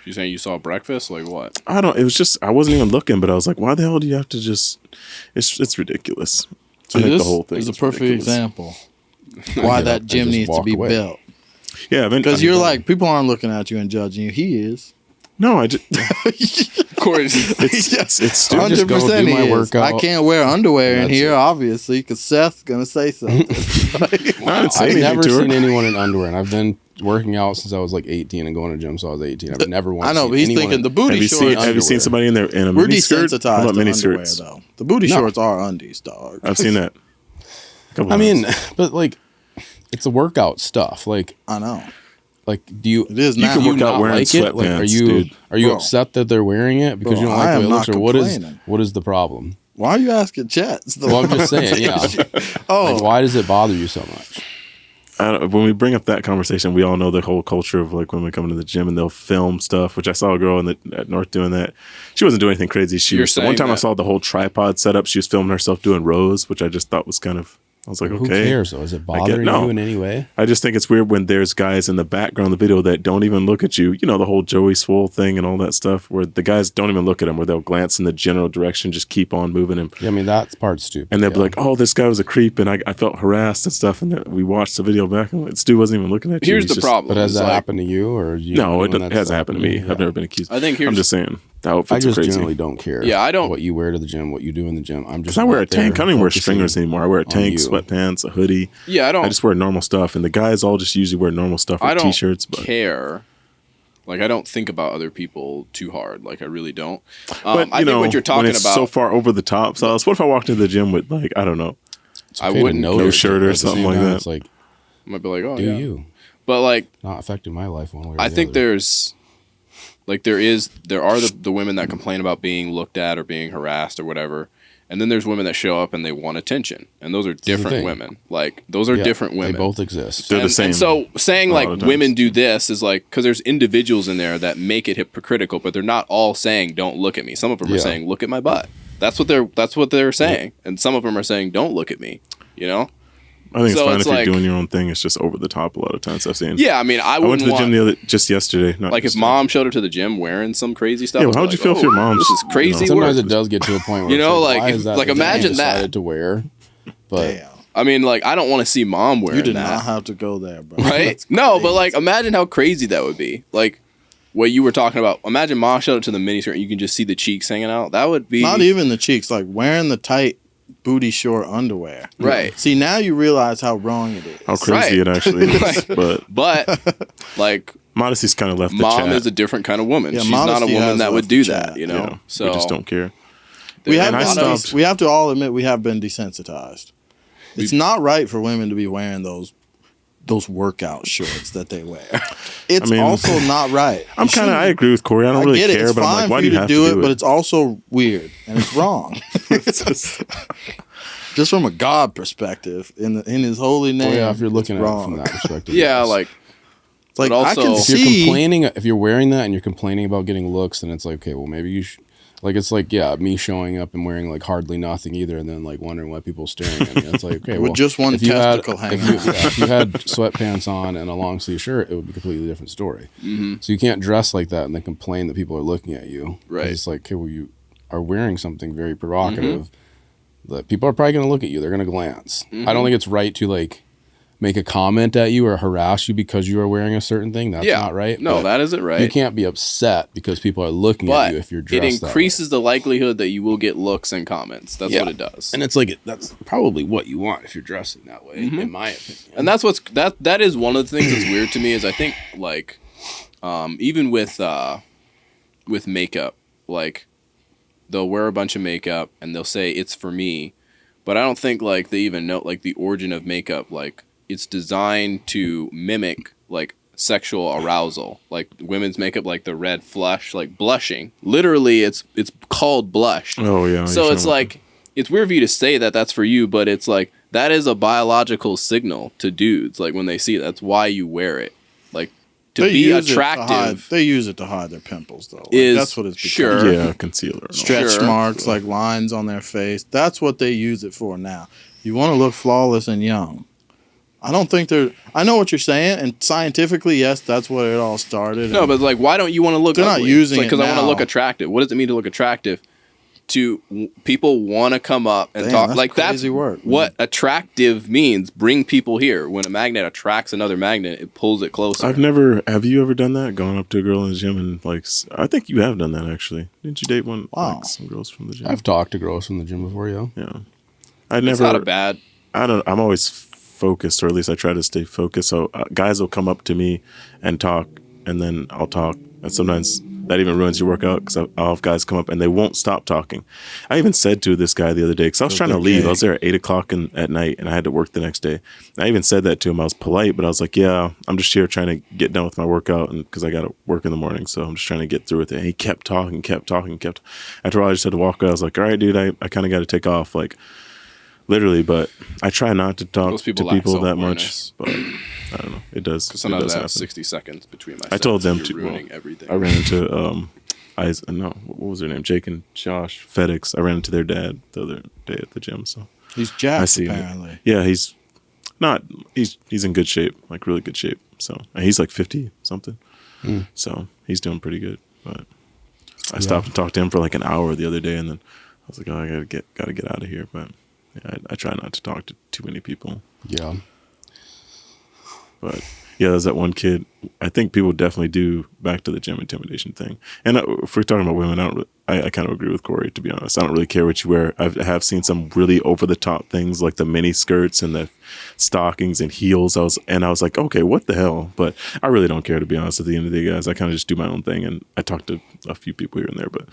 You saying you saw breakfast? Like what? It was just, I wasn't even looking, but I was like, why the hell do you have to just, it's ridiculous. See, I think this the whole thing is a is perfect ridiculous. example why Get that up and gym just needs to walk be away. built. Yeah, Because you're like, people aren't looking at you and judging you. He is. no, I just, Cory's it's stupid. just go 100% do my he is. workout. I can't wear underwear in That's here, it. obviously, because Seth's going to say something. I didn't say I've anything never to her. seen anyone in underwear, and I've been working out since I was like 18 and going to gym, so I was 18. I've never once I know, seen but he's anyone thinking in- the booty Have you shorts. seen somebody in there in a We're mini skirt? How desensitized about to mini underwear, skirts? though. The booty No. shorts are undies, dog. I've seen that. I mean, but like, it's the workout stuff. Like, I know. do you? It is You now. can do work you out not wearing like it? Like, sweatpants, are you dude. are you Bro. upset that they're wearing it because Bro, you don't I like the am way it looks, not or complaining. what is the problem? Why are you asking Chet? Well, I'm just saying, yeah. Oh, Like, why does it bother you so much? When we bring up that conversation, we all know the whole culture of like women coming to the gym and they'll film stuff, which I saw a girl at North doing that. She wasn't doing anything crazy. You're One saying time I that- saw the whole tripod setup. She was filming herself doing rows, which I just thought was kind of, I was like, Who okay. cares though? Is it bothering no. you in any way? I just think it's weird when there's guys in the background of the video that don't even look at you. You know, the whole Joey Swole thing and all that stuff where the guys don't even look at him, where they'll glance in the general direction, just keep on moving him. Yeah, I mean that part's stupid. And they'll be yeah. like, oh, this guy was a creep and I felt harassed and stuff. And then we watched the video back and like, this dude wasn't even looking at you. Here's He's the just- problem. But has It's that like- happened to you, or you No, it doing that hasn't stuff? happened to me. Yeah. I've never been accused. I think here's I'm just saying the I outfits are just crazy. generally don't care. Yeah, I don't- what you wear to the gym, what you do in the gym. I'm just. Because I wear a out there tank. I don't even wear focusing stringers anymore. I wear a on tank, you. sweatpants, a hoodie. Yeah, I just wear normal stuff, and the guys all just usually wear normal stuff I with don't t-shirts. But care. Like I don't think about other people too hard. Like I really don't. but I you think know, what you're talking when it's about. so far over the top. So what if I walked into the gym with like I don't know? It's I okay to wouldn't notice no it, shirt but or at the something same like time, that. It's like, I might be like, oh do yeah. you? But like Not affecting my life one way or I the think other. there are the women that complain about being looked at or being harassed or whatever. And then there's women that show up and they want attention. And those are the different thing. women. Like those are Yeah, different women. They both exist. They're the same And so saying a lot like of times. women do this is like because there's individuals in there that make it hypocritical, but they're not all saying don't look at me. Some of them are Yeah. saying look at my butt. That's what they're saying, and some of them are saying don't look at me. You know? I think it's So fine it's if you're like- doing your own thing. It's just over the top a lot of times I've seen. Yeah, I mean, I I went wouldn't to the gym want just yesterday. Not like if yesterday. mom showed up to the gym wearing some crazy stuff. Yeah, I'd be how would you like, feel if your mom's, This is you know, crazy Sometimes work. it does get to a point where You know, it's like, why if- is that like, the thing you imagine that. decided to wear, but damn. I mean, like I don't want to see mom wearing You did that. not have to go there, bro. Right? That's No, but crazy. like imagine how crazy that would be. Like what you were talking about. Imagine mom showed up to the miniskirt and you can just see the cheeks hanging out. That would be Not even the cheeks, like wearing the tight booty short underwear. Right. See, now you realize how wrong it is. how crazy Right. it actually is. But But like Modesty's kind of left the mom chat. is a different kind of woman. Yeah, She's not a Modesty woman has that would left do the that, chat, you know. Yeah, So we just don't care. We have And I been stopped- we have to all admit we have been desensitized. It's not right for women to be wearing those workout shorts that they wear. It's I mean, also not right. I'm You kind of. I shouldn't- agree with Corey. I don't really get it. care, It's but I'm fine like, why for do you you to have do to it, do but it? it's also weird and it's wrong. Just from a God perspective, in his holy name. well, yeah, if you're looking it's at it wrong. from that perspective, yeah, yes. like It's like, But I also- can If If you're see. complaining, if you're wearing that and you're complaining about getting looks, then it's like, okay, well, maybe you should. Like, it's like, yeah, me showing up and wearing like hardly nothing either, and then like wondering why people are staring at me. It's like, okay, With well, just one if you had- testicle hanging if you had sweatpants on and a long sleeve shirt, it would be a completely different story. Mm-hmm. So you can't dress like that and then complain that people are looking at you. 'Cause Right. It's like, okay, well, you are wearing something very provocative that people are probably going to look at you. They're going to glance. I don't think it's right to like make a comment at you or harass you because you are wearing a certain thing. That's not right. No, But that isn't right. you can't be upset because people are looking but at you if you're it dressed increases the likelihood that you will get looks and comments. That's Yeah. what it does. that way. And it's like that's probably what you want if you're dressing that way, in my opinion. And that's that is one of the things that's weird to me is I think like even with makeup, like they'll wear a bunch of makeup and they'll say it's for me, but I don't think like they even know like the origin of makeup. Like it's designed to mimic like sexual arousal, like women's makeup, like the red flush, like blushing. Literally, it's called blush. Oh yeah. So it's like it's weird for you to say that that's for you, but it's like that is a biological signal to dudes. Like when they see it, that's why you wear it. Like to They be use it to attractive hide- they use it to hide their pimples, though. Like, is that's what it's become. sure. yeah, concealer. And all. Stretch Sure. marks, like lines on their face. That's what they use it for now. You want to look flawless and young. I don't think they're. I know what you're saying, and scientifically, yes, that's what it all started. No, and- but it's like, why don't you want to look? They're not ugly? using because it I want to now. look attractive. What does it mean to look attractive? People want to come up and Damn, talk. that's Like crazy that's work, man. what attractive means. Bring people here. When a magnet attracts another magnet, it pulls it closer. I've never. Have you ever done that? Going up to a girl in the gym and like, I think you have done that actually. Didn't you date one? Wow. Like, some girls from the gym. I've talked to girls from the gym before, yeah. Yeah. I it's never. not a bad. I don't. I'm always focused, or at least I try to stay focused. So guys will come up to me and talk, and then I'll talk, and sometimes that even ruins your workout because I'll have guys come up and they won't stop talking. I even said to this guy the other day because I was trying to leave. I was there at 8:00 at night, and I had to work the next day. I even said that to him. I was polite, but I was like, "Yeah, I'm just here trying to get done with my workout, and because I got to work in the morning, so I'm just trying to get through with it." And he kept talking. After a while, I just had to walk away. I was like, "All right, dude, I kind of got to take off." Like. Literally, but I try not to talk Those to people lack people that much. self-awareness. But I don't know. It does. Because It sometimes does I have happen. 60 seconds between my. I told them sentences. to. You're ruining everything. I ran into what was their name? Jake and Josh FedEx. I ran into their dad the other day at the gym. So he's I jacked, see him. apparently. Yeah, he's not. He's in good shape, like really good shape. So and he's like 50 something. So he's doing pretty good. But I stopped and talked to him for like an hour the other day, and then I was like, oh, I gotta get out of here. But yeah, I try not to talk to too many people. Yeah. But yeah, there's that one kid. I think people definitely do back to the gym intimidation thing. And if we're talking about women, I kind of agree with Kory, to be honest. I don't really care what you wear. I have seen some really over the top things like the mini skirts and the stockings and heels. I was like, okay, what the hell? But I really don't care, to be honest. At the end of the day, guys, I kind of just do my own thing, and I talk to a few people here and there. But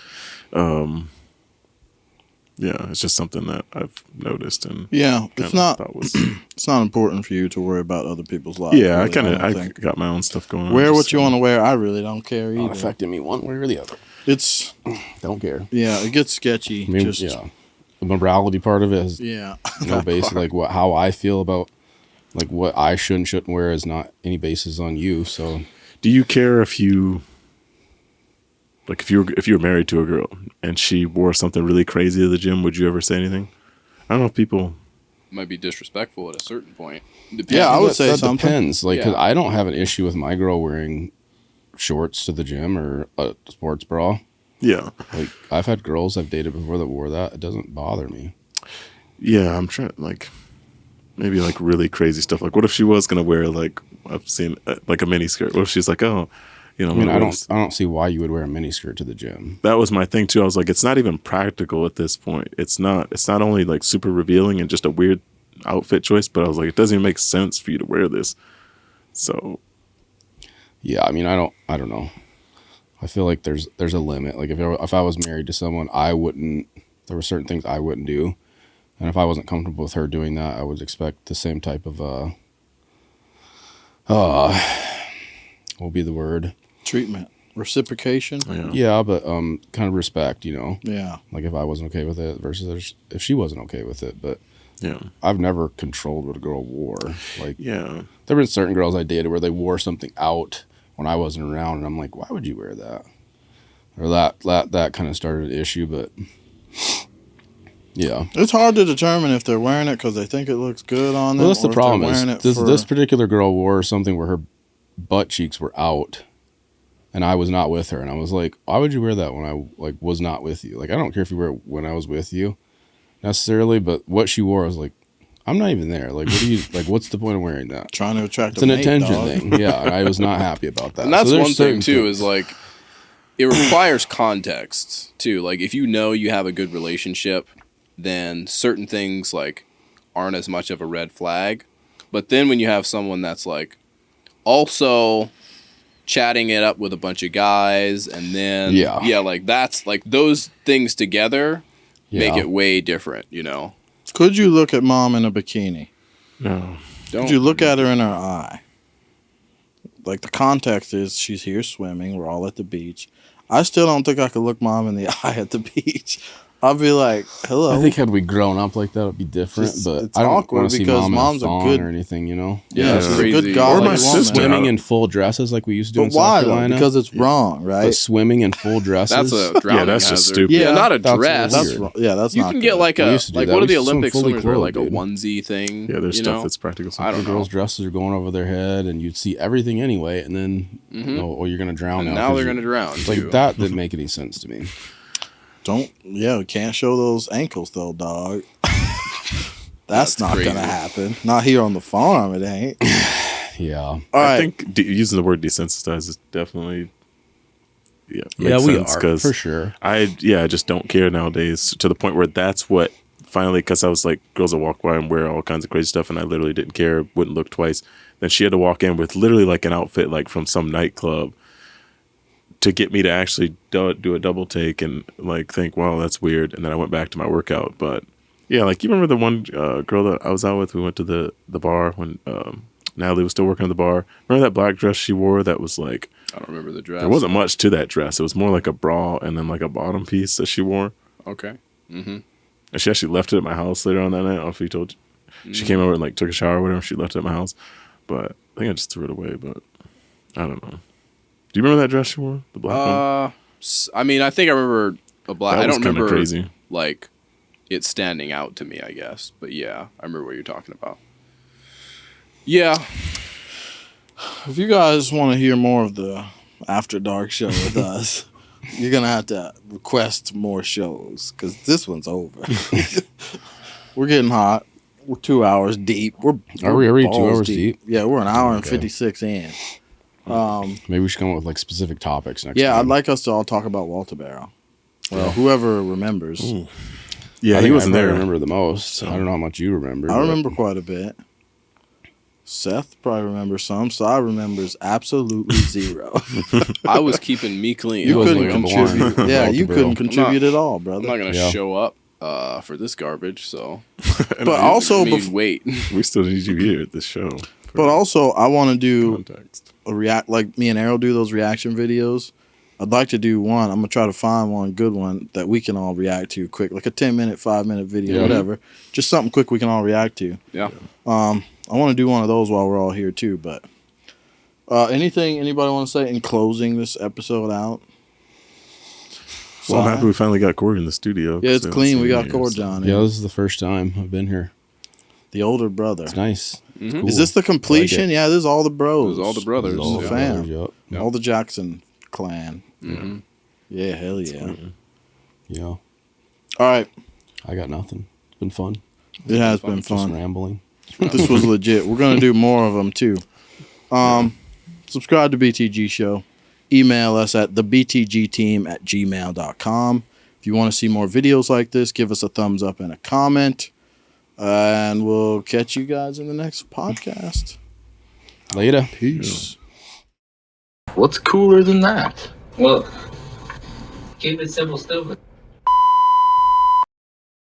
yeah, it's just something that I've noticed and Yeah, it's not. thought was It's not important for you to worry about other people's lives. yeah. I really, don't I think. got my own stuff going on. Wear just what you so- want to wear. I really don't care Not either. affecting me one way or the other. It's Don't care. yeah, it gets sketchy. I mean, just yeah. The morality part of it is yeah. no basis. Like how I feel about like what I should and shouldn't wear is not any basis on you. So Do you care if you like if you were married to a girl and she wore something really crazy to the gym? Would you ever say anything? I don't know if people. Might be disrespectful at a certain point. Yeah, I would that- say that something. depends. Like, 'cause Yeah. I don't have an issue with my girl wearing shorts to the gym or a sports bra. Yeah, Like I've had girls I've dated before that wore that. It doesn't bother me. yeah. I'm trying like maybe like really crazy stuff. Like, what if she was gonna wear like I've seen like a mini skirt? What if she's like, oh, you know, I mean, I'm I gonna wear this- don't see why you would wear a miniskirt to the gym. That was my thing too. I was like, it's not even practical at this point. It's not only like super revealing and just a weird outfit choice, but I was like, it doesn't even make sense for you to wear this. So Yeah, I mean, I don't know. I feel like there's a limit. Like if I was married to someone, there were certain things I wouldn't do. And if I wasn't comfortable with her doing that, I would expect the same type of what would be the word? Treatment, reciprocation. yeah. Yeah, but kind of respect, you know. Yeah. Like if I wasn't okay with it versus if she wasn't okay with it. But Yeah. I've never controlled what a girl wore. Like, Yeah. there been certain girls I dated where they wore something out when I wasn't around, and I'm like, why would you wear that? Or that kind of started an issue, but yeah. It's hard to determine if they're wearing it because they think it looks good on them. Well, that's the or if problem. they're Is wearing it this particular girl wore something where her butt cheeks were out, and I was not with her, and I was like, why would you wear that when I was not with you? Like, I don't care if you wear it when I was with you necessarily, but what she wore, I was like, I'm not even there. Like, what do you like? What's the point of wearing that? Trying to attract. It's an attention thing. Yeah, and I was not happy about that. And that's So there's one thing certain too. things. Is like it requires context too. Like if you know you have a good relationship, then certain things like aren't as much of a red flag. But then when you have someone that's like also chatting it up with a bunch of guys, and then like that's like those things together make it way different. You know. Could you look at mom in a bikini? No. Could you look at her in her eye? Like the context is she's here swimming. We're all at the beach. I still don't think I could look mom in the eye at the beach. I'll be like, hello. I think had we grown up like that, it'd be different. But it's I don't awkward want to see because mom mom's in a a thong good- or anything, you know. Yeah, she's a crazy. good godly Or my woman. sister. Swimming in full dresses like we used to do in But why South though? Carolina. Because it's wrong, right? But swimming in full dresses. That's a drowning that's just hazard. stupid. Yeah, not a That's dress. weird. That's wrong. Yeah, that's You not can get good. like We a used to do like that. what We are the used to swim Olympic fully swimmers wear? Like a clothed, dude. onesie thing. Yeah, there's you stuff know? that's practical. I don't The girls' know. dresses are going over their head, and you'd see everything anyway. And then, you're gonna drown. And now now 'cause they're you- gonna drown. It's too. like that didn't make any sense to me. We can't show those ankles though, dog. That's not crazy. gonna happen. Not here on the farm, it ain't. Yeah. All I right. think using the word desensitized is definitely Yeah, makes we sense, are 'cause for sure. I just don't care nowadays to the point where that's what finally, because I was like, girls that walk by and wear all kinds of crazy stuff, and I literally didn't care, wouldn't look twice. Then she had to walk in with literally like an outfit like from some nightclub to get me to actually do a double take and like think, wow, that's weird. And then I went back to my workout. But yeah, like you remember the one girl that I was out with? We went to the bar when Natalie was still working at the bar. Remember that black dress she wore that was like, I don't remember the dress. there wasn't much to that dress. It was more like a bra and then like a bottom piece that she wore. Okay. Mm-hmm. And she actually left it at my house later on that night. I don't know if he told you. She came over and like took a shower or whatever. She left it at my house. But I think I just threw it away. But I don't know. Do you remember that dress she wore? The black one? I mean, I think I remember a black. That I was don't kinda remember crazy. like it standing out to me, I guess. But yeah, I remember what you're talking about. Yeah. If you guys want to hear more of the After Dark show with us, you're gonna have to request more shows because this one's over. We're getting hot. We're 2 hours deep. Are we already 2 balls hours deep? Yeah, we're an hour and Okay. 56 in. Maybe we should come up with like specific topics next Yeah, time. I'd like us to all talk about Walter Barrow. Well, whoever remembers. Yeah, I he think wasn't I there. remember the most. I don't know how much you remember. I but- remember quite a bit. Seth probably remembers some, so I remembers absolutely zero. I was keeping me clean. You I was couldn't like, contribute. blind. Yeah, Walter you Barrow. couldn't contribute at all, I'm brother. not gonna Yeah. show up for this garbage. So, But also, I mean, wait. We still need you here at this show. for but also, I want to do context. a react like me and Errol do those reaction videos. I'd like to do one. I'm gonna try to find one good one that we can all react to quick, like a 10-minute, 5-minute video, Yeah. whatever. Just something quick we can all react to. Yeah. I want to do one of those while we're all here too. But anything anybody want to say in closing this episode out? Well, I'm Si? happy we finally got Kory in the studio. Yeah, it's 'cause I haven't clean. seen We him got in Core years. John. Yeah, this is the first time I've been here. The older brother. It's nice. Mhm. Cool. Is this the completion? I like it. Yeah, this is all the bros. It was all the brothers. This is the Yeah. fam. Yep. Yep. All the Jackson clan. Mm-hmm. Yeah, hell yeah. Sweet. Yeah. All right. I got nothing. It's been fun. It has been Just fun. rambling. This was legit. We're going to do more of them too. Subscribe to BTG Show. Email us at thebtgteam@gmail.com. If you want to see more videos like this, give us a thumbs up and a comment. And we'll catch you guys in the next podcast. Later. Peace. What's cooler than that? Well, keep it simple, stupid.